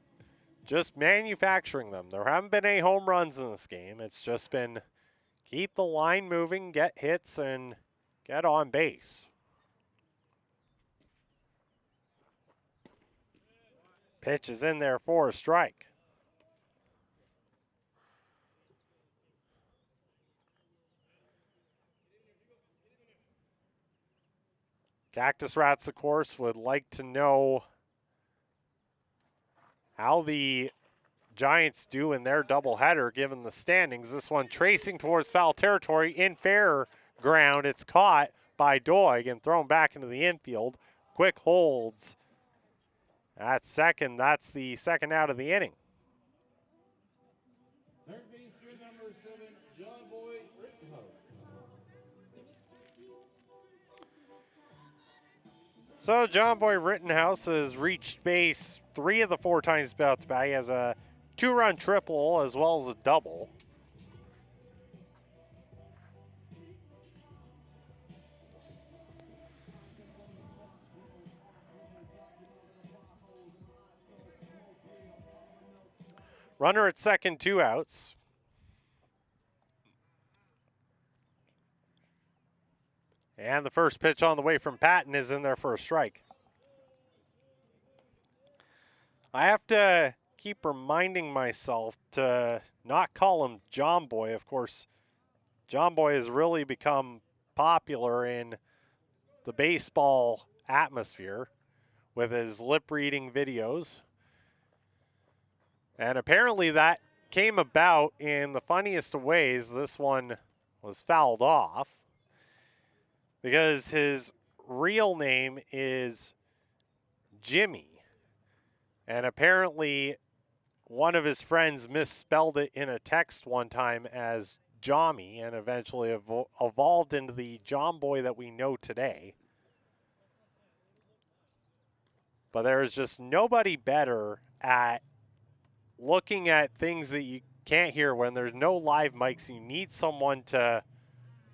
just manufacturing them. There haven't been any home runs in this game. It's just been keep the line moving, get hits, and get on base. Pitch is in there for a strike. Cactus Rats, of course, would like to know how the Giants do in their doubleheader given the standings. This one tracing towards foul territory in fair ground. It's caught by Doig and thrown back into the infield. Quick holds at second. That's the second out of the inning. Third baseman number 7, John Boy Rittenhouse. So John Boy Rittenhouse has reached base 3 of the 4 times about to bat. He has a 2-run triple as well as a double. Runner at second, 2 outs. And the first pitch on the way from Patton is in there for a strike. I have to keep reminding myself to not call him John Boy. Of course, John Boy has really become popular in the baseball atmosphere with his lip-reading videos. And apparently that came about in the funniest of ways. This one was fouled off because his real name is Jimmy. And apparently one of his friends misspelled it in a text one time as Jommy and eventually evolved into the John Boy that we know today. But there is just nobody better at looking at things that you can't hear when there's no live mics. You need someone to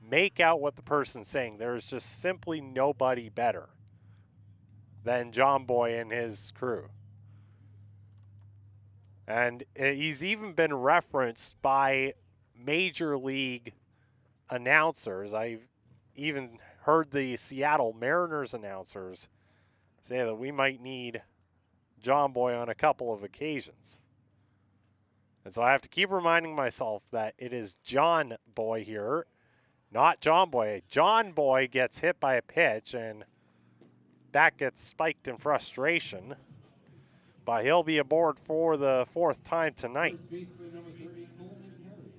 make out what the person's saying. There's just simply nobody better than John Boy and his crew. And he's even been referenced by major league announcers. I've even heard the Seattle Mariners announcers say that we might need John Boy on a couple of occasions. And so I have to keep reminding myself that it is John Boy here Not John Boy. John Boy gets hit by a pitch, and that gets spiked in frustration. But he'll be aboard for the 4th time tonight. First baseman number 30, Coleman Perry.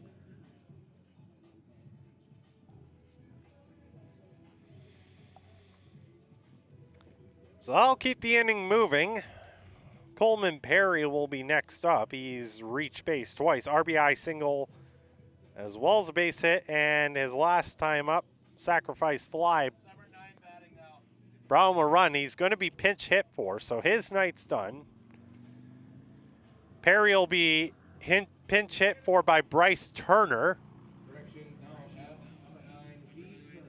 So I'll keep the inning moving. Coleman Perry will be next up. He's reached base twice. RBI single as well as a base hit, and his last time up, sacrifice fly. Brown will run. He's going to be pinch hit for, so his night's done. Perry will be pinch hit for by Bryce Turner. Correction, now F9B Turner.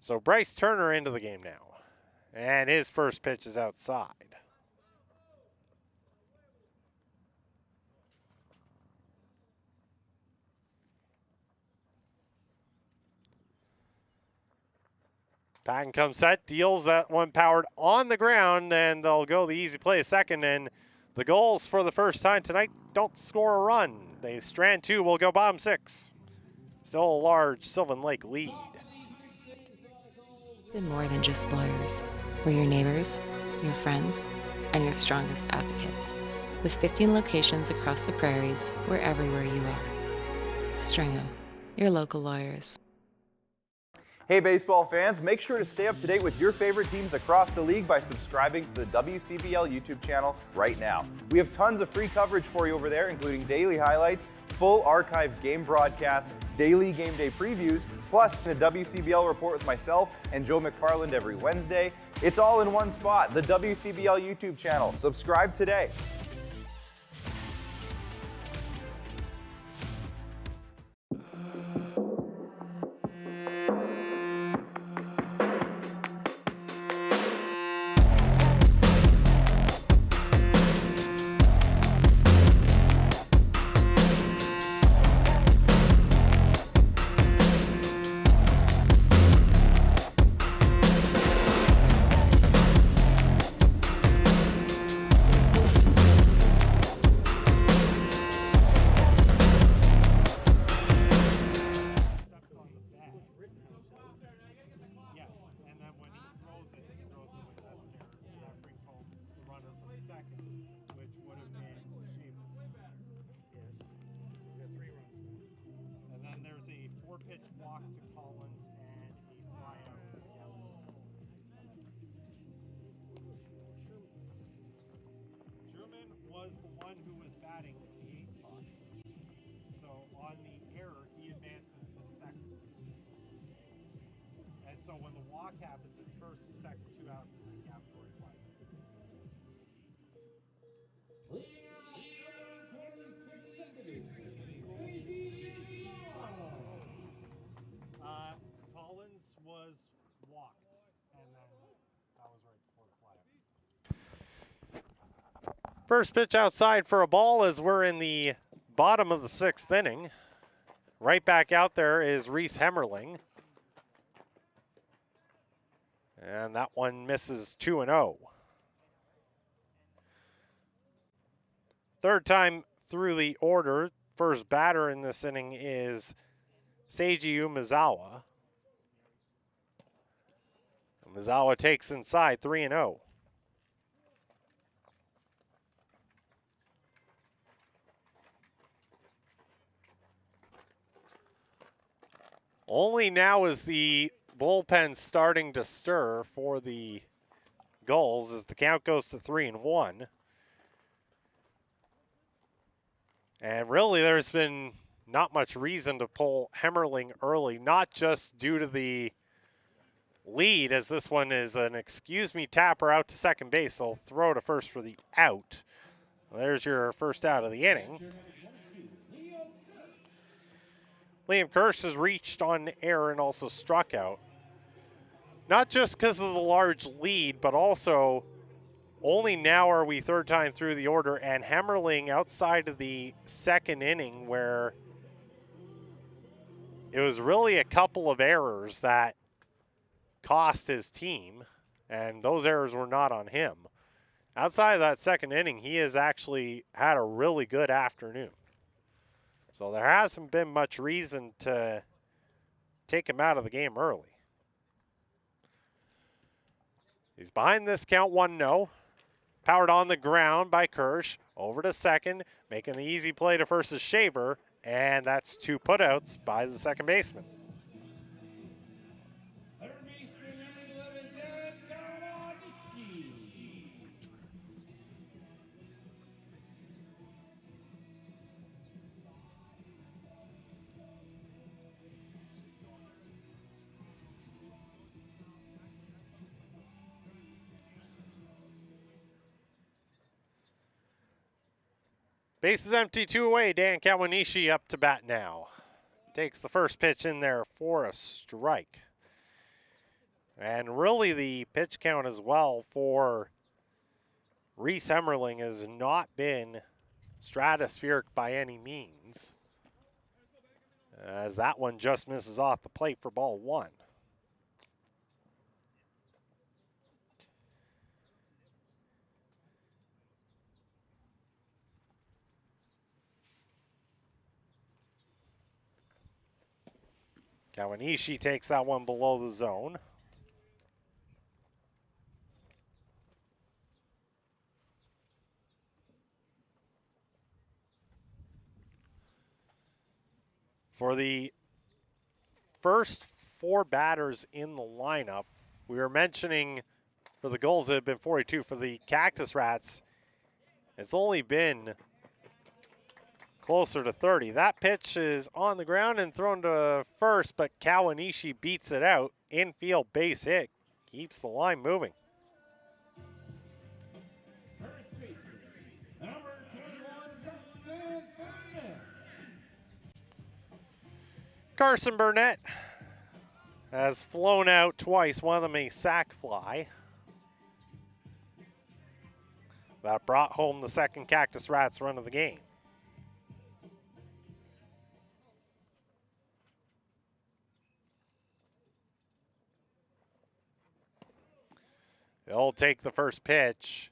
So Bryce Turner into the game now. And his first pitch is outside. Patton comes set, deals that one powered on the ground, and they'll go the easy play a second, and the Gulls for the first time tonight don't score a run. They strand 2, will go bottom 6. Still a large Sylvan Lake lead. Been more than just lawyers. We're your neighbors, your friends, and your strongest advocates. With 15 locations across the prairies, we're everywhere you are. Stringham, your local lawyers. Hey baseball fans, make sure to stay up to date with your favorite teams across the league by subscribing to the WCBL YouTube channel right now. We have tons of free coverage for you over there, including daily highlights, full archived game broadcasts, daily game day previews, plus the WCBL report with myself and Joe McFarland every Wednesday. It's all in one spot, the WCBL YouTube channel. Subscribe today. Was the one who was batting the 8th spot. So on the error, he advances to second. And so when the walk happens, it's first and second, 2 outs, and then gap where he flies. Collins was walked, and then that was right before the flyout. First pitch outside for a ball as we're in the bottom of the 6th inning. Right back out there is Reese Hemmerling. And that one misses 2-0. Third time through the order. First batter in this inning is Seiji Umezawa. Umezawa takes inside 3-0. Only now is the bullpen starting to stir for the Gulls as the count goes to 3-1. And really there's been not much reason to pull Hemmerling early, not just due to the lead, as this one is an excuse me tapper out to second base. They'll throw to first for the out. There's your first out of the inning. Liam Kirsch has reached on error and also struck out. Not just because of the large lead, but also only now are we third time through the order, and Hemmerling outside of the 2nd inning where it was really a couple of errors that cost his team, and those errors were not on him. Outside of that 2nd inning, he has actually had a really good afternoon. So there hasn't been much reason to take him out of the game early. He's behind this count 1-0. Powered on the ground by Kirsch. Over to second, making the easy play to first is Shaver, and that's 2 putouts by the second baseman. Third baseman, number 11, Derek Kawanishi. Base is empty, 2 away. Dan Kawanishi up to bat now. Takes the first pitch in there for a strike. And really the pitch count as well for Reese Hemmerling has not been stratospheric by any means, as that one just misses off the plate for ball 1. Kawanishi takes that one below the zone. For the first 4 batters in the lineup, we were mentioning for the Gulls it had been 42. For the Cactus Rats, it's only been closer to 30. That pitch is on the ground and thrown to first, but Kawanishi beats it out. Infield base hit. Keeps the line moving. First baseman, number 21, Carson Burnett has flown out twice, one of them a sac fly. That brought home the second Cactus Rats run of the game. He'll take the first pitch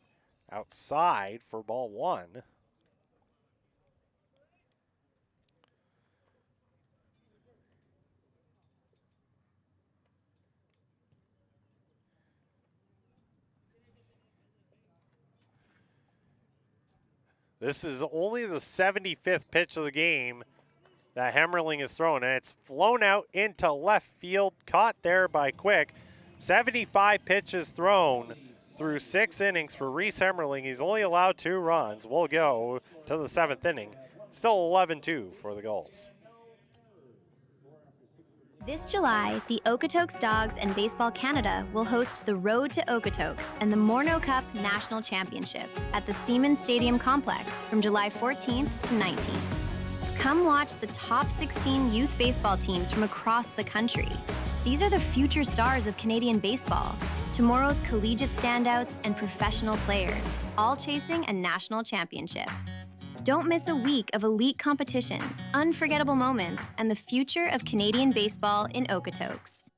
outside for ball 1. This is only the 75th pitch of the game that Hemmerling is thrown, and it's flown out into left field, caught there by Quick. 75 pitches thrown through 6 innings for Reese Hemmerling. He's only allowed 2 runs. We'll go to the 7th inning. Still 11-2 for the Gulls. This July, the Okotoks Dogs and Baseball Canada will host the Road to Okotoks and the Morneau Cup National Championship at the Seaman Stadium Complex from July 14th to 19th. Come watch the top 16 youth baseball teams from across the country. These are the future stars of Canadian baseball, tomorrow's collegiate standouts and professional players, all chasing a national championship. Don't miss a week of elite competition, unforgettable moments, and the future of Canadian baseball in Okotoks.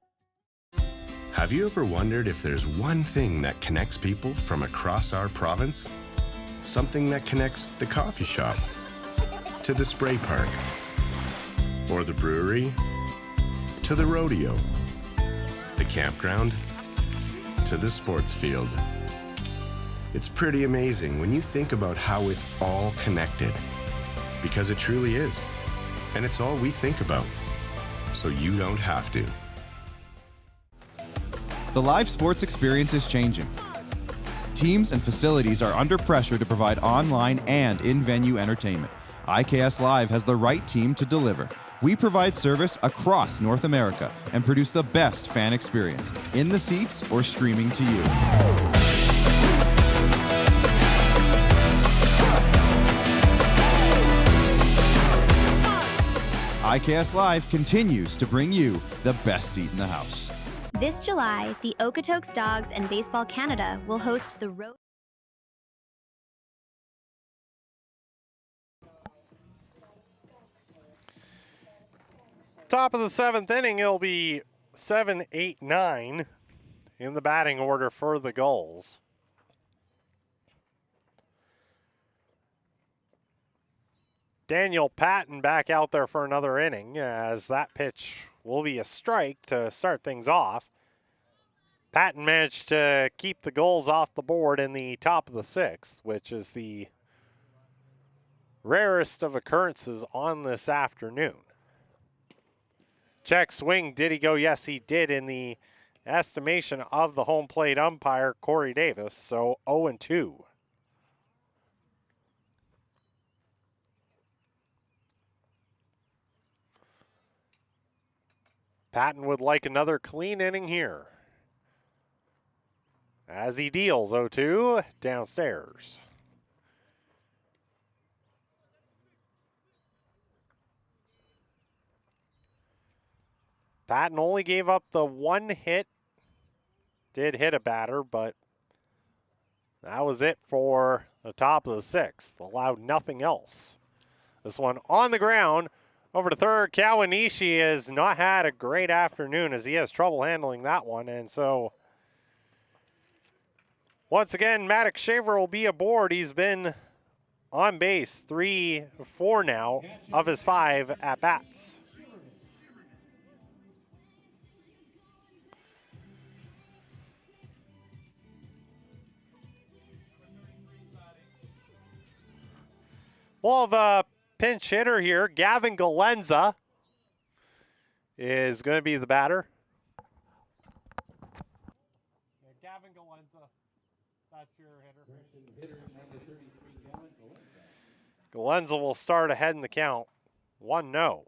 Have you ever wondered if there's one thing that connects people from across our province? Something that connects the coffee shop to the spray park, or the brewery to the rodeo, the campground to the sports field. It's pretty amazing when you think about how it's all connected, because it truly is. And it's all we think about, so you don't have to. The live sports experience is changing. Teams and facilities are under pressure to provide online and in-venue entertainment. IKS Live has the right team to deliver. We provide service across North America and produce the best fan experience, in the seats or streaming to you. IKS Live continues to bring you the best seat in the house. This July, the Okotoks Dogs and Baseball Canada will host the Road. Top of the 7th inning, it'll be 7, 8, 9 in the batting order for the Gulls. Daniel Patton back out there for another inning, as that pitch will be a strike to start things off. Patton managed to keep the Gulls off the board in the top of the 6th, which is the rarest of occurrences on this afternoon. Check swing, did he go? Yes, he did in the estimation of the home plate umpire, Corey Davis, so 0-2. Patton would like another clean inning here, as he deals 0-2 downstairs. Patton only gave up the 1 hit. Did hit a batter, but that was it for the top of the 6th. Allowed nothing else. This one on the ground. Over to third, Kawanishi has not had a great afternoon as he has trouble handling that one. And so, once again, Maddox Shaver will be aboard. He's been on base 3-4 now of his 5 at-bats. We'll have a pinch hitter here. Gavin Galenza is going to be the batter. Yeah, Gavin Galenza, that's your hitter. Galenza will start ahead in the count. 1-0.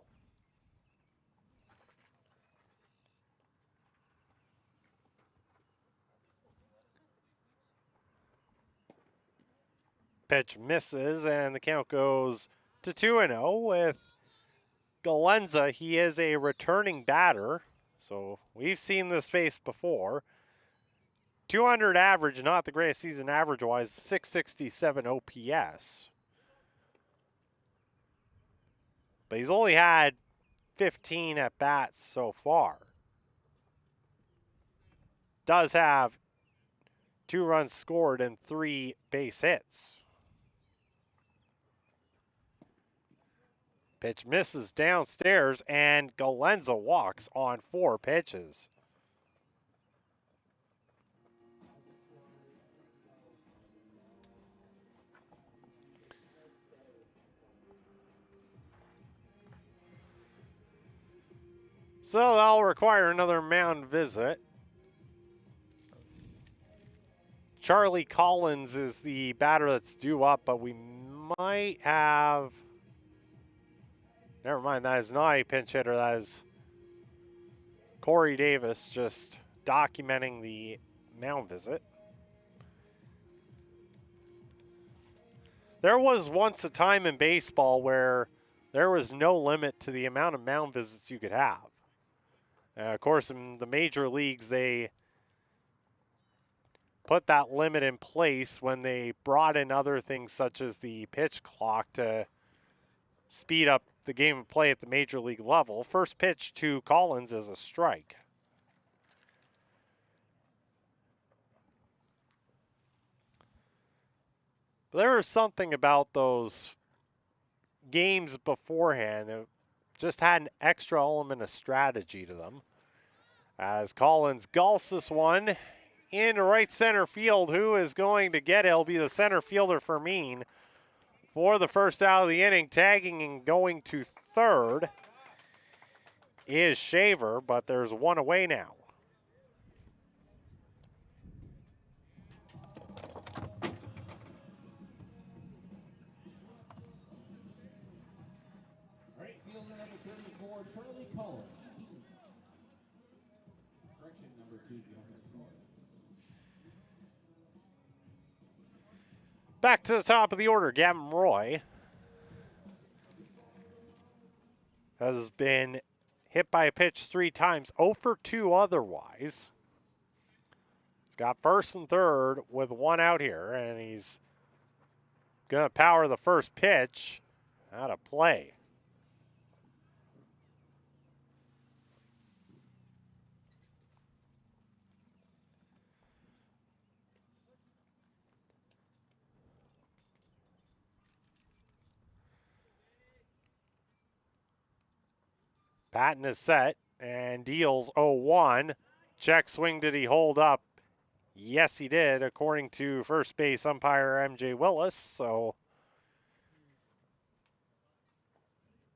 Pitch misses, and the count goes to 2-0 with Galenza. He is a returning batter, so we've seen this face before. 200 average, not the greatest season average-wise, 667 OPS. But he's only had 15 at-bats so far. Does have 2 runs scored and 3 base hits. Pitch misses downstairs, and Galenza walks on 4 pitches. So that'll require another mound visit. Charlie Collins is the batter that's due up, but we might have... Never mind, that is not a pinch hitter. That is Corey Davis just documenting the mound visit. There was once a time in baseball where there was no limit to the amount of mound visits you could have. Of course, in the major leagues, they put that limit in place when they brought in other things such as the pitch clock to speed up the game of play at the major league level. First pitch to Collins is a strike. But there was something about those games beforehand that just had an extra element of strategy to them. As Collins gulps this one in right center field. Who is going to get it? It'll be the center fielder for Mean for the first out of the inning. Tagging and going to third is Shaver, but there's one away now. Right fielder number 34, Charlie Collins. Correction number 2, Back to the top of the order, Gavin Roy has been hit by a pitch 3 times, 0 for 2 otherwise. He's got first and third with 1 out here, and he's going to power the first pitch out of play. Patton is set and deals 0-1. Check swing, did he hold up? Yes, he did, according to first base umpire MJ Willis. So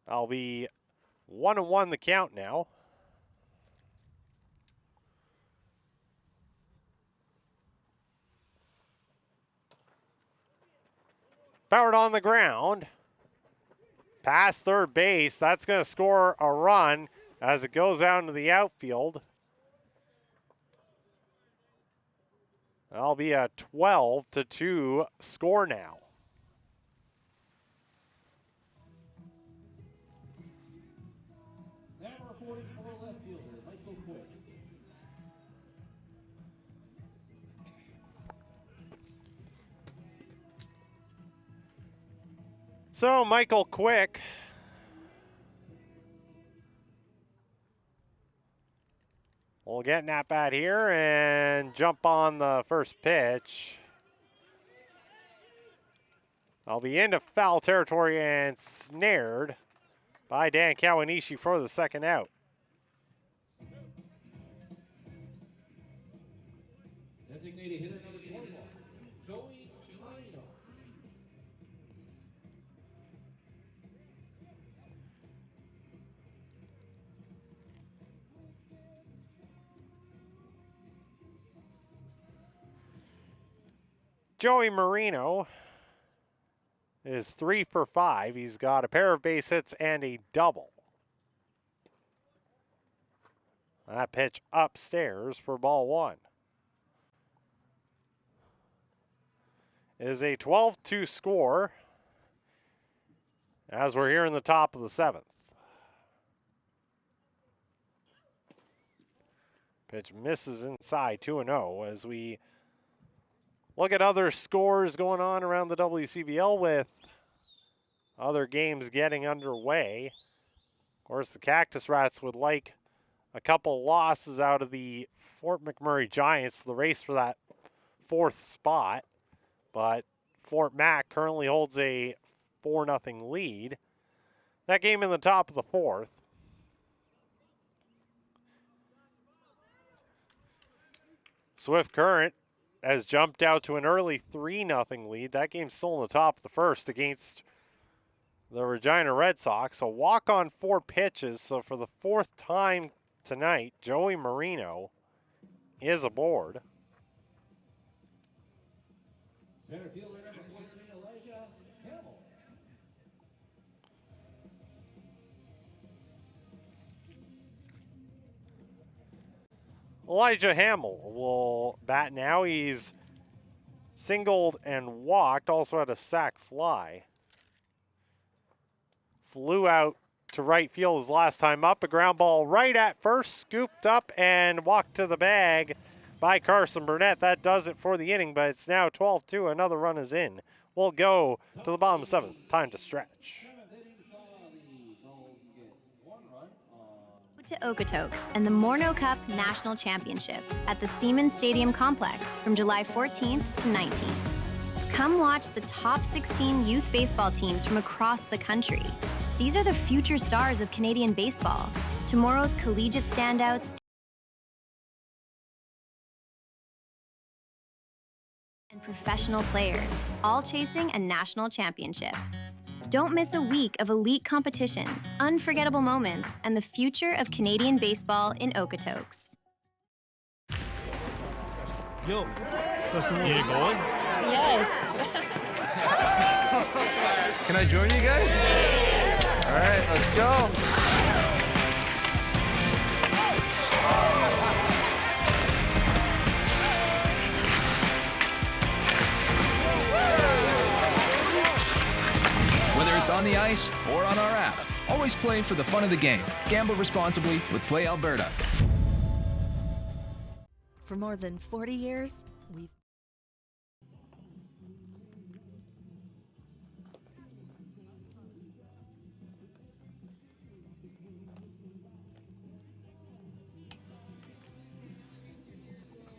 I'll be 1-1 the count now. Powered on the ground. Past third base. That's going to score a run as it goes out into the outfield. That'll be a 12-2 score now. Number 44 left fielder, Michael Quick. So Michael Quick will get an at-bat here and jump on the first pitch. I'll be into foul territory and snared by Dan Kawanishi for the second out. Designated hitter number 21, Joey Marino. Joey Marino is 3 for 5. He's got a pair of base hits and a double. That pitch upstairs for ball 1. It is a 12-2 score as we're here in the top of the 7th. Pitch misses inside 2-0 as we look at other scores going on around the WCBL with other games getting underway. Of course, the Cactus Rats would like a couple losses out of the Fort McMurray Giants, the race for that 4th spot. But Fort Mac currently holds a 4-0 lead. That game in the top of the 4th. Swift Current has jumped out to an early 3-0 lead. That game's still in the top of the 1st against the Regina Red Sox. A walk on 4 pitches. So for the 4th time tonight, Joey Marino is aboard. Center fielder number 14, Elijah Hamill. Elijah Hamill will bat now. He's singled and walked, also had a sac fly. Flew out to right field his last time up. A ground ball right at first, scooped up and walked to the bag by Carson Burnett. That does it for the inning, but it's now 12-2. Another run is in. We'll go to the bottom 7th. Time to stretch. 7th inning saw the Gulls get 1 run on To Okotoks and the Morneau Cup National Championship at the Seaman Stadium Complex from July 14th to 19th. Come watch the top 16 youth baseball teams from across the country. These are the future stars of Canadian baseball, tomorrow's collegiate standouts, and professional players, all chasing a national championship. Don't miss a week of elite competition, unforgettable moments, and the future of Canadian baseball in Okotoks. Yo, Dustin, you need a goalie? Yes. Can I join you guys? All right, let's go. Whether it's on the ice or on our app, always play for the fun of the game. Gamble responsibly with Play Alberta. For more than 40 years, we've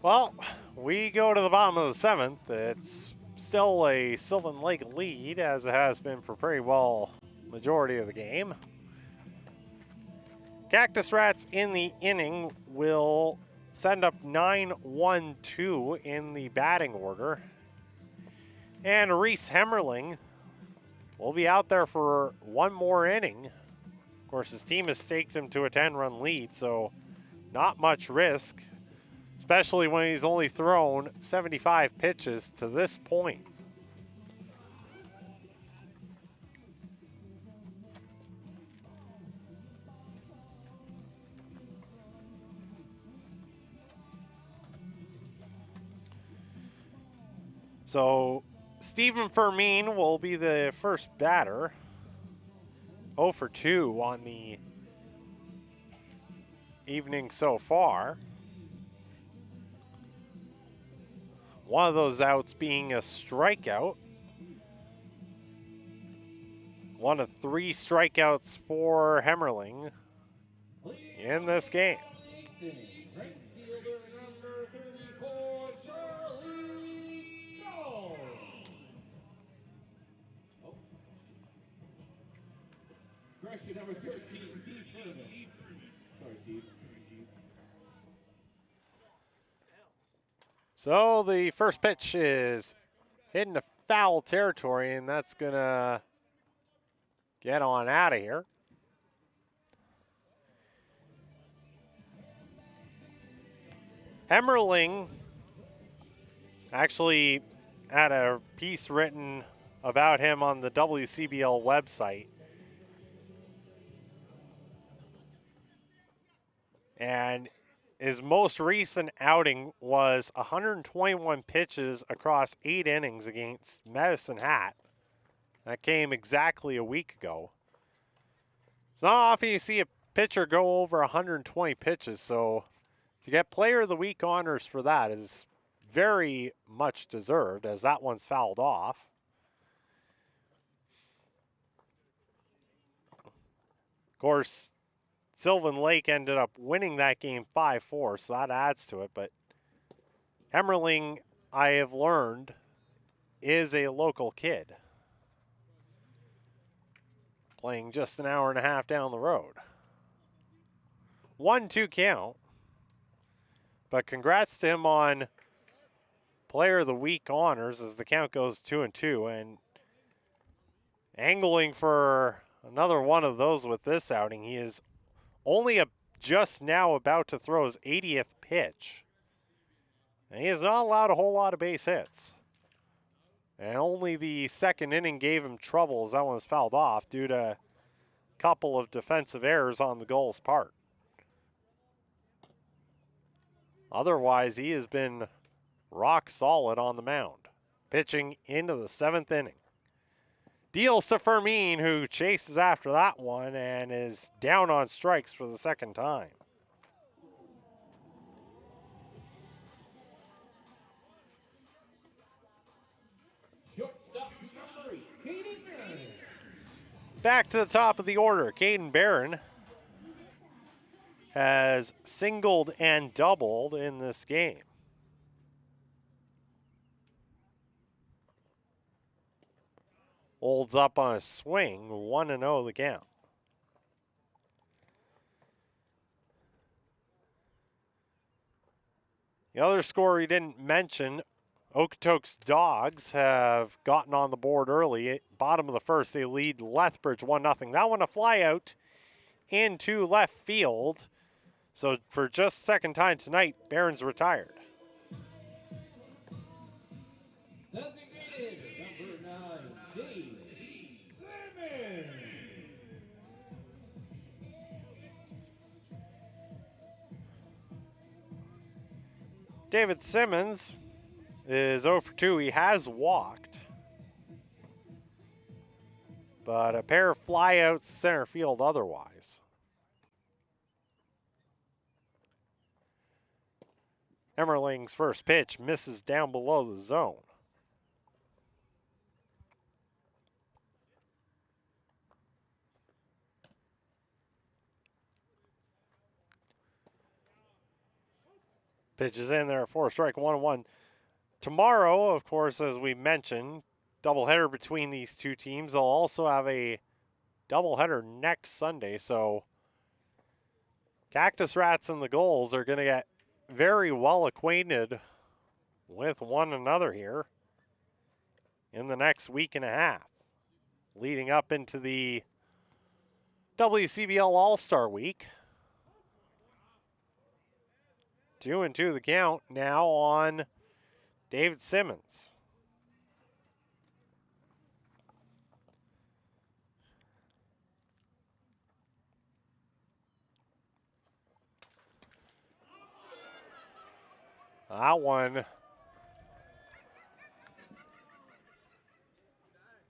Well, we go to the bottom of the 7th. It's still a Sylvan Lake lead, as it has been for pretty well majority of the game. Cactus Rats in the inning will send up 9-1-2 in the batting order. And Reese Hemmerling will be out there for one more inning. Of course, his team has staked him to a 10-run lead, so not much risk, especially when he's only thrown 75 pitches to this point. So Stephen Fermin will be the first batter. 0 for 2 on the evening so far. One of those outs being a strikeout. One of 3 strikeouts for Hemmerling in this game. Right fielder number 34, Charlie Gulls. Correction, number 13, Steve Sylvan. Sorry, Steve. So the first pitch is hitting the foul territory, and that's going to get on out of here. Hemmerling actually had a piece written about him on the WCBL website. And his most recent outing was 121 pitches across 8 innings against Medicine Hat. That came exactly a week ago. It's not often you see a pitcher go over 120 pitches, so to get Player of the Week honors for that is very much deserved, as that one's fouled off. Of course, Sylvan Lake ended up winning that game 5-4, so that adds to it. But Hemmerling, I have learned, is a local kid, playing just an hour and a half down the road. 1-2 count. But congrats to him on Player of the Week honors as the count goes 2-2, and angling for another one of those with this outing. He is only just now about to throw his 80th pitch, and he has not allowed a whole lot of base hits. And only the second inning gave him trouble as that one was fouled off due to a couple of defensive errors on the Gulls' part. Otherwise, he has been rock solid on the mound, pitching into the 7th inning. Deals to Fermin, who chases after that one and is down on strikes for the second time. Shortstop number 8, Caden Barron. Back to the top of the order, Caden Barron has singled and doubled in this game. Holds up on a swing, 1-0 the count. The other score he didn't mention, Okotoks Dogs have gotten on the board early. Bottom of the first, they lead Lethbridge 1-0. That one a fly out into left field. So for just second time tonight, Barron's retired. Designated number 9, Dave Simmons. David Simmons is 0 for 2. He has walked, but a pair of flyouts center field otherwise. Hemmerling's first pitch misses down below the zone. Pitch is in there for a strike, 1-1. Tomorrow, of course, as we mentioned, doubleheader between these two teams. They'll also have a doubleheader next Sunday, so Cactus Rats and the Gulls are going to get very well acquainted with one another here in the next week and a half, leading up into the WCBL All-Star Week. 2-2 the count now on David Simmons. That one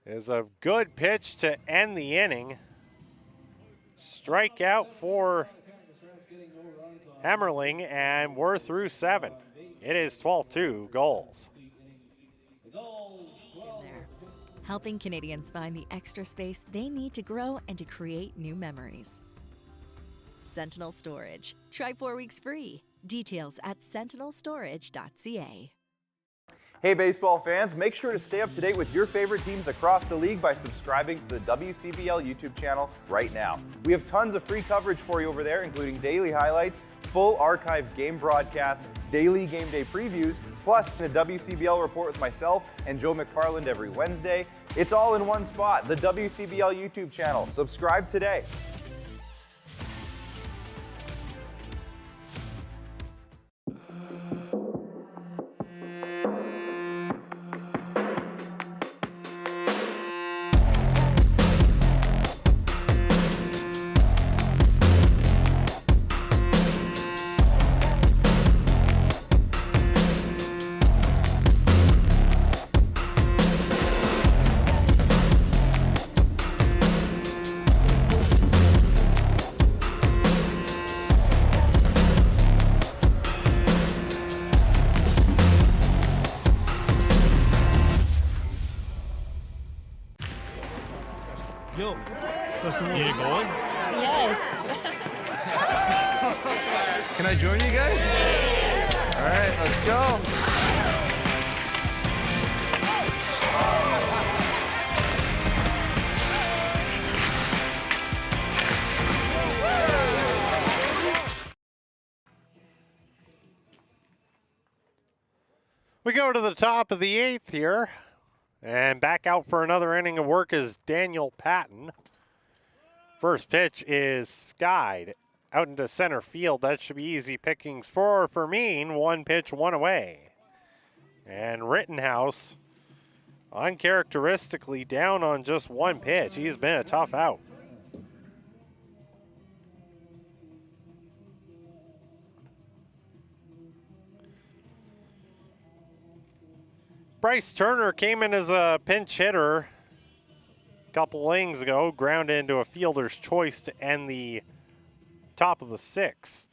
is a good pitch to end the inning. Strikeout for Hemmerling, and we're through 7. It is 12-2 Gulls. In there, helping Canadians find the extra space they need to grow and to create new memories. Sentinel Storage. Try 4 weeks free. Details at sentinelstorage.ca. Hey baseball fans, make sure to stay up to date with your favorite teams across the league by subscribing to the WCBL YouTube channel right now. We have tons of free coverage for you over there, including daily highlights, full archive game broadcasts, daily game day previews, plus the WCBL report with myself and Joe McFarland every Wednesday. It's all in one spot, the WCBL YouTube channel. Subscribe today. Yo, Dustin, you need a goalie? Yes. Can I join you guys? All right, let's go. We go to the top of the 8th here. And back out for another inning of work is Daniel Patton. First pitch is skied out into center field. That should be easy pickings for Fermin. 1 pitch, 1 away. And Rittenhouse, uncharacteristically down on just 1 pitch. He's been a tough out. Bryce Turner came in as a pinch hitter a couple innings ago, grounded into a fielder's choice to end the top of the 6th.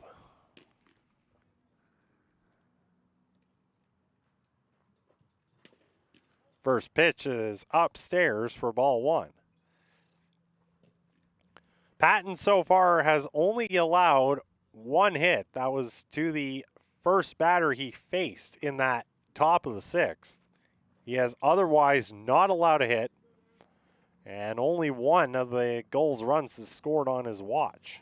First pitch is upstairs for ball 1. Patton so far has only allowed 1 hit. That was to the first batter he faced in that top of the 6th. He has otherwise not allowed a hit, and only 1 of the Gulls' runs is scored on his watch.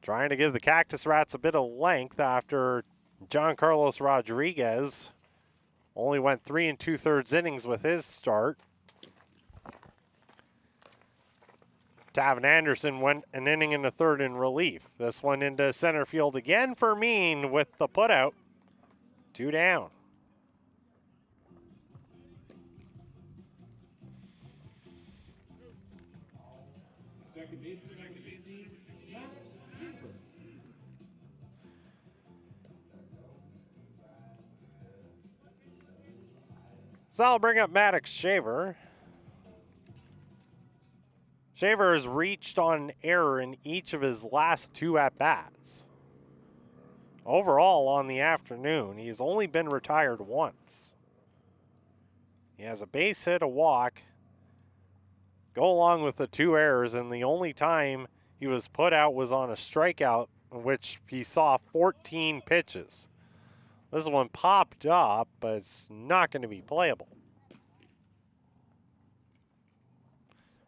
Trying to give the Cactus Rats a bit of length after John Carlos Rodriguez only went 3 2/3 innings with his start. Tavin Anderson went an inning and a third in relief. This one into center field again for Mean with the putout. 2 down. So I'll bring up Maddox Shaver. Shaver has reached on an error in each of his last 2 at-bats. Overall, on the afternoon, he's only been retired once. He has a base hit, a walk, go along with the 2 errors, and the only time he was put out was on a strikeout in which he saw 14 pitches. This one popped up, but it's not going to be playable.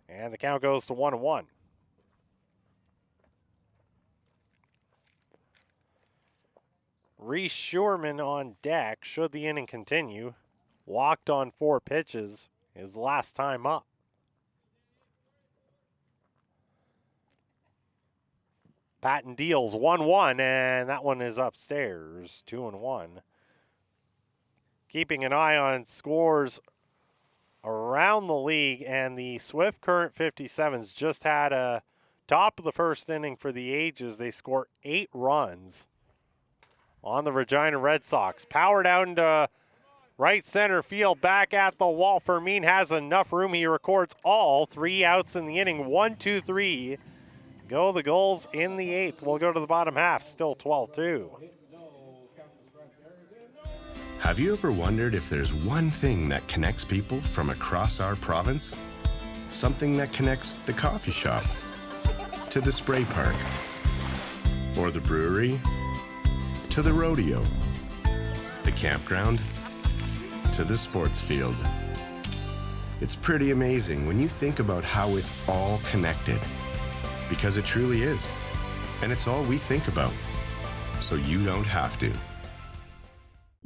And the count goes to 1-1. Reese Schurman on deck should the inning continue. Walked on 4 pitches his last time up. Patton deals 1-1, and that one is upstairs, 2-1. Keeping an eye on scores around the league, and the Swift Current 57s just had a top of the first inning for the ages. They score 8 runs on the Regina Red Sox. Powered out into right center field, back at the wall. Fermin has enough room. He records all 3 outs in the inning. 1, 2, 3. Go the Gulls in the 8th. We'll go to the bottom half, still 12-2. Have you ever wondered if there's one thing that connects people from across our province? Something that connects the coffee shop to the spray park, or the brewery to the rodeo, the campground to the sports field. It's pretty amazing when you think about how it's all connected, because it truly is. And it's all we think about, so you don't have to.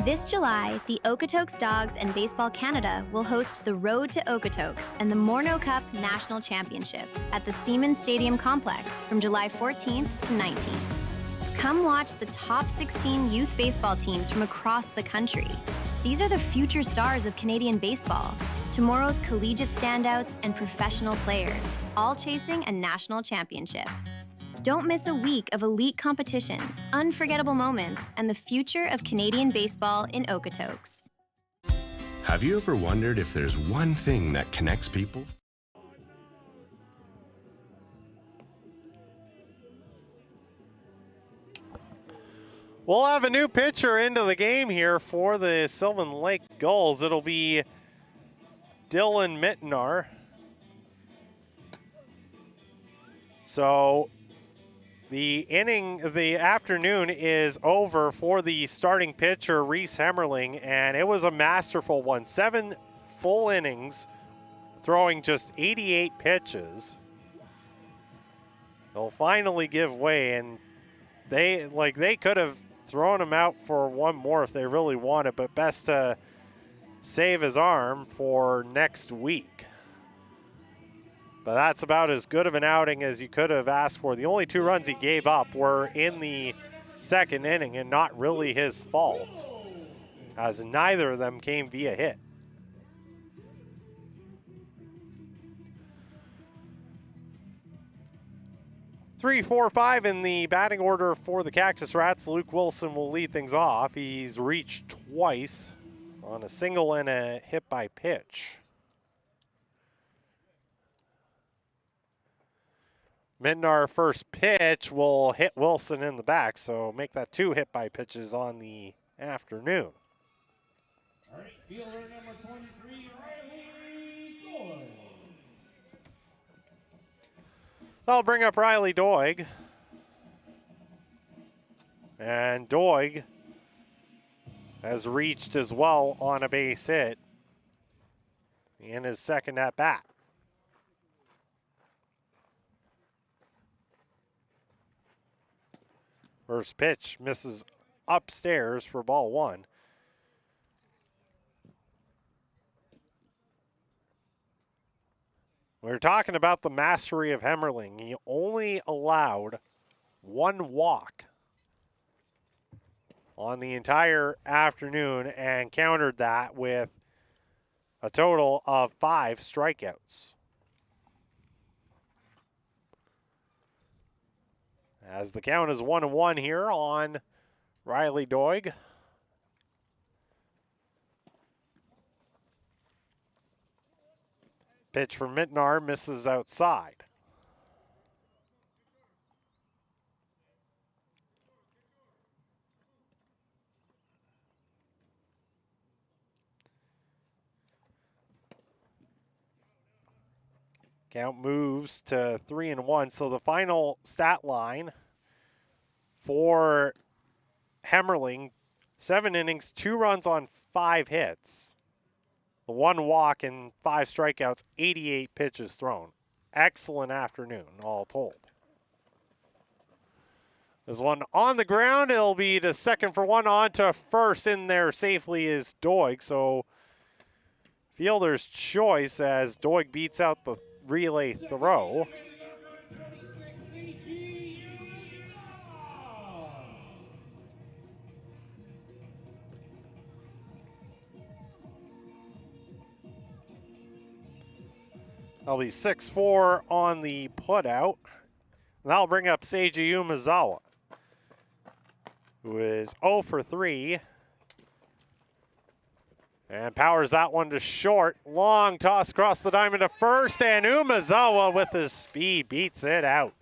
This July, the Okotoks Dogs and Baseball Canada will host the Road to Okotoks and the Morneau Cup National Championship at the Seaman Stadium Complex from July 14th to 19th. Come watch the top 16 youth baseball teams from across the country. These are the future stars of Canadian baseball, tomorrow's collegiate standouts and professional players, all chasing a national championship. Don't miss a week of elite competition, unforgettable moments, and the future of Canadian baseball in Okotoks. Have you ever wondered if there's one thing that connects people? We'll have a new pitcher into the game here for the Sylvan Lake Gulls. It'll be Dylan Mittenar. So the afternoon is over for the starting pitcher, Reese Hemmerling, and it was a masterful one. 7 full innings, throwing just 88 pitches. They'll finally give way, and they could have thrown him out for one more if they really wanted, but best to save his arm for next week. But that's about as good of an outing as you could have asked for. The only 2 runs he gave up were in the second inning, and not really his fault, as neither of them came via hit. Three, 4, 5 in the batting order for the Cactus Rats. Luke Wilson will lead things off. He's reached twice on a single and a hit by pitch. Mittenar first pitch will hit Wilson in the back, so make that 2 hit by pitches on the afternoon. All right, fielder number 23, Riley Doig. I'll bring up Riley Doig. And Doig has reached as well on a base hit in his second at bat. First pitch misses upstairs for ball 1. We were talking about the mastery of Hemmerling. He only allowed 1 walk on the entire afternoon and countered that with a total of 5 strikeouts. As the count is 1-1 here on Riley Doig. Pitch from Mittenar misses outside. Count moves to 3-1. So the final stat line for Hemmerling, 7 innings, 2 runs on 5 hits. The 1 walk and 5 strikeouts, 88 pitches thrown. Excellent afternoon, all told. This one on the ground. It'll be to second for one, on to first. In there safely is Doig. So fielder's choice as Doig beats out the relay throw. That'll be 6-4 on the putout. That'll bring up Seiji Umezawa, who is 0 for 3. And powers that one to short. Long toss across the diamond to first, and Umezawa with his speed beats it out.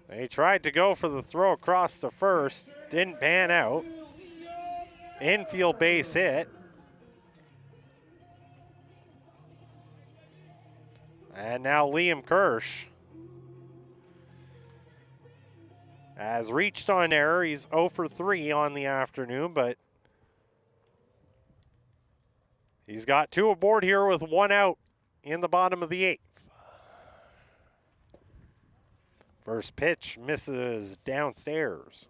They tried to go for the throw across to first. Didn't pan out. Infield base hit. And now Liam Kirsch has reached on error. He's 0 for 3 on the afternoon, but he's got 2 aboard here with 1 out in the bottom of the 8th. First pitch misses downstairs.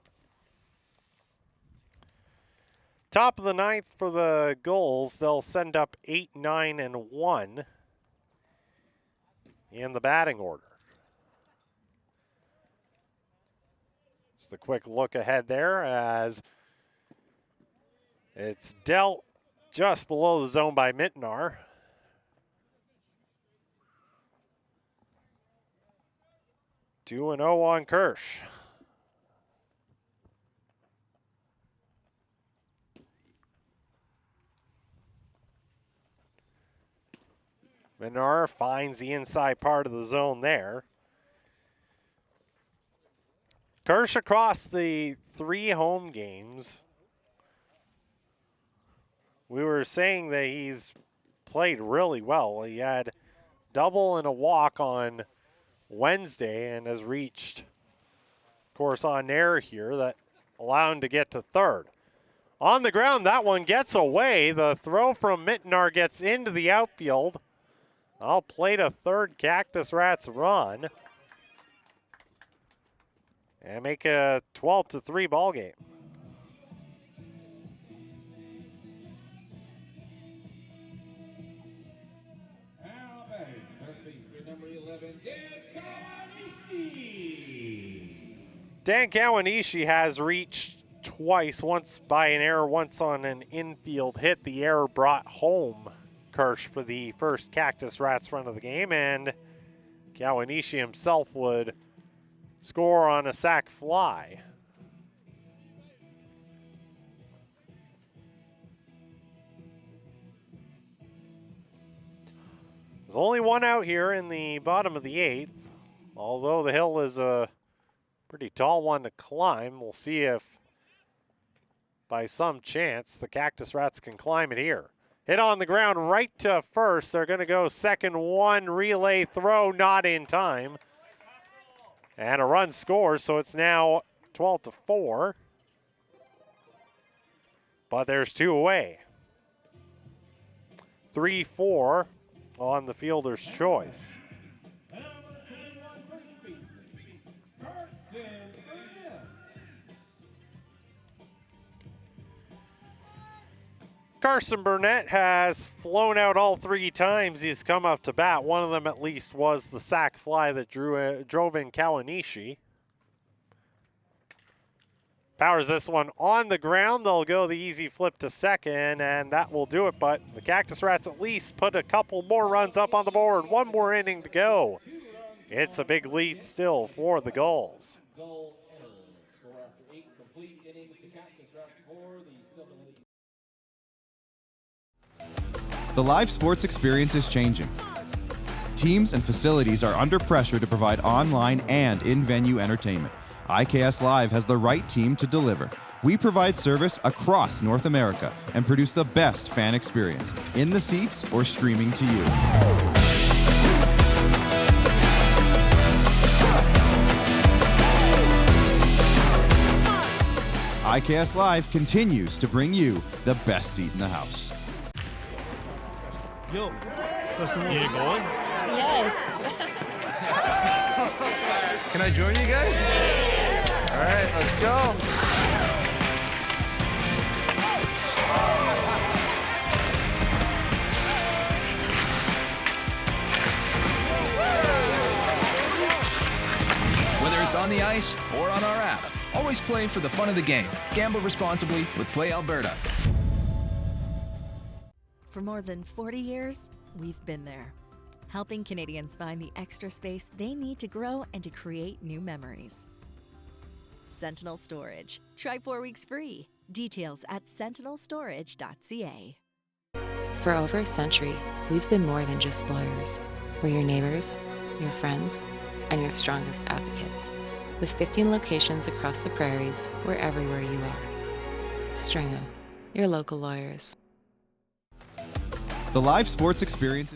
Top of the 9th for the Gulls. They'll send up 8, 9, and 1 in the batting order. Just a quick look ahead there as it's dealt just below the zone by Mittenar. 2-0 on Kirsch. Mittenar finds the inside part of the zone there. Kirsch across the 3 home games. We were saying that he's played really well. He had double and a walk on Wednesday and has reached, of course, on air here that allowed him to get to third. On the ground, that one gets away. The throw from Mittenar gets into the outfield. I'll play to third. Cactus Rats run and make a 12-3 ball game. Now batting, third baseman number 11, Dan Kawanishi. Dan Kawanishi has reached twice, once by an error, once on an infield hit. The error brought home Kirsch for the first Cactus Rats run of the game, and Kawanishi himself would score on a sac fly. There's only 1 out here in the bottom of the 8th, although the hill is a pretty tall one to climb. We'll see if by some chance the Cactus Rats can climb it here. Hit on the ground right to first. They're going to go second, 1 relay throw, not in time. And a run scores, so it's now 12-4. But there's 2 away. 3-4 on the fielder's choice. Carson Burnett has flown out all 3 times he's come up to bat. One of them at least was the sac fly that drove in Kawanishi. Powers this one on the ground. They'll go the easy flip to second, and that will do it. But the Cactus Rats at least put a couple more runs up on the board. 1 more inning to go. It's a big lead still for the Gulls. Goal error. Score after 8 complete innings. The Cactus Rats for the Sylvan. The live sports experience is changing. Teams and facilities are under pressure to provide online and in-venue entertainment. IKS Live has the right team to deliver. We provide service across North America and produce the best fan experience, in the seats or streaming to you. IKS Live continues to bring you the best seat in the house. Yo, Dustin, you need a goalie? Yes. Can I join you guys? All right, let's go. Whether it's on the ice or on our app, always play for the fun of the game. Gamble responsibly with Play Alberta. For more than 40 years, we've been there, helping Canadians find the extra space they need to grow and to create new memories. Sentinel Storage. Try 4 weeks free. Details at sentinelstorage.ca. For over a century, we've been more than just lawyers. We're your neighbors, your friends, and your strongest advocates. With 15 locations across the prairies, we're everywhere you are. Stringham, your local lawyers. The live sports experience.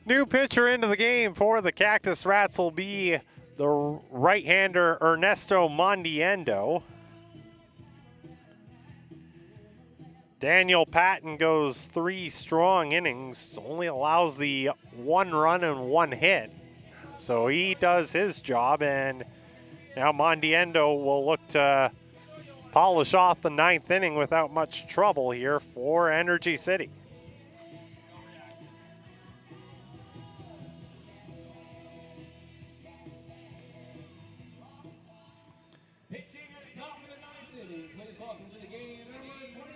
New pitcher into the game for the Cactus Rats will be the right-hander Ernesto Mondiendo. Daniel Patton goes 3 strong innings, only allows the 1 run and 1 hit. So he does his job, and now Mondiendo will look to polish off the 9th inning without much trouble here for Energy City. Pitching at the top of the 9th inning. Please welcome to the game, number 29,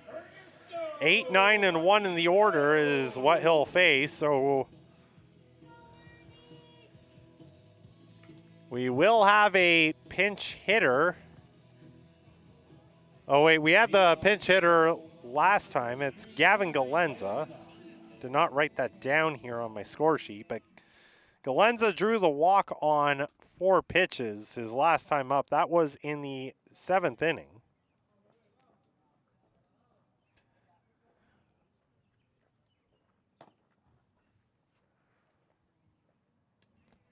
Ernesto. 8, 9, and 1 in the order is what he'll face, so we will have a pinch hitter. Oh wait, we had the pinch hitter last time. It's Gavin Galenza. Did not write that down here on my score sheet, but Galenza drew the walk on 4 pitches his last time up. That was in the 7th inning.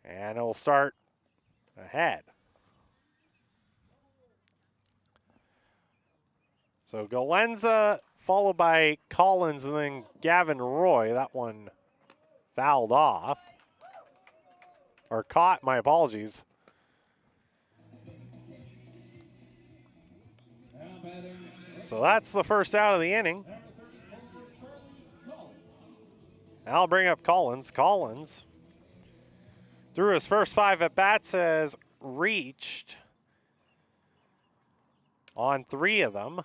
And it'll start ahead. So Galenza followed by Collins and then Gavin Roy. That one fouled off. Or caught, my apologies. So that's the first out of the inning. I'll bring up Collins. Collins, through his first 5 at-bats, has reached on 3 of them.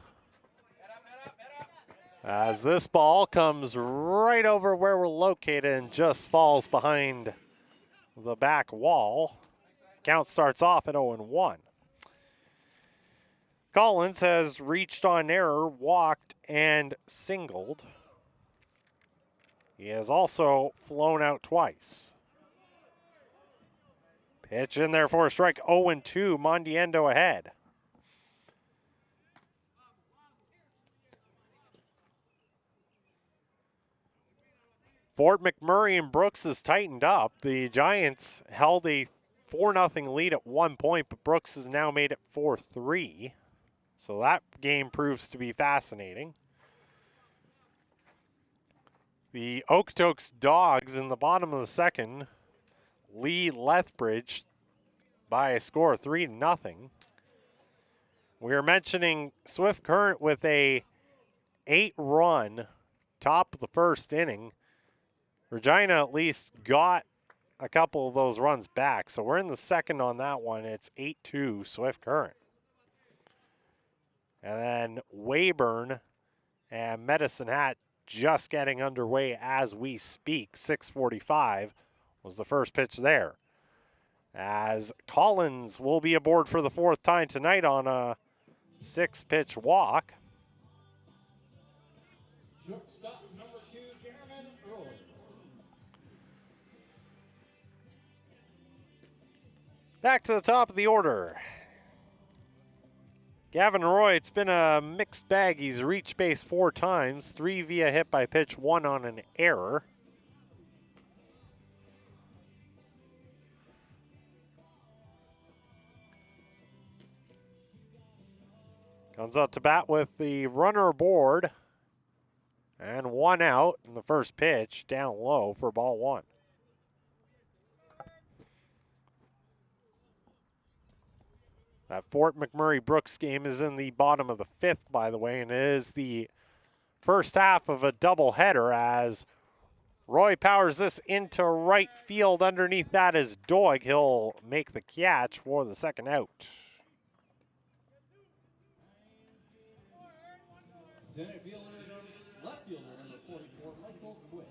As this ball comes right over where we're located and just falls behind the back wall. Count starts off at 0-1. Collins has reached on error, walked, and singled. He has also flown out twice. Pitch in there for a strike, 0-2, Mondiendo ahead. Fort McMurray and Brooks has tightened up. The Giants held a 4-0 lead at one point, but Brooks has now made it 4-3. So that game proves to be fascinating. The Okotoks Dogs in the bottom of the second lead Lethbridge by a score of 3-0. We are mentioning Swift Current with a 8-run top of the first inning. Regina at least got a couple of those runs back. So we're in the second on that one. It's 8-2 Swift Current. And then Weyburn and Medicine Hat just getting underway as we speak. 6:45 was the first pitch there. As Collins will be aboard for the 4th time tonight on a 6-pitch walk. Shortstop number 2, Gavin Roy. Back to the top of the order. Gavin Roy, it's been a mixed bag. He's reached base 4 times, 3 via hit by pitch, 1 on an error. Comes out to bat with the runner aboard. And 1 out in the first pitch, down low for ball 1. That Fort McMurray Brooks game is in the bottom of the 5th, by the way, and it is the first half of a doubleheader as Roy powers this into right field. Underneath that is Doig. He'll make the catch for the second out. Center fielder, left fielder, number 44, Michael Quick.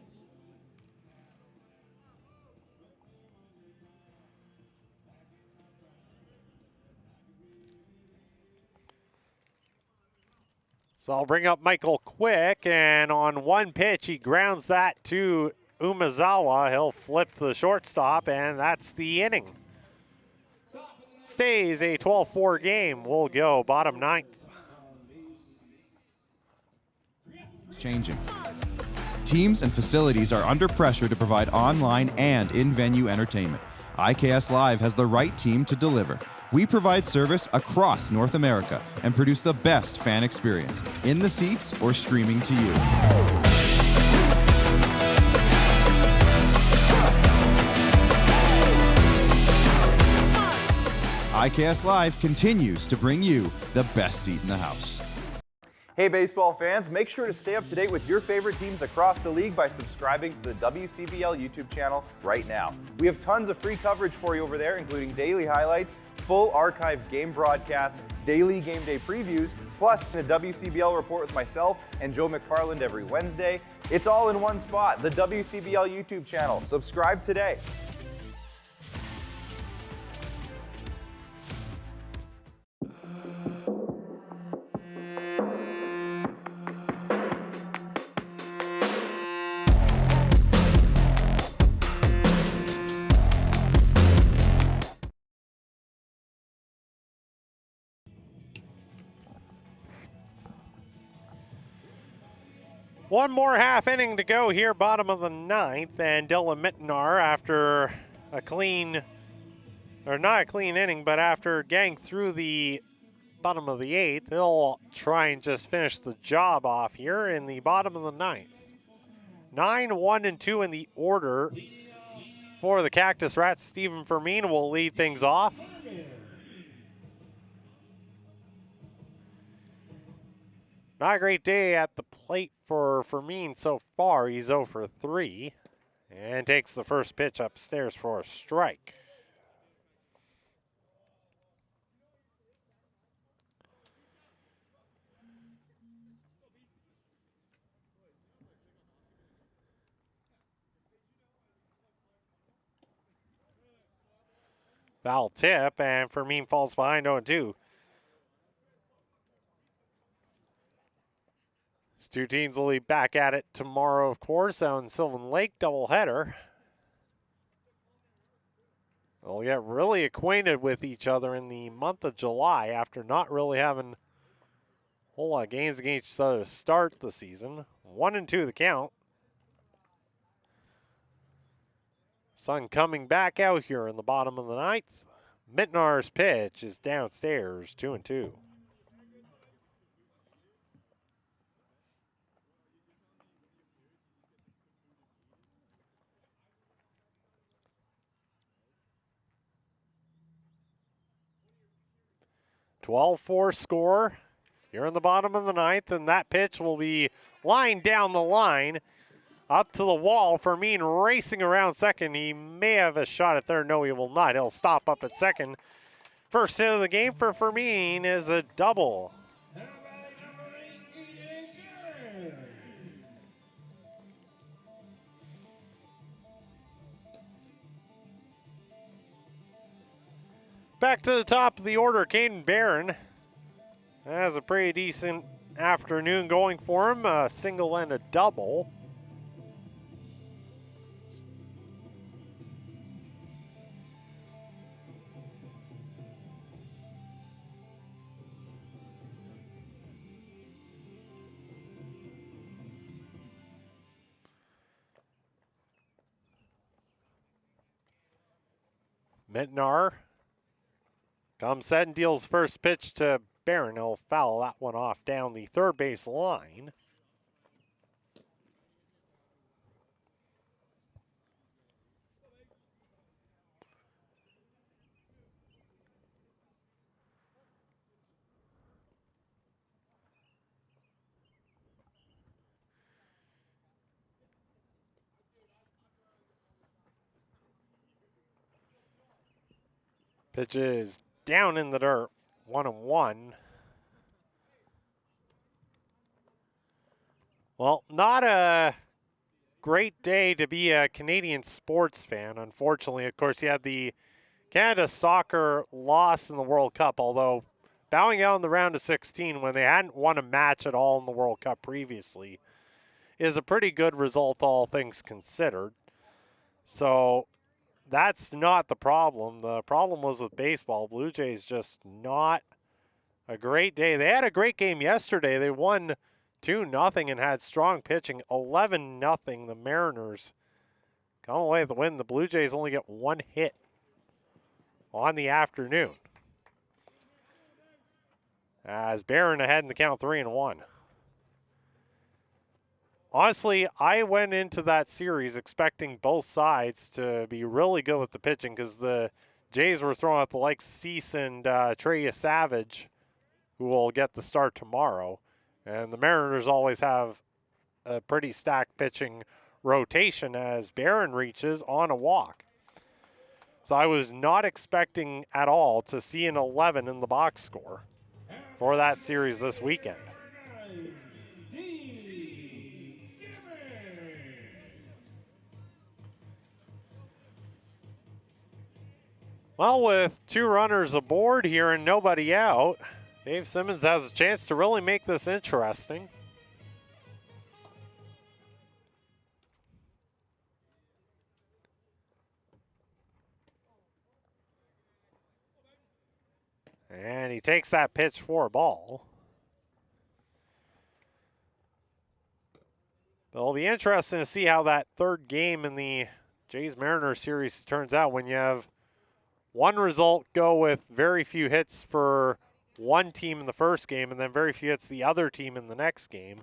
So I'll bring up Michael Quick, and on one pitch, he grounds that to Umezawa. He'll flip to the shortstop, and that's the inning. Stays a 12-4 game. We'll go bottom 9th. Changing. Teams and facilities are under pressure to provide online and in-venue entertainment. IKS Live has the right team to deliver. We provide service across North America and produce the best fan experience, in the seats or streaming to you. IKS Live continues to bring you the best seat in the house. Hey baseball fans, make sure to stay up to date with your favorite teams across the league by subscribing to the WCBL YouTube channel right now. We have tons of free coverage for you over there, including daily highlights, full archived game broadcasts, daily game day previews, plus the WCBL report with myself and Joe McFarland every Wednesday. It's all in one spot, the WCBL YouTube channel. Subscribe today. One more half inning to go here, bottom of the 9th, and Dylan Mittenar, after a clean, or not a clean inning, but after getting through the bottom of the 8th, he'll try and just finish the job off here in the bottom of the 9th. 9, 1, and 2 in the order for the Cactus Rats. Stephen Fermin will lead things off. Not a great day at the plate for Fermin so far. He's 0 for 3 and takes the first pitch upstairs for a strike. Foul tip, and Fermin falls behind 0-2. These two teams will be back at it tomorrow, of course, on Sylvan Lake doubleheader. They'll get really acquainted with each other in the month of July after not really having a whole lot of games against each other to start the season. 1-2 the count. Sun coming back out here in the bottom of the 9th. Mittenar's pitch is downstairs, 2-2. (12-4) score here in the bottom of the 9th, and that pitch will be lined down the line up to the wall. Fermin racing around second. He may have a shot at third. No, he will not. He'll stop up at second. First hit of the game for Fermin is a double. Back to the top of the order, Caden Barron has a pretty decent afternoon going for him, a single and a double. Mittenar comes set and deals first pitch to Barron will foul that one off down the third base line. Pitch is down in the dirt, 1-1. Well, not a great day to be a Canadian sports fan, unfortunately. Of course, you had the Canada soccer loss in the World Cup, although bowing out in the round of 16 when they hadn't won a match at all in the World Cup previously is a pretty good result, all things considered. So that's not the problem. The problem was with baseball. Blue Jays just not a great day. They had a great game yesterday. They won 2-0 and had strong pitching. 11-0. The Mariners come away with the win. The Blue Jays only get one hit on the afternoon, as Barron ahead in the count 3-1. Honestly, I went into that series expecting both sides to be really good with the pitching because the Jays were throwing out the likes of Cease and Trey Savage, who will get the start tomorrow. And the Mariners always have a pretty stacked pitching rotation as Barron reaches on a walk. So I was not expecting at all to see an 11 in the box score for that series this weekend. Well, with 2 runners aboard here and nobody out, Dave Simmons has a chance to really make this interesting. And he takes that pitch for a ball. It'll be interesting to see how that third game in the Jays-Mariners series turns out when you have one result go with very few hits for one team in the first game and then very few hits the other team in the next game.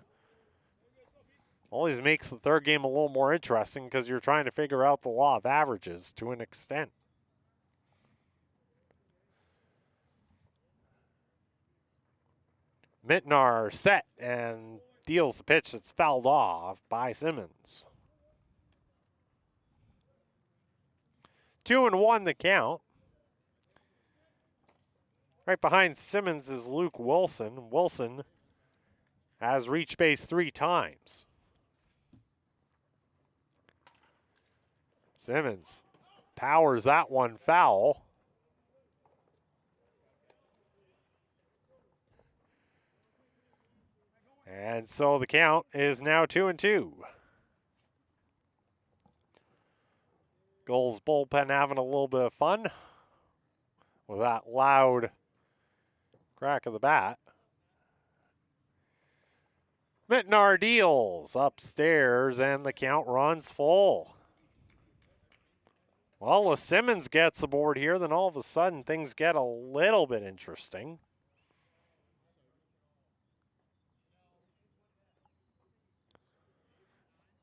Always makes the third game a little more interesting because you're trying to figure out the law of averages to an extent. Mitnar set and deals the pitch that's fouled off by Simmons. 2-1 the count. Right behind Simmons is Luke Wilson. Wilson has reached base 3 times. Simmons powers that one foul. And so the count is now 2-2. Gulls bullpen having a little bit of fun with that loud crack of the bat. Mitnar deals upstairs and the count runs full. Well, if Simmons gets aboard here, then all of a sudden things get a little bit interesting.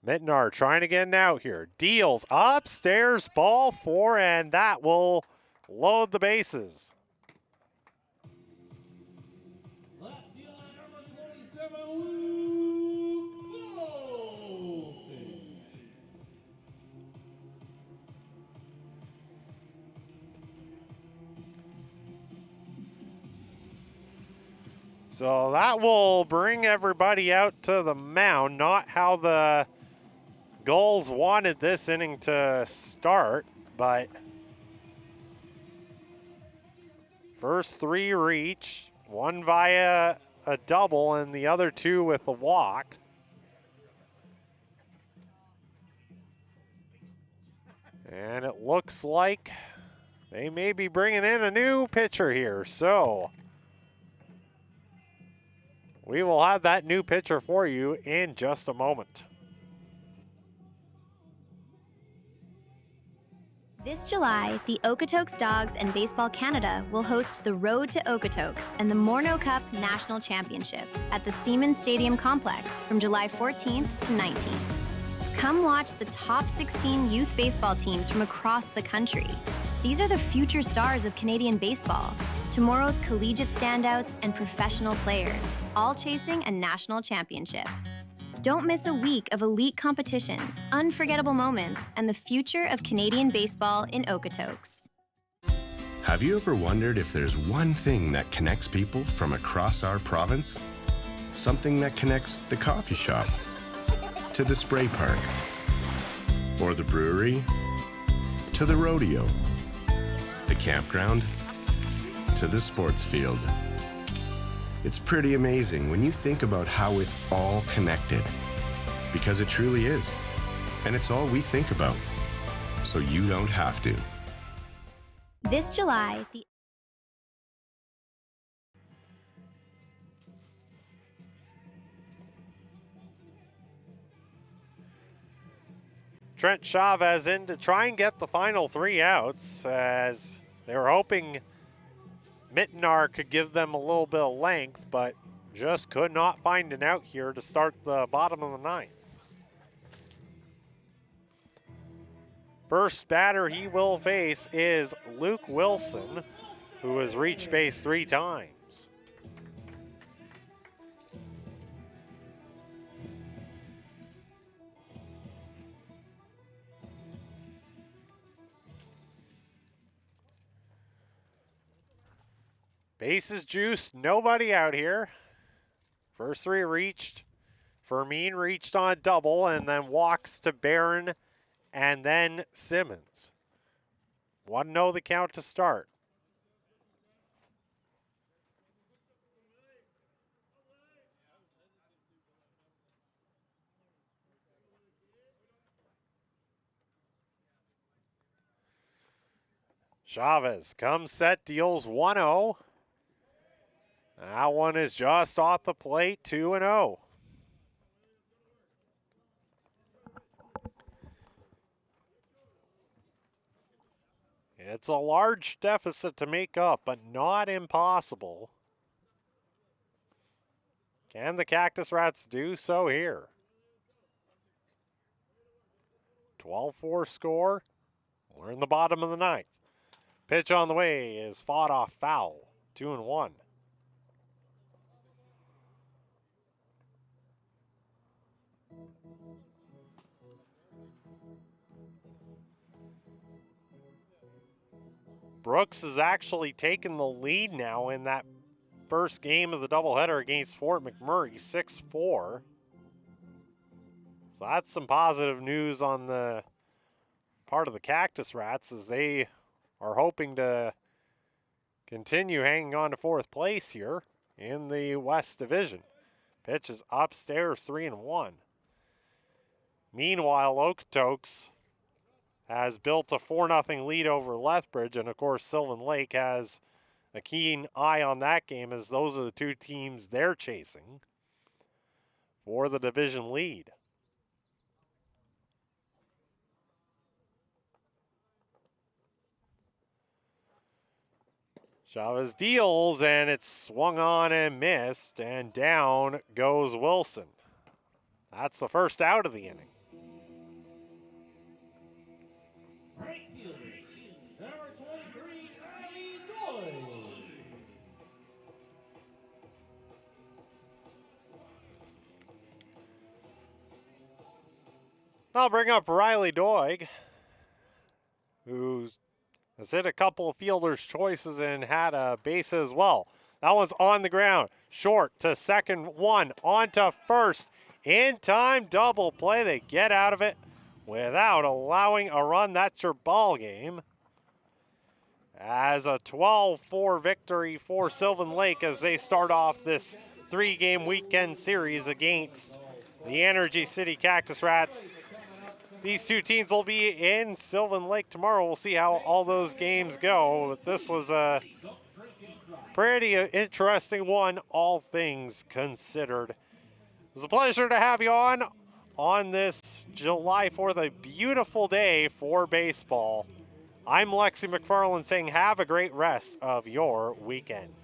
Mitnar trying to get an out here. Deals upstairs, ball 4, and that will load the bases. Left fielder number 27, Luke Wilson. So that will bring everybody out to the mound. Not how the Gulls wanted this inning to start, but first 3 reach, 1 via a double and the other 2 with a walk. And it looks like they may be bringing in a new pitcher here, so we will have that new pitcher for you in just a moment. This July, the Okotoks Dogs and Baseball Canada will host the Road to Okotoks and the Morneau Cup National Championship at the Seaman Stadium Complex from July 14th to 19th. Come watch the top 16 youth baseball teams from across the country. These are the future stars of Canadian baseball, tomorrow's collegiate standouts and professional players, all chasing a national championship. Don't miss a week of elite competition, unforgettable moments, and the future of Canadian baseball in Okotoks. Have you ever wondered if there's one thing that connects people from across our province? Something that connects the coffee shop to the spray park, or the brewery to the rodeo, the campground to the sports field. It's pretty amazing when you think about how it's all connected, because it truly is. And it's all we think about, so you don't have to. This July, the Trent Chavez in to try and get the final 3 outs, as they were hoping Mittenar could give them a little bit of length, but just could not find an out here to start the bottom of the 9th. First batter he will face is Luke Wilson, who has reached base 3 times. Bases juiced, nobody out here. First 3 reached. Fermin reached on a double and then walks to Barron and then Simmons. 1-0 the count to start. Chavez comes set, deals 1-0. That one is just off the plate, 2-0. It's a large deficit to make up, but not impossible. Can the Cactus Rats do so here? 12-4 score. We're in the bottom of the 9th. Pitch on the way is fought off foul, 2-1. Brooks has actually taken the lead now in that first game of the doubleheader against Fort McMurray, 6-4. So that's some positive news on the part of the Cactus Rats, as they are hoping to continue hanging on to 4th place here in the West Division. Pitch is upstairs, 3-1. Meanwhile, Okotoks has built a 4-0 lead over Lethbridge, and of course Sylvan Lake has a keen eye on that game, as those are the 2 teams they're chasing for the division lead. Chavez deals, and it's swung on and missed, and down goes Wilson. That's the first out of the inning. Right fielder, number 23, Ali Doyle. I'll bring up Riley Doig, who has hit a couple of fielders' choices and had a base as well. That one's on the ground. Short to second, 1 on to first. In time double play. They get out of it without allowing a run. That's your ball game. As a 12-4 victory for Sylvan Lake as they start off this 3-game weekend series against the Energy City Cactus Rats. These 2 teams will be in Sylvan Lake tomorrow. We'll see how all those games go. But this was a pretty interesting one, all things considered. It was a pleasure to have you on this July 4th, a beautiful day for baseball. I'm Lexi McFarland saying have a great rest of your weekend.